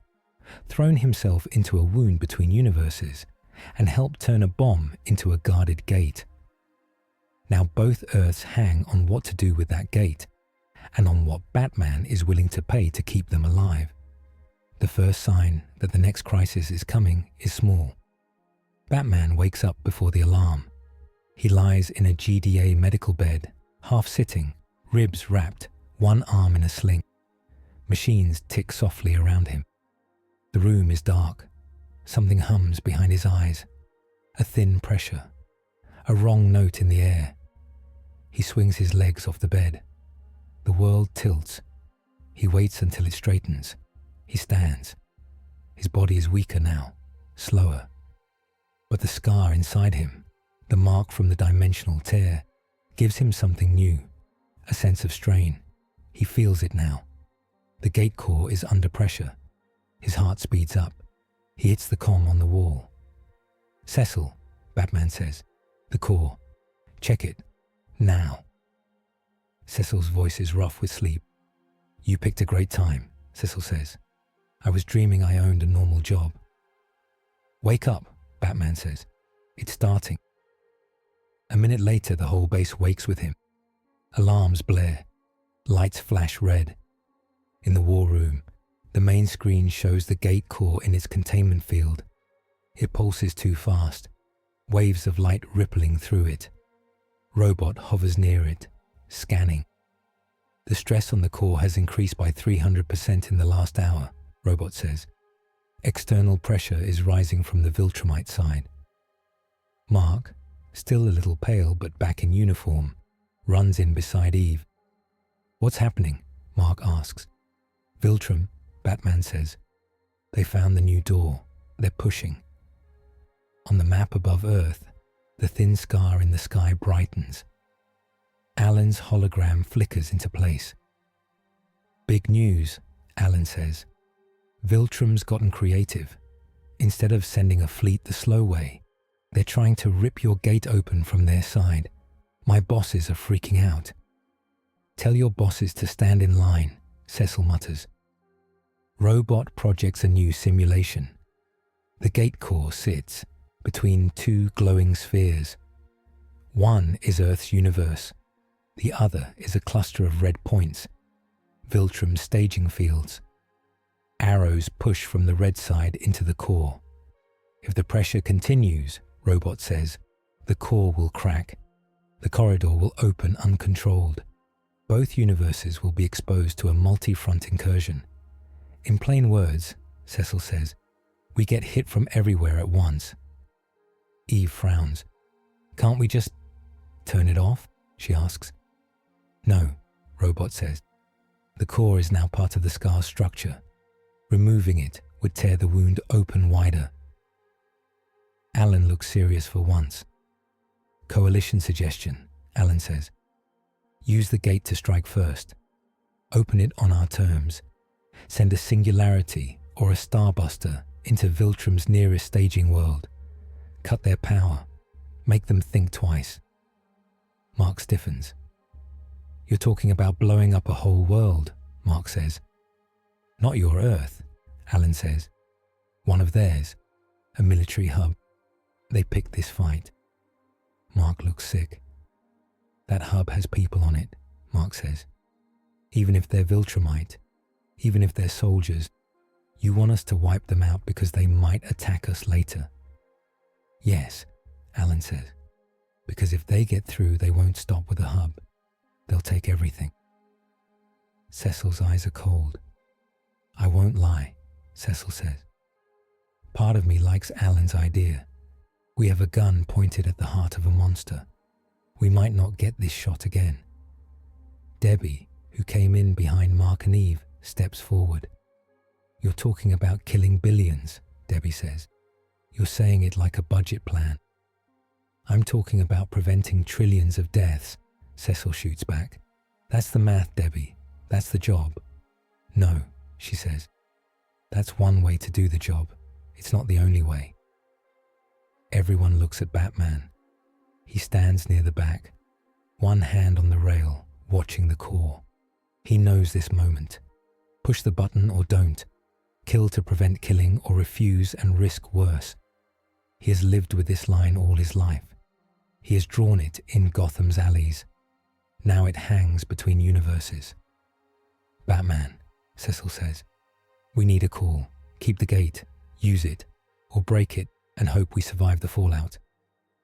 thrown himself into a wound between universes, and helped turn a bomb into a guarded gate. Now both Earths hang on what to do with that gate, and on what Batman is willing to pay to keep them alive. The first sign that the next crisis is coming is small. Batman wakes up before the alarm. He lies in a GDA medical bed, half sitting, ribs wrapped, one arm in a sling. Machines tick softly around him. The room is dark. Something hums behind his eyes. A thin pressure. A wrong note in the air. He swings his legs off the bed. The world tilts. He waits until it straightens. He stands. His body is weaker now, slower. But the scar inside him, the mark from the dimensional tear, gives him something new, a sense of strain. He feels it now. The gate core is under pressure. His heart speeds up. He hits the comm on the wall. Cecil, Batman says. The core. Check it. Now. Cecil's voice is rough with sleep. You picked a great time, Cecil says. I was dreaming I owned a normal job. Wake up, Batman says. It's starting. A minute later, the whole base wakes with him. Alarms blare. Lights flash red. In the war room, the main screen shows the gate core in its containment field. It pulses too fast, waves of light rippling through it. Robot hovers near it, scanning. The stress on the core has increased by 300% in the last hour, Robot says. External pressure is rising from the Viltrumite side. Mark, still a little pale but back in uniform, runs in beside Eve. What's happening? Mark asks. Viltrum, Batman says. They found the new door. They're pushing. On the map above Earth, the thin scar in the sky brightens. Alan's hologram flickers into place. Big news, Alan says. Viltrum's gotten creative. Instead of sending a fleet the slow way, they're trying to rip your gate open from their side. My bosses are freaking out. Tell your bosses to stand in line, Cecil mutters. Robot projects a new simulation. The gate core sits between two glowing spheres. One is Earth's universe. The other is a cluster of red points, Viltrum's staging fields. Arrows push from the red side into the core. If the pressure continues, Robot says, the core will crack. The corridor will open uncontrolled. Both universes will be exposed to a multi-front incursion. In plain words, Cecil says, we get hit from everywhere at once. Eve frowns. Can't we just turn it off? She asks. No, Robot says. The core is now part of the scar's structure. Removing it would tear the wound open wider. Alan looks serious for once. Coalition suggestion, Alan says. Use the gate to strike first. Open it on our terms. Send a singularity or a starbuster into Viltrum's nearest staging world. Cut their power. Make them think twice. Mark stiffens. You're talking about blowing up a whole world, Mark says. Not your Earth, Alan says. One of theirs, a military hub. They picked this fight. Mark looks sick. That hub has people on it, Mark says. Even if they're Viltrumite, even if they're soldiers, you want us to wipe them out because they might attack us later. Yes, Alan says, because if they get through, they won't stop with the hub. They'll take everything. Cecil's eyes are cold. I won't lie, Cecil says. Part of me likes Alan's idea. We have a gun pointed at the heart of a monster. We might not get this shot again. Debbie, who came in behind Mark and Eve, steps forward. You're talking about killing billions, Debbie says. You're saying it like a budget plan. I'm talking about preventing trillions of deaths, Cecil shoots back. That's the math, Debbie. That's the job. No, she says. That's one way to do the job. It's not the only way. Everyone looks at Batman. He stands near the back, one hand on the rail, watching the core. He knows this moment. Push the button or don't. Kill to prevent killing or refuse and risk worse. He has lived with this line all his life. He has drawn it in Gotham's alleys. Now it hangs between universes. Batman, Cecil says. We need a call. Keep the gate, use it, or break it and hope we survive the fallout.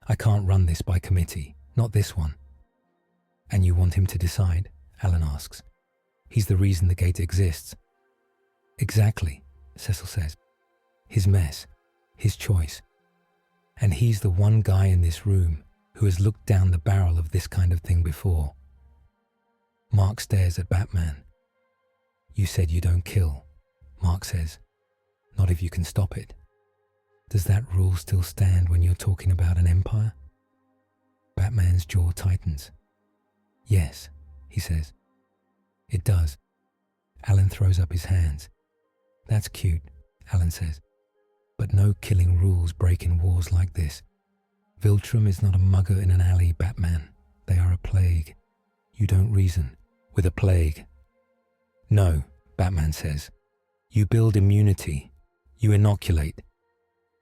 I can't run this by committee, not this one. And you want him to decide? Alan asks. He's the reason the gate exists. Exactly, Cecil says. His mess, his choice. And he's the one guy in this room who has looked down the barrel of this kind of thing before. Mark stares at Batman. You said you don't kill, Mark says. Not if you can stop it. Does that rule still stand when you're talking about an empire? Batman's jaw tightens. Yes, he says. It does. Alan throws up his hands. That's cute, Alan says. But no killing rules break in wars like this. Viltrum is not a mugger in an alley, Batman. They are a plague. You don't reason with a plague. No, Batman says. You build immunity. You inoculate.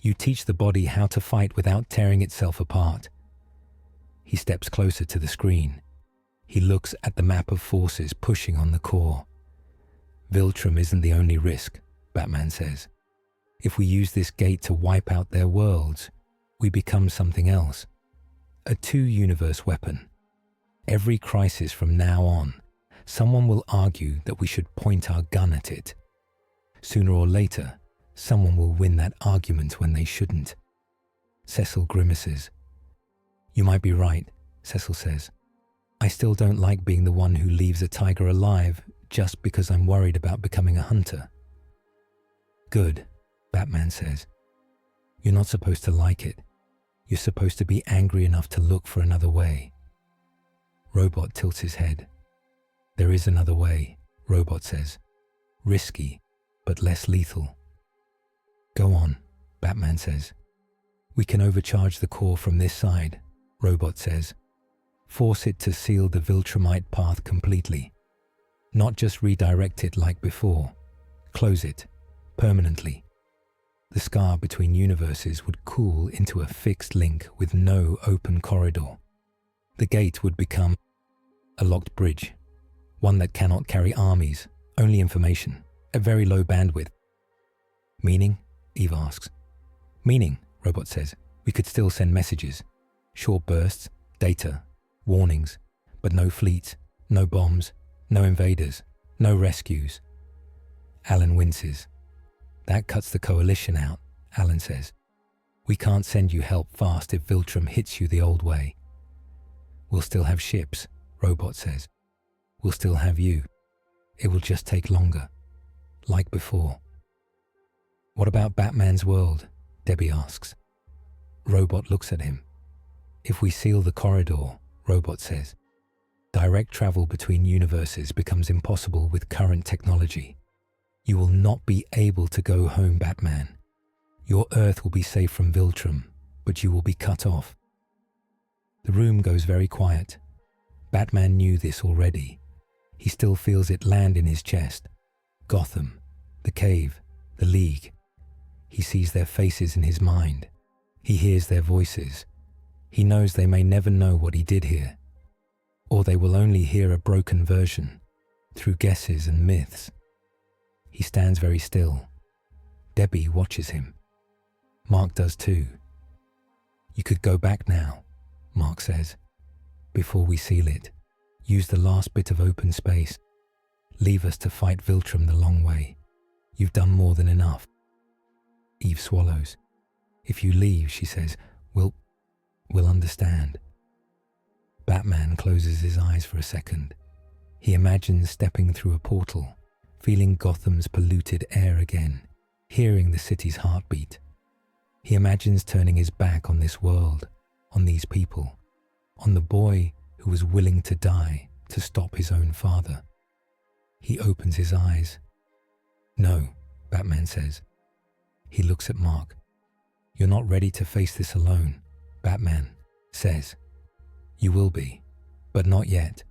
You teach the body how to fight without tearing itself apart. He steps closer to the screen. He looks at the map of forces pushing on the core. Viltrum isn't the only risk, Batman says. If we use this gate to wipe out their worlds, we become something else. A two-universe weapon. Every crisis from now on, Someone will argue that we should point our gun at it. Sooner or later, someone will win that argument when they shouldn't. Cecil grimaces. You might be right, Cecil says. I still don't like being the one who leaves a tiger alive just because I'm worried about becoming a hunter. Good, Batman says. You're not supposed to like it. You're supposed to be angry enough to look for another way. Robot tilts his head. There is another way, Robot says. Risky, but less lethal. Go on, Batman says. We can overcharge the core from this side, Robot says. Force it to seal the Viltrumite path completely. Not just redirect it like before. Close it, permanently. The scar between universes would cool into a fixed link with no open corridor. The gate would become a locked bridge, one that cannot carry armies, only information, at very low bandwidth. Meaning? Eve asks. Meaning, Robot says, we could still send messages. Short bursts, data, warnings, but no fleets, no bombs, no invaders, no rescues. Alan winces. That cuts the coalition out, Alan says. We can't send you help fast if Viltrum hits you the old way. We'll still have ships, Robot says. We'll still have you. It will just take longer, like before. What about Batman's world? Debbie asks. Robot looks at him. If we seal the corridor, Robot says, direct travel between universes becomes impossible with current technology. You will not be able to go home, Batman. Your Earth will be safe from Viltrum, but you will be cut off. The room goes very quiet. Batman knew this already. He still feels it land in his chest. Gotham, the cave, the League. He sees their faces in his mind. He hears their voices. He knows they may never know what he did here. Or they will only hear a broken version, through guesses and myths. He stands very still. Debbie watches him. Mark does too. You could go back now, Mark says. Before we seal it, use the last bit of open space. Leave us to fight Viltrum the long way. You've done more than enough. Eve swallows. If you leave, she says, we'll understand. Batman closes his eyes for a second. He imagines stepping through a portal, feeling Gotham's polluted air again, hearing the city's heartbeat. He imagines turning his back on this world, on these people, on the boy who was willing to die to stop his own father. He opens his eyes. No, Batman says. He looks at Mark. You're not ready to face this alone, Batman says. You will be, but not yet.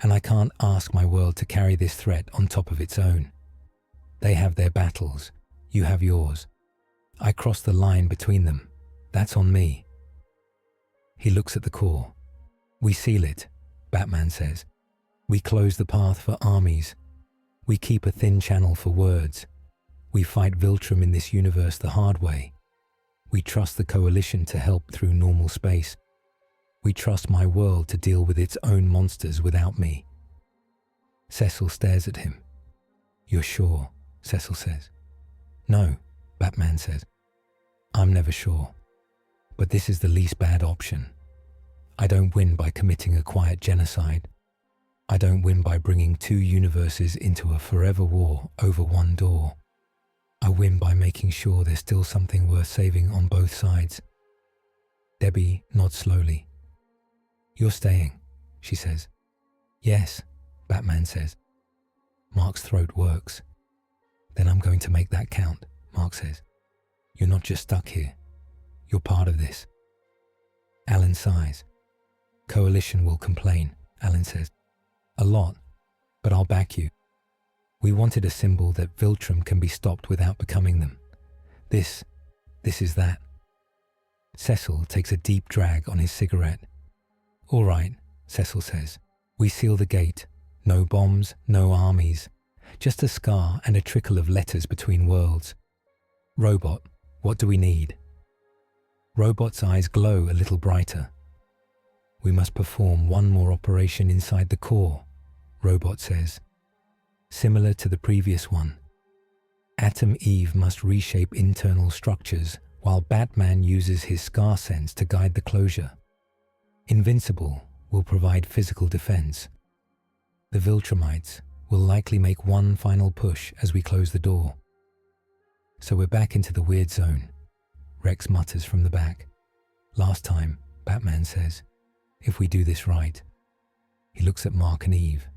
And I can't ask my world to carry this threat on top of its own. They have their battles. You have yours. I crossed the line between them. That's on me. He looks at the core. We seal it, Batman says. We close the path for armies. We keep a thin channel for words. We fight Viltrum in this universe the hard way. We trust the coalition to help through normal space. We trust my world to deal with its own monsters without me. Cecil stares at him. You're sure, Cecil says. No, Batman says. I'm never sure. But this is the least bad option. I don't win by committing a quiet genocide. I don't win by bringing two universes into a forever war over one door. I win by making sure there's still something worth saving on both sides. Debbie nods slowly. You're staying, she says. Yes, Batman says. Mark's throat works. Then I'm going to make that count, Mark says. You're not just stuck here. You're part of this. Alan sighs. Coalition will complain, Alan says. A lot, but I'll back you. We wanted a symbol that Viltrum can be stopped without becoming them. This is that. Cecil takes a deep drag on his cigarette. All right, Cecil says. We seal the gate. No bombs, no armies. Just a scar and a trickle of letters between worlds. Robot, what do we need? Robot's eyes glow a little brighter. We must perform one more operation inside the core. Robot says. Similar to the previous one. Atom Eve must reshape internal structures while Batman uses his scar sense to guide the closure. Invincible will provide physical defense. The Viltrumites will likely make one final push as we close the door. So we're back into the weird zone, Rex mutters from the back. Last time, Batman says, if we do this right. He looks at Mark and Eve.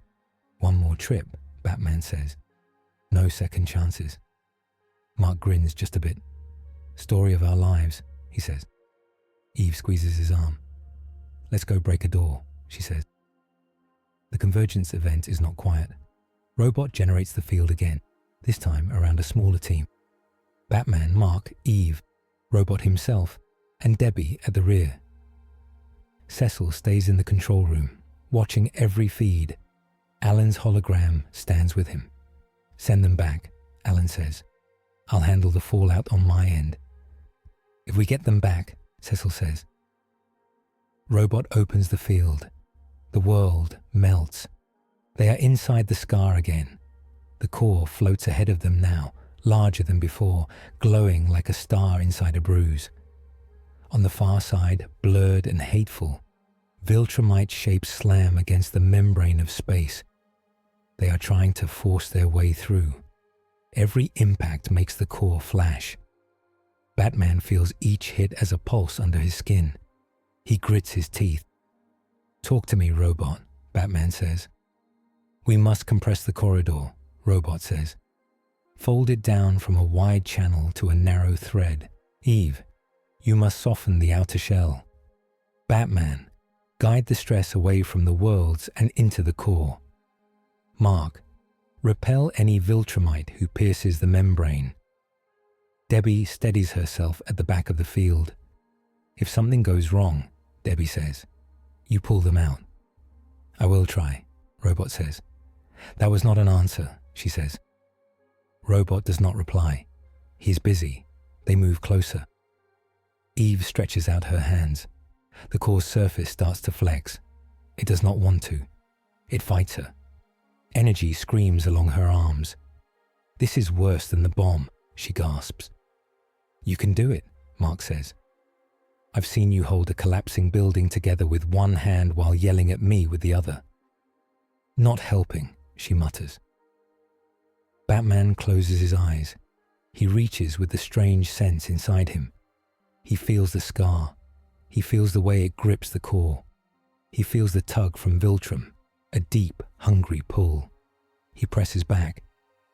One more trip, Batman says. No second chances. Mark grins just a bit. Story of our lives, he says. Eve squeezes his arm. Let's go break a door, she says. The Convergence event is not quiet. Robot generates the field again, this time around a smaller team. Batman, Mark, Eve, Robot himself, and Debbie at the rear. Cecil stays in the control room, watching every feed. Alan's hologram stands with him. Send them back, Alan says. I'll handle the fallout on my end. If we get them back, Cecil says. Robot opens the field. The world melts. They are inside the scar again. The core floats ahead of them now, larger than before, glowing like a star inside a bruise. On the far side, blurred and hateful, Viltrumite shapes slam against the membrane of space. They are trying to force their way through. Every impact makes the core flash. Batman feels each hit as a pulse under his skin. He grits his teeth. Talk to me, Robot, Batman says. We must compress the corridor, Robot says. Fold it down from a wide channel to a narrow thread. Eve, you must soften the outer shell. Batman, guide the stress away from the worlds and into the core. Mark, repel any Viltrumite who pierces the membrane. Debbie steadies herself at the back of the field. If something goes wrong, Debbie says, you pull them out. I will try, Robot says. That was not an answer, she says. Robot does not reply. He's busy. They move closer. Eve stretches out her hands. The core's surface starts to flex. It does not want to. It fights her. Energy screams along her arms. This is worse than the bomb, she gasps. You can do it, Mark says. I've seen you hold a collapsing building together with one hand while yelling at me with the other. Not helping, she mutters. Batman closes his eyes. He reaches with the strange sense inside him. He feels the scar. He feels the way it grips the core. He feels the tug from Viltrum, a deep, hungry pull. He presses back.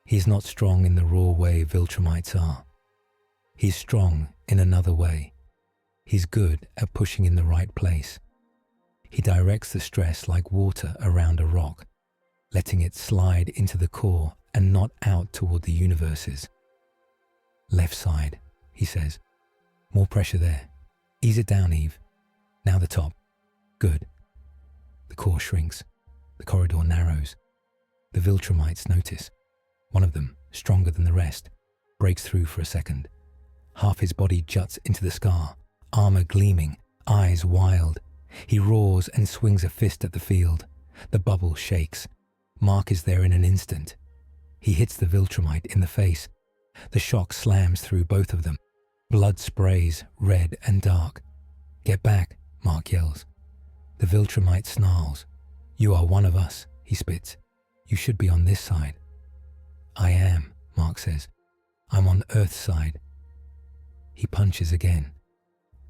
He is not strong in the raw way Viltrumites are. He's strong in another way. He's good at pushing in the right place. He directs the stress like water around a rock, letting it slide into the core and not out toward the universes. Left side, he says. More pressure there. Ease it down, Eve. Now the top. Good. The core shrinks. The corridor narrows. The Viltrumites notice. One of them, stronger than the rest, breaks through for a second. Half his body juts into the scar, armor gleaming, eyes wild. He roars and swings a fist at the field. The bubble shakes. Mark is there in an instant. He hits the Viltrumite in the face. The shock slams through both of them. Blood sprays, red and dark. Get back, Mark yells. The Viltrumite snarls. You are one of us, he spits. You should be on this side. I am, Mark says. I'm on Earth's side. He punches again.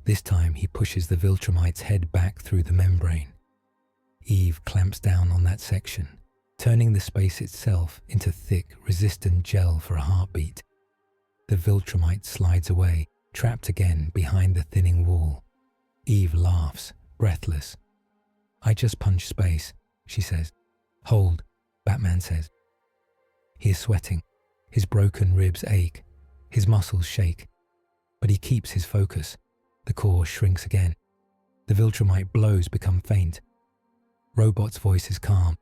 This time he pushes the Viltrumite's head back through the membrane. Eve clamps down on that section, turning the space itself into thick, resistant gel for a heartbeat. The Viltrumite slides away, trapped again behind the thinning wall. Eve laughs, breathless. I just punched space, she says. Hold, Batman says. He is sweating. His broken ribs ache. His muscles shake. But he keeps his focus. The core shrinks again. The Viltrumite blows become faint. Robot's voice is calm.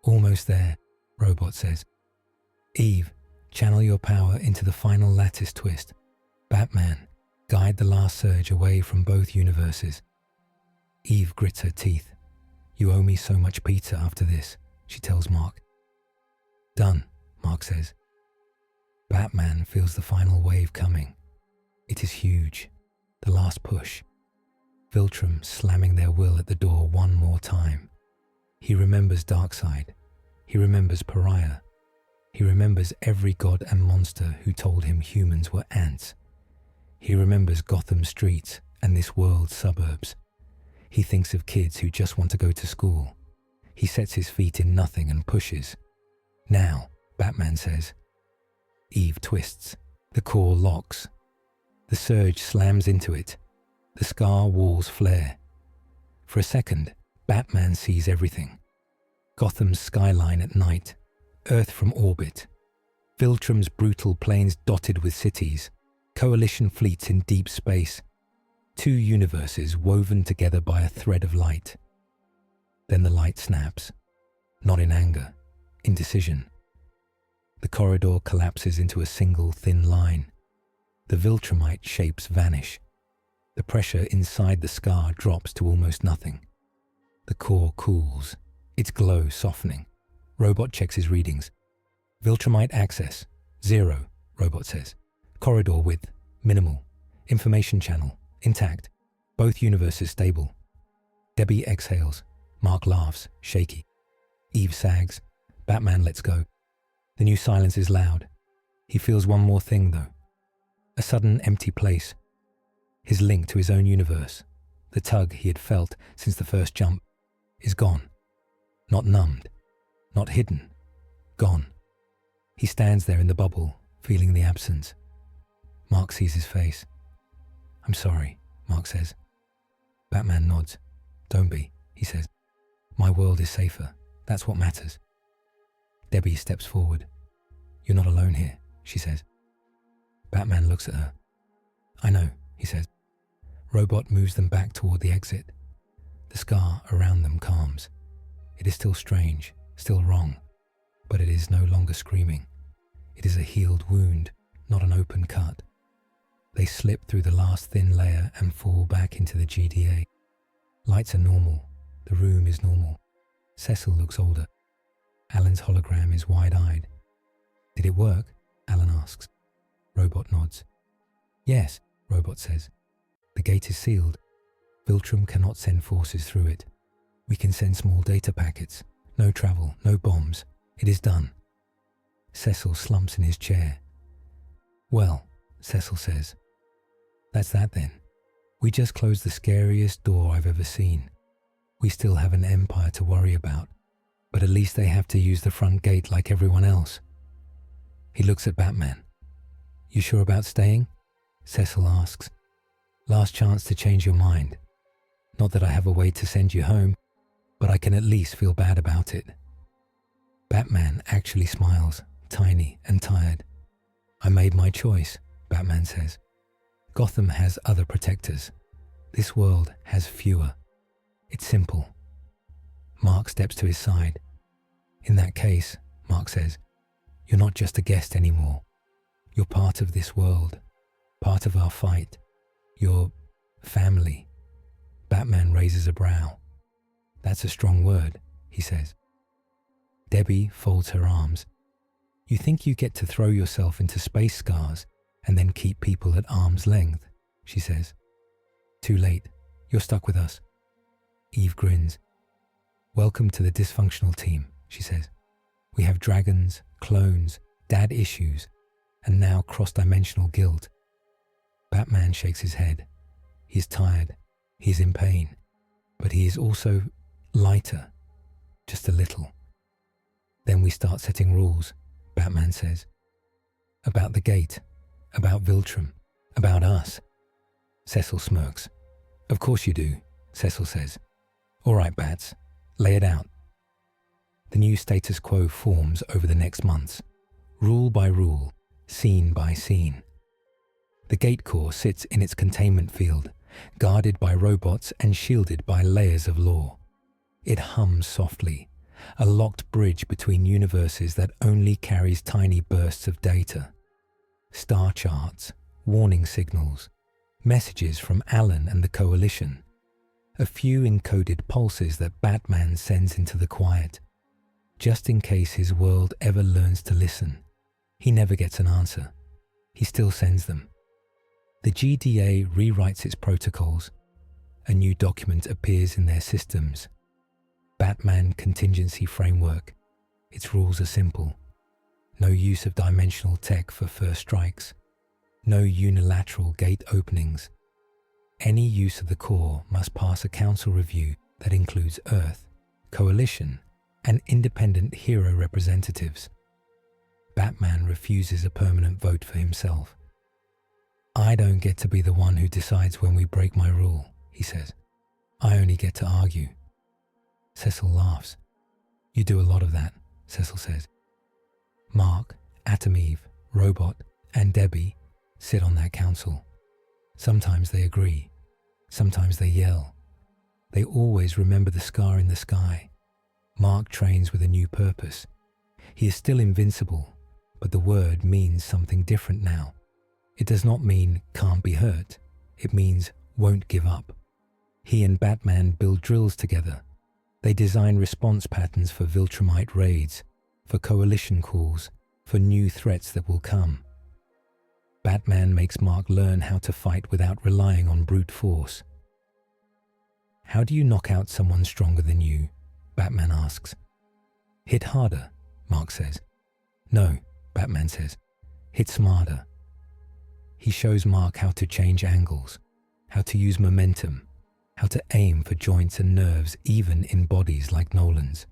Almost there, Robot says. Eve, channel your power into the final lattice twist. Batman, guide the last surge away from both universes. Eve grits her teeth. You owe me so much pizza after this, she tells Mark. Done, Mark says. Batman feels the final wave coming. It is huge, the last push. Viltrum slamming their will at the door one more time. He remembers Darkseid. He remembers Pariah. He remembers every god and monster who told him humans were ants. He remembers Gotham streets and this world's suburbs. He thinks of kids who just want to go to school. He sets his feet in nothing and pushes. Now, Batman says. Eve twists. The core locks. The surge slams into it. The scar walls flare. For a second, Batman sees everything. Gotham's skyline at night, Earth from orbit, Viltrum's brutal plains dotted with cities, coalition fleets in deep space, two universes woven together by a thread of light. Then the light snaps, not in anger, in decision. The corridor collapses into a single thin line. The Viltrumite shapes vanish. The pressure inside the scar drops to almost nothing. The core cools, its glow softening. Robot checks his readings. Viltrumite access, 0, Robot says. Corridor width, minimal. Information channel, intact. Both universes stable. Debbie exhales. Mark laughs, shaky. Eve sags. Batman lets go. The new silence is loud. He feels one more thing, though. A sudden empty place. His link to his own universe, the tug he had felt since the first jump, is gone. Not numbed, not hidden, gone. He stands there in the bubble, feeling the absence. Mark sees his face. I'm sorry, Mark says. Batman nods. Don't be, he says. My world is safer. That's what matters. Debbie steps forward. You're not alone here, she says. Batman looks at her. I know, he says. Robot moves them back toward the exit. The scar around them calms. It is still strange, still wrong, but it is no longer screaming. It is a healed wound, not an open cut. They slip through the last thin layer and fall back into the GDA. Lights are normal. The room is normal. Cecil looks older. Alan's hologram is wide-eyed. Did it work? Alan asks. Robot nods. Yes, Robot says. The gate is sealed. Viltrum cannot send forces through it. We can send small data packets. No travel, no bombs. It is done. Cecil slumps in his chair. Well, Cecil says. That's that then. We just closed the scariest door I've ever seen. We still have an empire to worry about, but at least they have to use the front gate like everyone else. He looks at Batman. You sure about staying? Cecil asks. Last chance to change your mind. Not that I have a way to send you home, but I can at least feel bad about it. Batman actually smiles, tiny and tired. I made my choice, Batman says. Gotham has other protectors. This world has fewer. It's simple. Mark steps to his side. In that case, Mark says, you're not just a guest anymore. You're part of this world, part of our fight. You're family. Batman raises a brow. That's a strong word, he says. Debbie folds her arms. You think you get to throw yourself into space scars and then keep people at arm's length, she says. Too late. You're stuck with us. Eve grins. Welcome to the dysfunctional team, she says. We have dragons, clones, dad issues, and now cross-dimensional guilt. Batman shakes his head. He is tired. He is in pain. But he is also lighter. Just a little. Then we start setting rules, Batman says. About the gate. About Viltrum. About us. Cecil smirks. Of course you do, Cecil says. All right, Bats. Lay it out. The new status quo forms over the next months. Rule by rule. Scene by scene. The gate core sits in its containment field, guarded by robots and shielded by layers of law. It hums softly, a locked bridge between universes that only carries tiny bursts of data. Star charts, warning signals, messages from Alan and the Coalition, a few encoded pulses that Batman sends into the quiet. just in case his world ever learns to listen. He never gets an answer. He still sends them. The GDA rewrites its protocols. A new document appears in their systems. Batman Contingency Framework. Its rules are simple. No use of dimensional tech for first strikes. No unilateral gate openings. Any use of the core must pass a council review that includes Earth, Coalition, and independent hero representatives. Batman refuses a permanent vote for himself. "I don't get to be the one who decides when we break my rule," he says. "I only get to argue." Cecil laughs. "You do a lot of that," Cecil says. Mark, Atom Eve, Robot, and Debbie sit on that council. Sometimes they agree. Sometimes they yell. They always remember the scar in the sky. Mark trains with a new purpose. He is still invincible, but the word means something different now. It does not mean can't be hurt. It means won't give up. He and Batman build drills together. They design response patterns for Viltrumite raids, for coalition calls, for new threats that will come. Batman makes Mark learn how to fight without relying on brute force. "How do you knock out someone stronger than you?" Batman asks. "Hit harder," Mark says. "No," Batman says. "Hit smarter." He shows Mark how to change angles, how to use momentum, how to aim for joints and nerves even in bodies like Nolan's.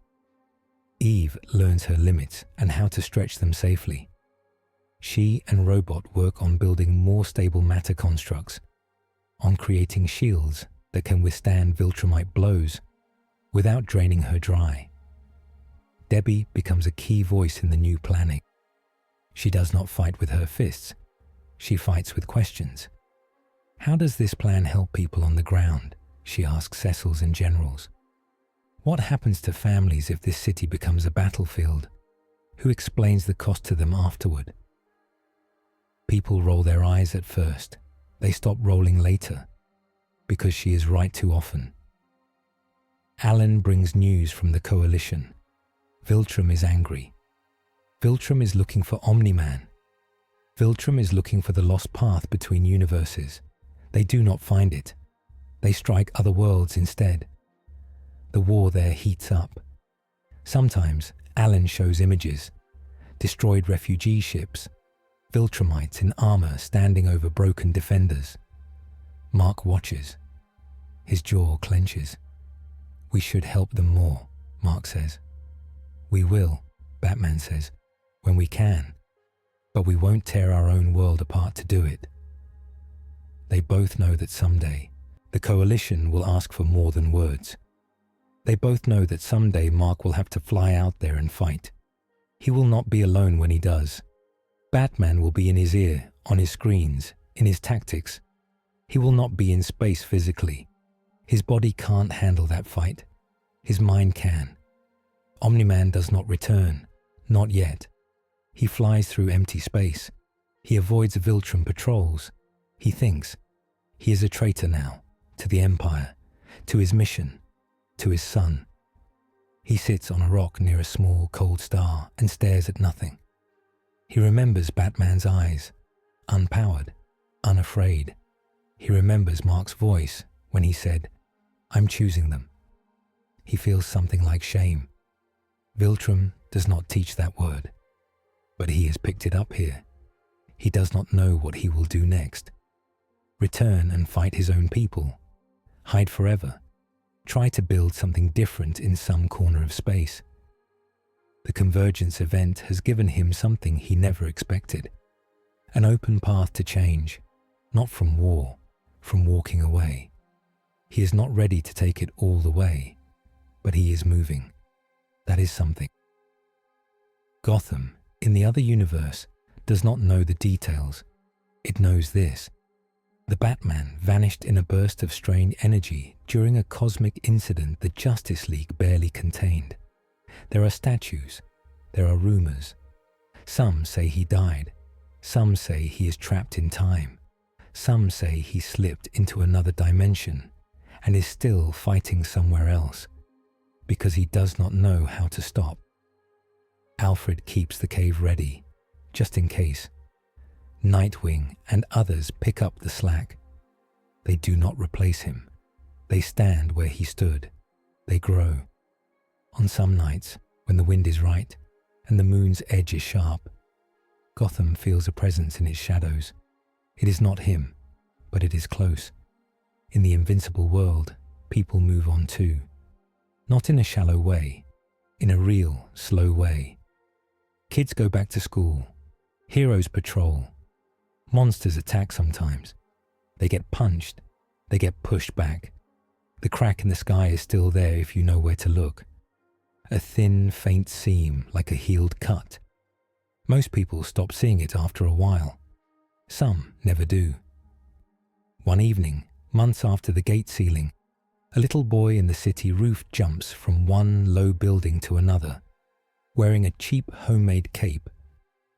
Eve learns her limits and how to stretch them safely. She and Robot work on building more stable matter constructs, on creating shields that can withstand Viltrumite blows without draining her dry. Debbie becomes a key voice in the new planning. She does not fight with her fists. She fights with questions. "How does this plan help people on the ground?" she asks Cecils and generals. "What happens to families if this city becomes a battlefield? Who explains the cost to them afterward?" People roll their eyes at first. They stop rolling later, because she is right too often. Alan brings news from the Coalition. Viltrum is angry. Viltrum is looking for Omni-Man. Viltrum is looking for the lost path between universes. They do not find it. They strike other worlds instead. The war there heats up. Sometimes Alan shows images. Destroyed refugee ships. Viltrumites in armor standing over broken defenders. Mark watches. His jaw clenches. "We should help them more," Mark says. "We will," Batman says, "when we can. But we won't tear our own world apart to do it." They both know that someday the Coalition will ask for more than words. They both know that someday Mark will have to fly out there and fight. He will not be alone when he does. Batman will be in his ear, on his screens, in his tactics. He will not be in space physically. His body can't handle that fight. His mind can. Omni-Man does not return. Not yet. He flies through empty space. He avoids Viltrum patrols. He thinks. He is a traitor now, to the Empire, to his mission, to his son. He sits on a rock near a small, cold star and stares at nothing. He remembers Batman's eyes, unpowered, unafraid. He remembers Mark's voice when he said, "I'm choosing them." He feels something like shame. Viltrum does not teach that word, but he has picked it up here. He does not know what he will do next. Return and fight his own people. Hide forever. Try to build something different in some corner of space. The Convergence event has given him something he never expected. An open path to change, not from war, from walking away. He is not ready to take it all the way, but he is moving. That is something. Gotham, in the other universe, does not know the details. It knows this. The Batman vanished in a burst of strange energy during a cosmic incident the Justice League barely contained. There are statues. There are rumors. Some say he died. Some say he is trapped in time. Some say he slipped into another dimension and is still fighting somewhere else because he does not know how to stop. Alfred keeps the cave ready, just in case. Nightwing and others pick up the slack. They do not replace him. They stand where he stood. They grow. On some nights, when the wind is right and the moon's edge is sharp, Gotham feels a presence in its shadows. It is not him, but it is close. In the invincible world, people move on too. Not in a shallow way, in a real, slow way. Kids go back to school. Heroes patrol. Monsters attack sometimes. They get punched. They get pushed back. The crack in the sky is still there if you know where to look. A thin, faint seam like a healed cut. Most people stop seeing it after a while. Some never do. One evening, months after the gate sealing, a little boy in the city roof jumps from one low building to another, wearing a cheap homemade cape.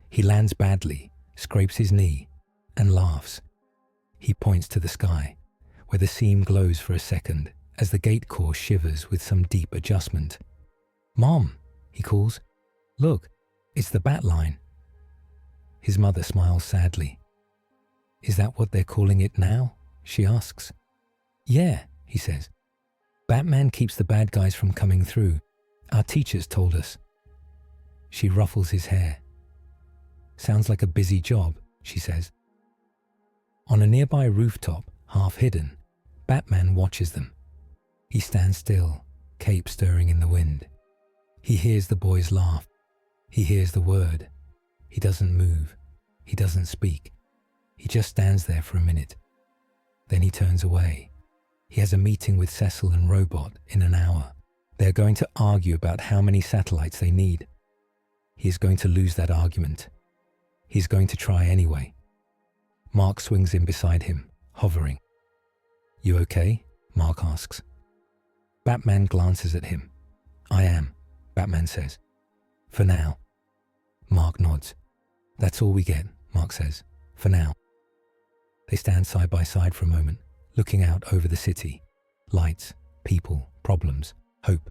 He lands badly, scrapes his knee, and laughs. He points to the sky, where the seam glows for a second as the gate core shivers with some deep adjustment. "Mom," he calls, "look, it's the bat line." His mother smiles sadly. "Is that what they're calling it now?" she asks. "Yeah," he says. "Batman keeps the bad guys from coming through. Our teachers told us." She ruffles his hair. "Sounds like a busy job," she says. On a nearby rooftop, half hidden, Batman watches them. He stands still, cape stirring in the wind. He hears the boys laugh. He hears the word. He doesn't move. He doesn't speak. He just stands there for a minute. Then he turns away. He has a meeting with Cecil and Robot in an hour. They are going to argue about how many satellites they need. He is going to lose that argument. He is going to try anyway. Mark swings in beside him, hovering. "You okay?" Mark asks. Batman glances at him. "I am," Batman says. "For now." Mark nods. "That's all we get," Mark says. "For now." They stand side by side for a moment, looking out over the city. Lights, people, problems, hope.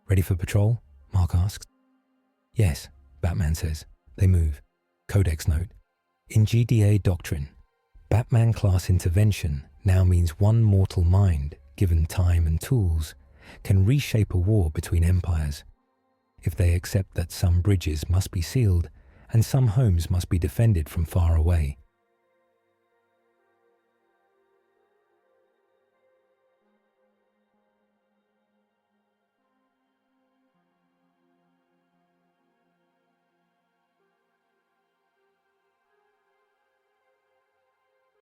"Ready for patrol?" Mark asks. "Yes," Batman says. They move. Codex note. In GDA doctrine, Batman class intervention now means one mortal mind, given time and tools, can reshape a war between empires. If they accept that some bridges must be sealed and some homes must be defended from far away,